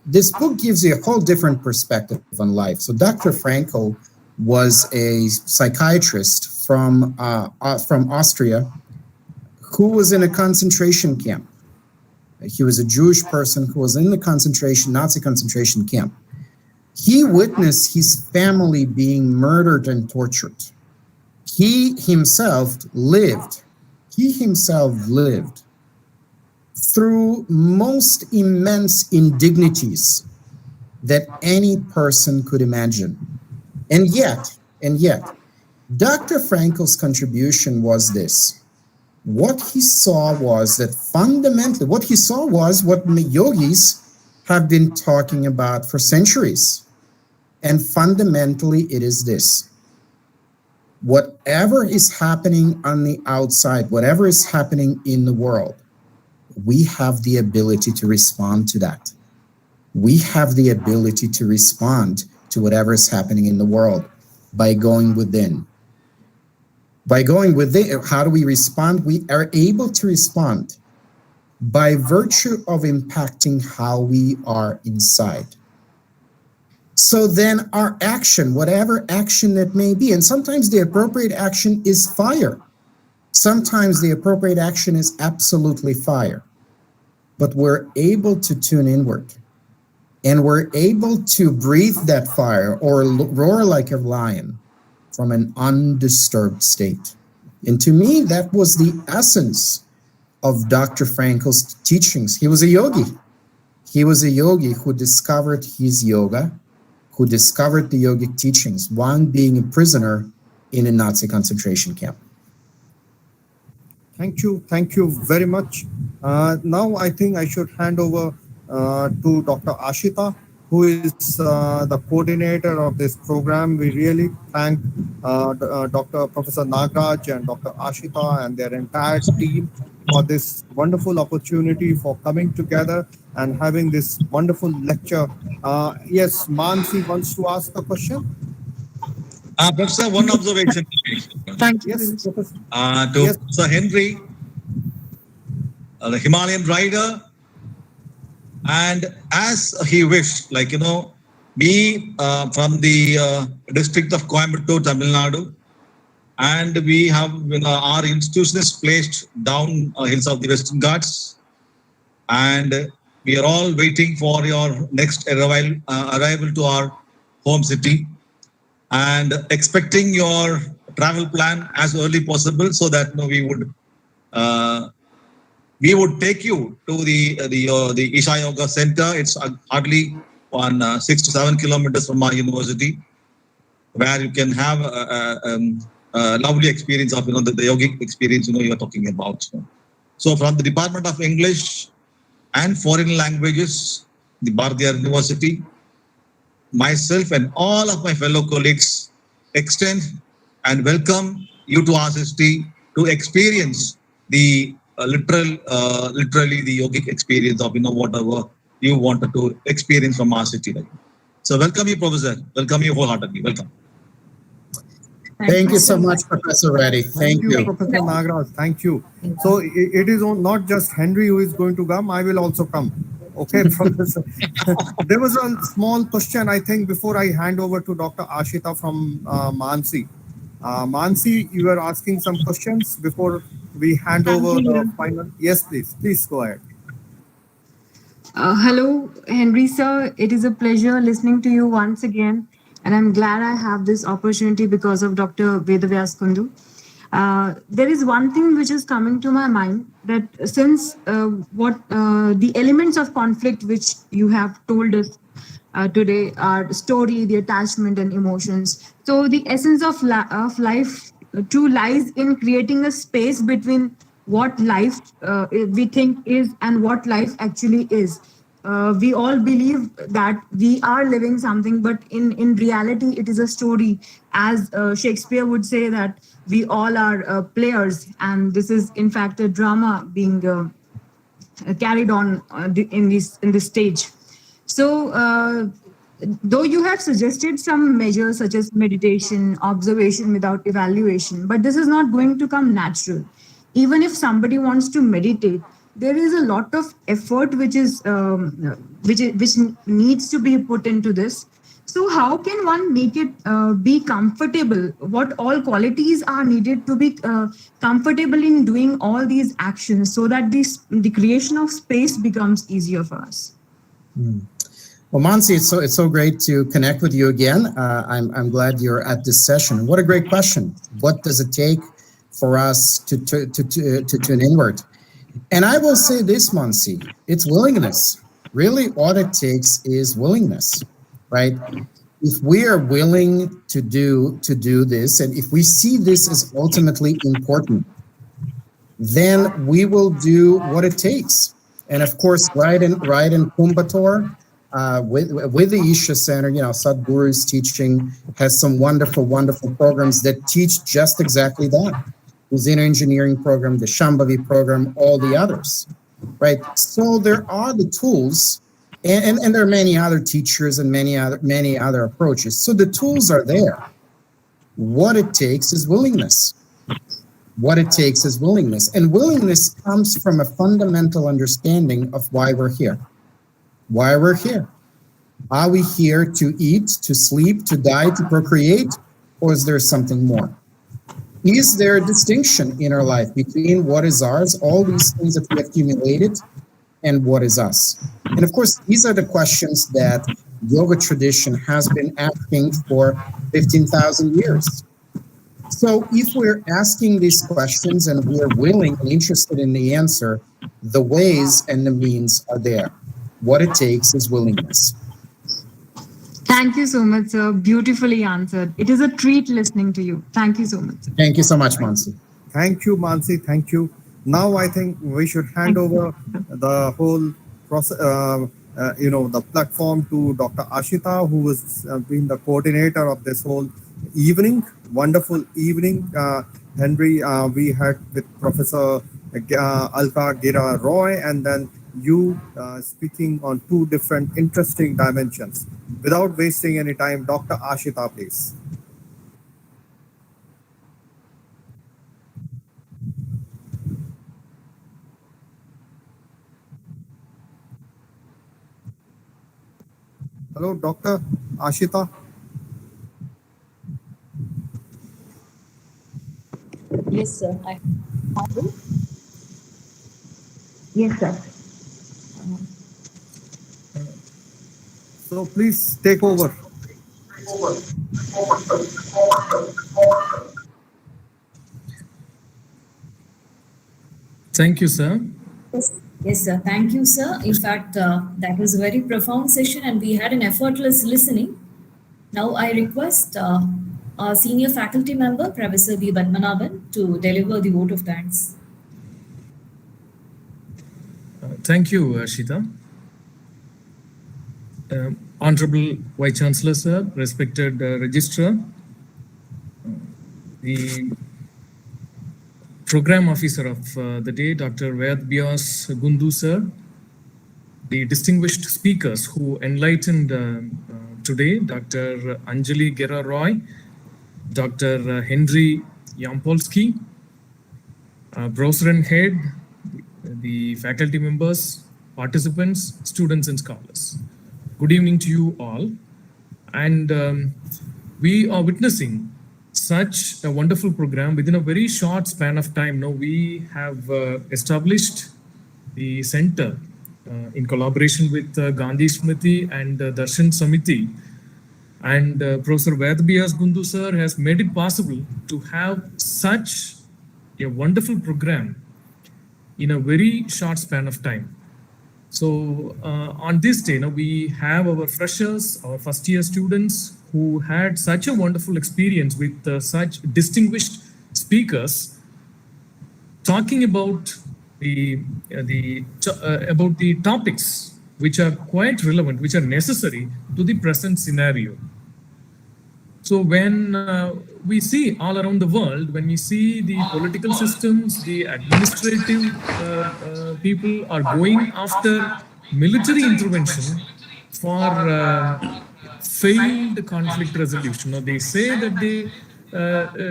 This book gives you a whole different perspective on life. So Dr. Frankl was a psychiatrist from Austria who was in a concentration camp. He was a Jewish person who was in the Nazi concentration camp. He witnessed his family being murdered and tortured. He himself lived through most immense indignities that any person could imagine. And yet, Dr. Frankl's contribution was this. What he saw was that fundamentally, what yogis have been talking about for centuries. And fundamentally, it is this. Whatever is happening on the outside, whatever is happening in the world, we have the ability to respond to that. We have the ability to respond to whatever is happening in the world by going within. By going within, how do we respond? We are able to respond by virtue of impacting how we are inside. So then our action, whatever action that may be, and sometimes the appropriate action is fire. Sometimes the appropriate action is absolutely fire. But we're able to tune inward. and were able to breathe that fire or roar like a lion from an undisturbed state. And to me, that was the essence of Dr. Frankl's teachings. He was a yogi. He was a yogi who discovered his yoga, who discovered the yogic teachings, one being a prisoner in a Nazi concentration camp. Thank you very much. Now I think I should hand over to Dr. Ashita, who is the coordinator of this program. We really thank Dr. Professor Nagraj and Dr. Ashita and their entire team for this wonderful opportunity for coming together and having this wonderful lecture. Yes, Mansi wants to ask a question. Professor, one observation. Thank you. Yes, Professor. To Sir Henry, the Himalayan rider, and as he wished, like, me from the district of Coimbatore, Tamil Nadu, and we have, our institution is placed down hills of the Western Ghats, and we are all waiting for your next arrival to our home city, and expecting your travel plan as early possible, so that we would take you to the Isha Yoga Center. It's hardly on 6 to 7 kilometers from our university, where you can have a lovely experience of the yogic experience you are talking about. So from the Department of English and Foreign Languages, the Bharathiar University, myself and all of my fellow colleagues extend and welcome you to RST to experience the literally the yogic experience of whatever you wanted to experience from our city. So welcome you, Professor. Welcome you wholeheartedly. Welcome. Thank you so much, Professor Reddy. Thank you. Professor Nagraj. Thank you. So it is not just Henry who is going to come, I will also come. Okay, Professor. There was a small question, I think, before I hand over to Dr. Ashita from Mansi. Mansi, you were asking some questions before we hand over the final. Yes, please. Please go ahead. Hello, Henry sir. It is a pleasure listening to you once again. And I'm glad I have this opportunity because of Dr. Vedavyas Kundu. There is one thing which is coming to my mind, that since the elements of conflict which you have told us today are story, the attachment and emotions. So the essence of life true lies in creating a space between what life we think is and what life actually is. We all believe that we are living something, but in reality, it is a story. As Shakespeare would say that we all are players, and this is in fact a drama being carried on in this stage. So, though you have suggested some measures such as meditation, observation without evaluation, but this is not going to come natural. Even if somebody wants to meditate, there is a lot of effort which needs to be put into this. So how can one make it be comfortable? What all qualities are needed to be comfortable in doing all these actions, so that the creation of space becomes easier for us? Well, Mansi, it's so great to connect with you again. I'm glad you're at this session. What a great question. What does it take for us to tune inward? And I will say this, Mansi, it's willingness. Really, all it takes is willingness, right? If we are willing to do this, and if we see this as ultimately important, then we will do what it takes. And of course, right in Coimbatore, with the Isha Center, Sadhguru's teaching has some wonderful programs that teach just exactly that. The Zen engineering program, the Shambhavi program, all the others, right? So there are the tools, and there are many other teachers and many other approaches. So the tools are there. What it takes is willingness. What it takes is willingness. And willingness comes from a fundamental understanding of why we're here. Why we're here. Are we here to eat, to sleep, to die, to procreate, or is there something more? Is there a distinction in our life between what is ours, all these things that we accumulated, and what is us? And of course, these are the questions that yoga tradition has been asking for 15,000 years. So if we're asking these questions and we're willing and interested in the answer, the ways and the means are there. What it takes is willingness. Thank you so much, sir. Beautifully answered. It is a treat listening to you. Thank you so much, sir. Thank you so much, Mansi. Thank you, Mansi. Thank you. Now I think we should hand over the whole process, the platform to Dr. Ashita, who has been the coordinator of this whole evening. Wonderful evening, Henry. We had with Professor Alka Gera Roy, and then you speaking on two different interesting dimensions. Without wasting any time, Dr. Ashita, please. Hello, Dr. Ashita. Yes, sir. Yes, sir. So please take over. Thank you, sir. Yes, sir. Thank you, sir. In fact, that was a very profound session and we had an effortless listening. Now I request our senior faculty member, Professor B. Padmanabhan, to deliver the vote of thanks. Thank you, Ashita. Honorable Vice Chancellor, sir, respected Registrar, the Program Officer of the day, Dr. Bharathiar, Gundu, sir, the distinguished speakers who enlightened today, Dr. Anjali Gera Roy, Dr. Henry Yampolsky, Browser and Head, the faculty members, participants, students and scholars. Good evening to you all. And we are witnessing such a wonderful program within a very short span of time. Now we have established the center in collaboration with Gandhi Smrithi and Darshan Samithi. And Professor Bharathiar Gundu sir has made it possible to have such a wonderful program in a very short span of time. So on this day, we have our freshers, our first year students who had such a wonderful experience with such distinguished speakers talking about about the topics which are quite relevant, which are necessary to the present scenario. So when we see all around the world, when we see the political systems, the administrative people are going after military intervention for failed conflict resolution. Now, they say that they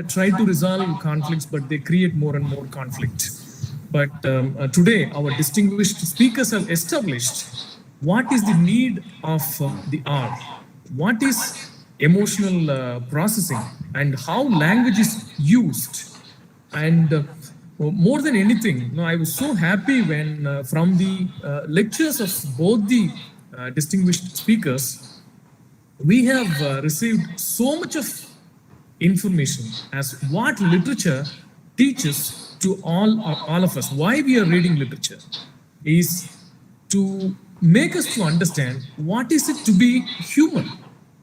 try to resolve conflicts, but they create more and more conflict. But today, our distinguished speakers have established what is the need of the hour, what is emotional processing, and how language is used. And more than anything, I was so happy when from the lectures of both the distinguished speakers, we have received so much of information as what literature teaches to all of us. Why we are reading literature is to make us to understand what is it to be human,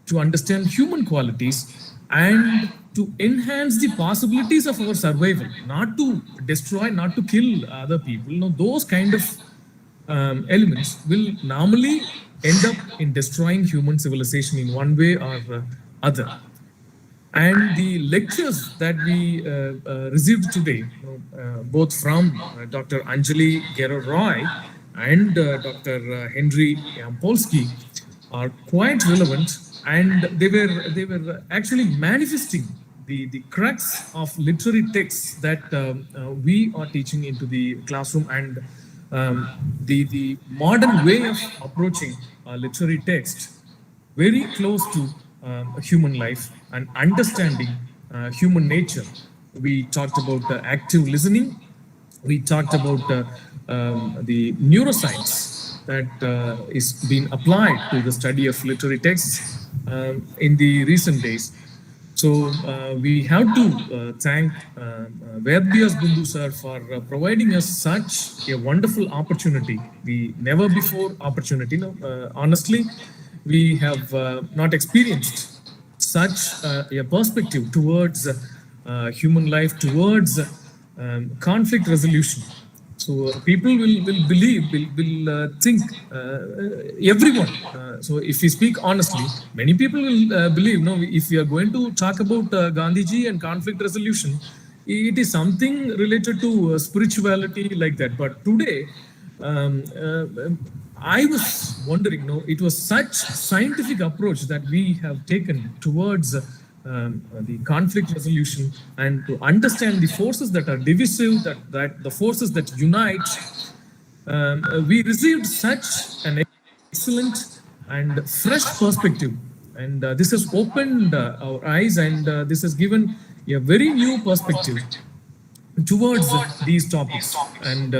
to understand human qualities and to enhance the possibilities of our survival, not to destroy, not to kill other people. Those kind of elements will normally end up in destroying human civilization in one way or other. And the lectures that we received today, both from Dr. Anjali Gera Roy and Dr. Henry Yampolsky, are quite relevant, and they were actually manifesting the crux of literary texts that we are teaching into the classroom, and the modern way of approaching literary text very close to human life and understanding human nature. We talked about active listening. We talked about the neuroscience that is being applied to the study of literary texts in the recent days. So we have to thank Vedvyas Bundu sir for providing us such a wonderful opportunity, the never before opportunity. No, honestly, we have not experienced such a perspective towards human life, towards conflict resolution. So people will believe, will think, everyone. So if we speak honestly, many people will believe, no, if we are going to talk about Gandhiji and conflict resolution, it is something related to spirituality like that. But today, I was wondering, no, it was such scientific approach that we have taken towards the conflict resolution, and to understand the forces that are divisive, that the forces that unite. We received such an excellent and fresh perspective, and this has opened our eyes, and this has given a very new perspective towards these topics. And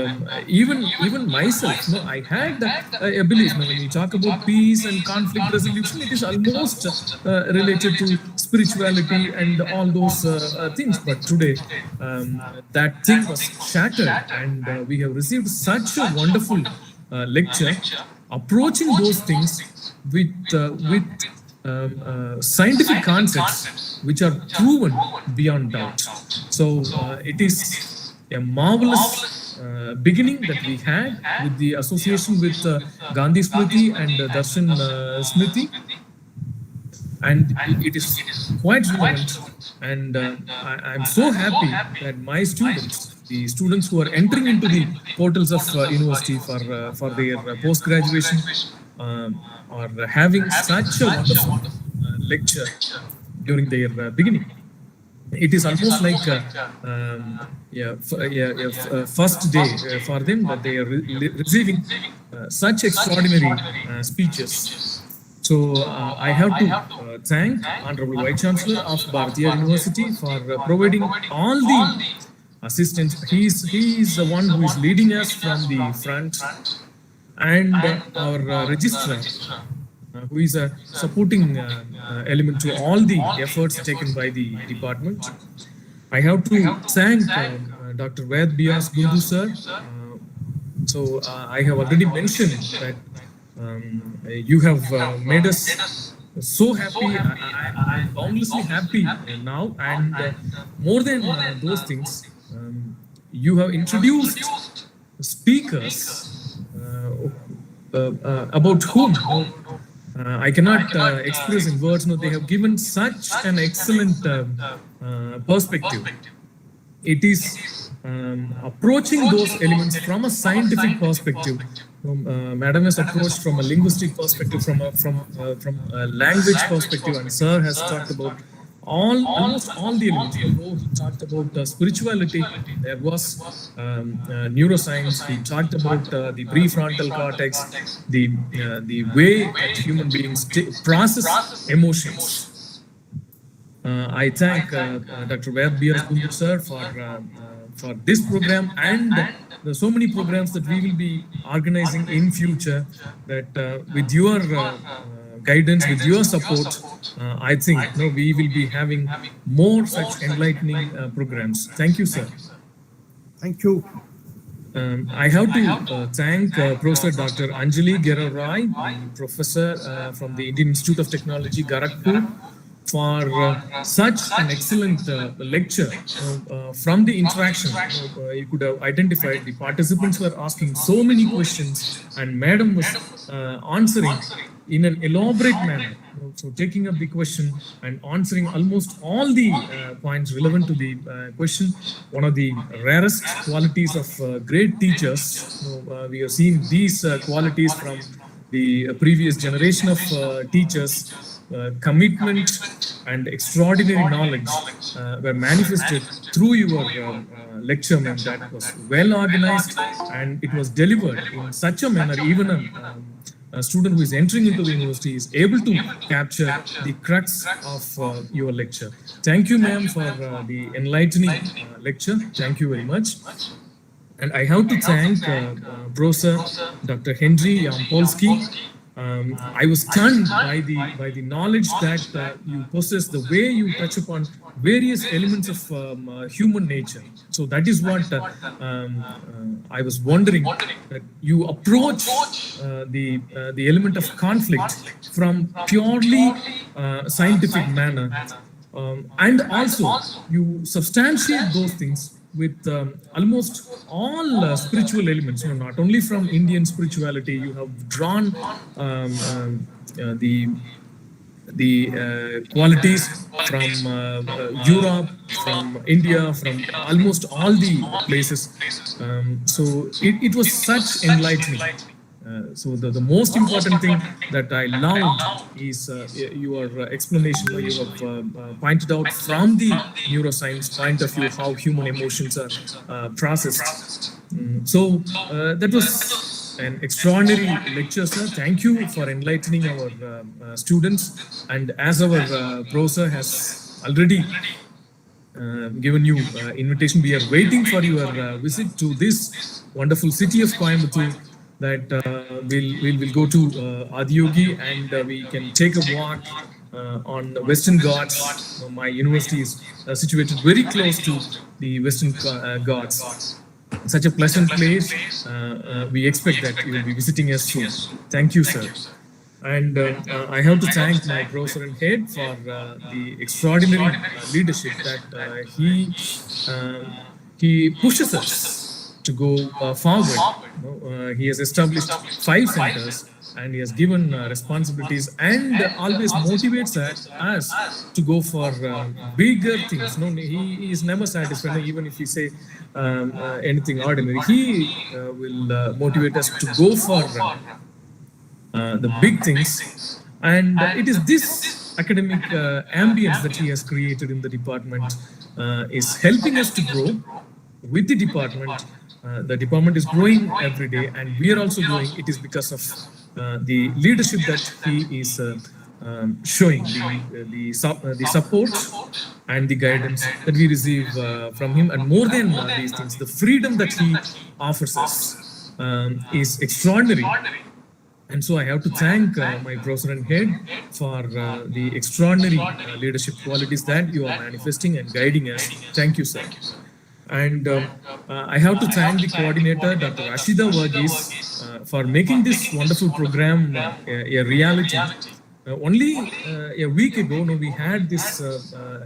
even myself, no, I had a belief, when we talk about peace and conflict resolution, it is almost related to spirituality and all those things. But today, that thing was shattered, and we have received such a wonderful lecture approaching those things with scientific concepts which are proven beyond doubt. So it is a marvelous beginning that we had with the association with Gandhi Smrithi and Darshan Smrithi, and it is quite relevant. And I'm so happy that my students, the students who are entering into the portals of university for their post-graduation, are having such a wonderful lecture during their beginning. It is almost like first day for them, that they are receiving such extraordinary speeches. So I have to thank Honorable Vice Chancellor of Bharathiar University for providing all the assistance. He is the one who is leading us from the front, and our registrar, who is a supporting element to all the efforts taken by the department. I have to thank Dr. Vedvyas Bundu sir. So I have already mentioned that you have made us so happy. I am boundlessly happy now, and more than those things, you have introduced speakers about whom I cannot express in words. No, they have given such an excellent perspective. It is approaching those elements from a scientific perspective. Madam has approached from a linguistic perspective, from a language perspective, and sir has talked about almost all the elements. Although he talked about spirituality, there was neuroscience. He talked about the prefrontal cortex, the way that human beings process emotions. I thank Dr. Vedvyas Bundu sir for this program, and there are so many programs that we will be organizing in future, that with your guidance, with your support, I think we will be having more such enlightening programs. Thank you, sir. Thank you. I have to thank Professor Dr. Anjali Gera, professor from the Indian Institute of Technology, Gorakhpur, for such an excellent lecture. From the interaction, you could have identified the participants were asking so many questions, and Madam was answering in an elaborate manner. So taking up the question and answering almost all the points relevant to the question. One of the rarest qualities of great teachers. We have seen these qualities from the previous generation of teachers. Commitment and extraordinary knowledge were manifested through your lecture, ma'am. That was well organized, and it was delivered in such a manner, even a student who is entering into the university is able to capture the crux of your lecture. Thank you, ma'am, for the enlightening lecture. Thank you very much. And I have to thank Professor Dr. Henry Yampolsky. I was stunned by the knowledge that you possess, the way you touch upon various elements of human nature. So that is what I was wondering, that you approach the element of conflict from purely scientific manner, and also you substantiate those things with almost all spiritual elements. You know, not only from Indian spirituality, you have drawn the qualities from Europe, from India, from almost all the places. So it was such enlightening. So the most important thing that I loved is your explanation, where you have pointed out from the neuroscience point of view how human emotions are processed. So that was an extraordinary lecture, sir. Thank you for enlightening our students. And as our professor has already given you invitation, we are waiting for your visit to this wonderful city of Coimbatore, that we'll go to Adiyogi, and we can take a walk on the Western Ghats. My university is situated very close to the Western Ghats. Such a pleasant place. We expect that you will be visiting us soon. Thank you, sir. And I have to thank my professor and head for the extraordinary leadership that he pushes us to go forward. He has established 5 centers, and he has given responsibilities, and always motivates us to go for bigger things. No, he is never satisfied, even if we say anything ordinary. He will motivate us to go for the big things. And it is this academic ambience that he has created in the department is helping us to grow with the department. The department is growing every day, and we are also growing. It is because of the leadership that he is showing, the support and the guidance that we receive from him. And more than these things, the freedom that he offers us is extraordinary. And so I have to thank my professor and head for the extraordinary leadership qualities that you are manifesting and guiding us. Thank you, sir. And I have to thank the coordinator, Dr. Ashita Varghese, for making this wonderful program a reality. Only a week ago, we had this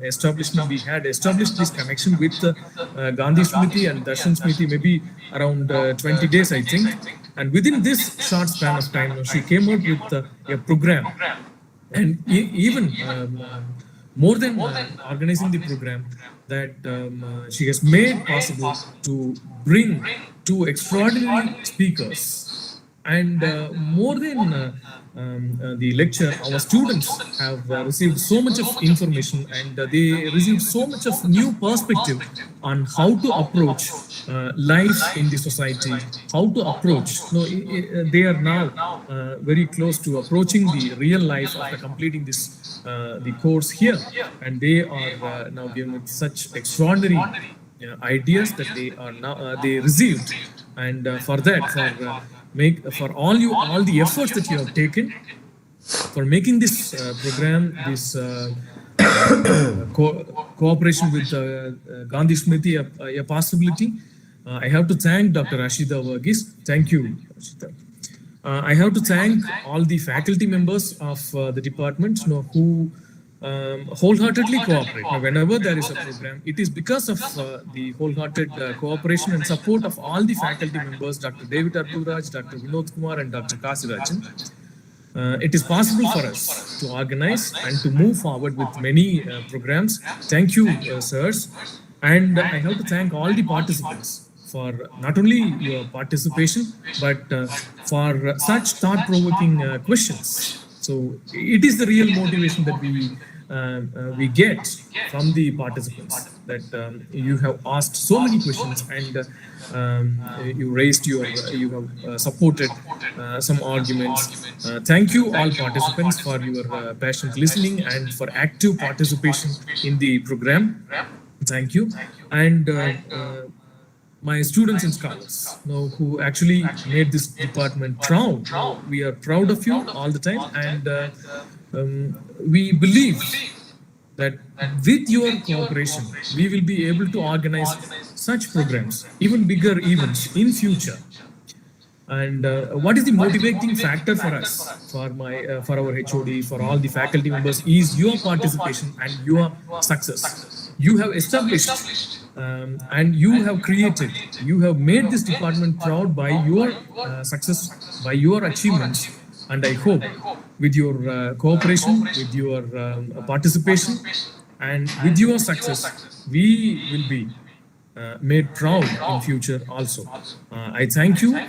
establishment, we had established this connection with Gandhi Smrithi and Darshan Smrithi, maybe around 20 days, I think. And within this short span of time, she came out with a program. And even more than organizing the program, that she has made possible to bring 2 extraordinary speakers. And more than the lecture, our students have received so much of information, and they received so much of new perspective on how to approach life in the society, how to approach. They are now very close to approaching the real life after completing this the course here, and they are now given with such extraordinary ideas that they are now they received. And for that, for all the efforts that you have taken for making this program, this cooperation with Gandhi Smrithi a possibility. I have to thank Dr. Ashita Varghese. Thank you, Ashita. I have to thank all the faculty members of the department who wholeheartedly cooperate. Now, whenever there is a program, it is because of the wholehearted cooperation and support of all the faculty members, Dr. David Arturaj, Dr. Vinod Kumar, and Dr. Kasirajan. It is possible for us to organize and to move forward with many programs. Thank you, sirs. And I have to thank all the participants for not only your participation, but for such thought-provoking questions. So it is the real motivation that we get from the participants, that you have asked so many questions, and you have supported some arguments. Thank you all participants for your passionate listening and for active participation in the program. Thank you. And my students and scholars, who actually made this department proud. We are proud of you all the time, and we believe that with your cooperation, we will be able to organize such programs, even bigger events in future. And what is the motivating factor for us, for our HOD, for all the faculty members, is your participation and your success. You have established and you have created, you have made this department proud by your success, by your achievements. And I hope with your cooperation, with your participation, and with your success, we will be made proud in future also. I thank you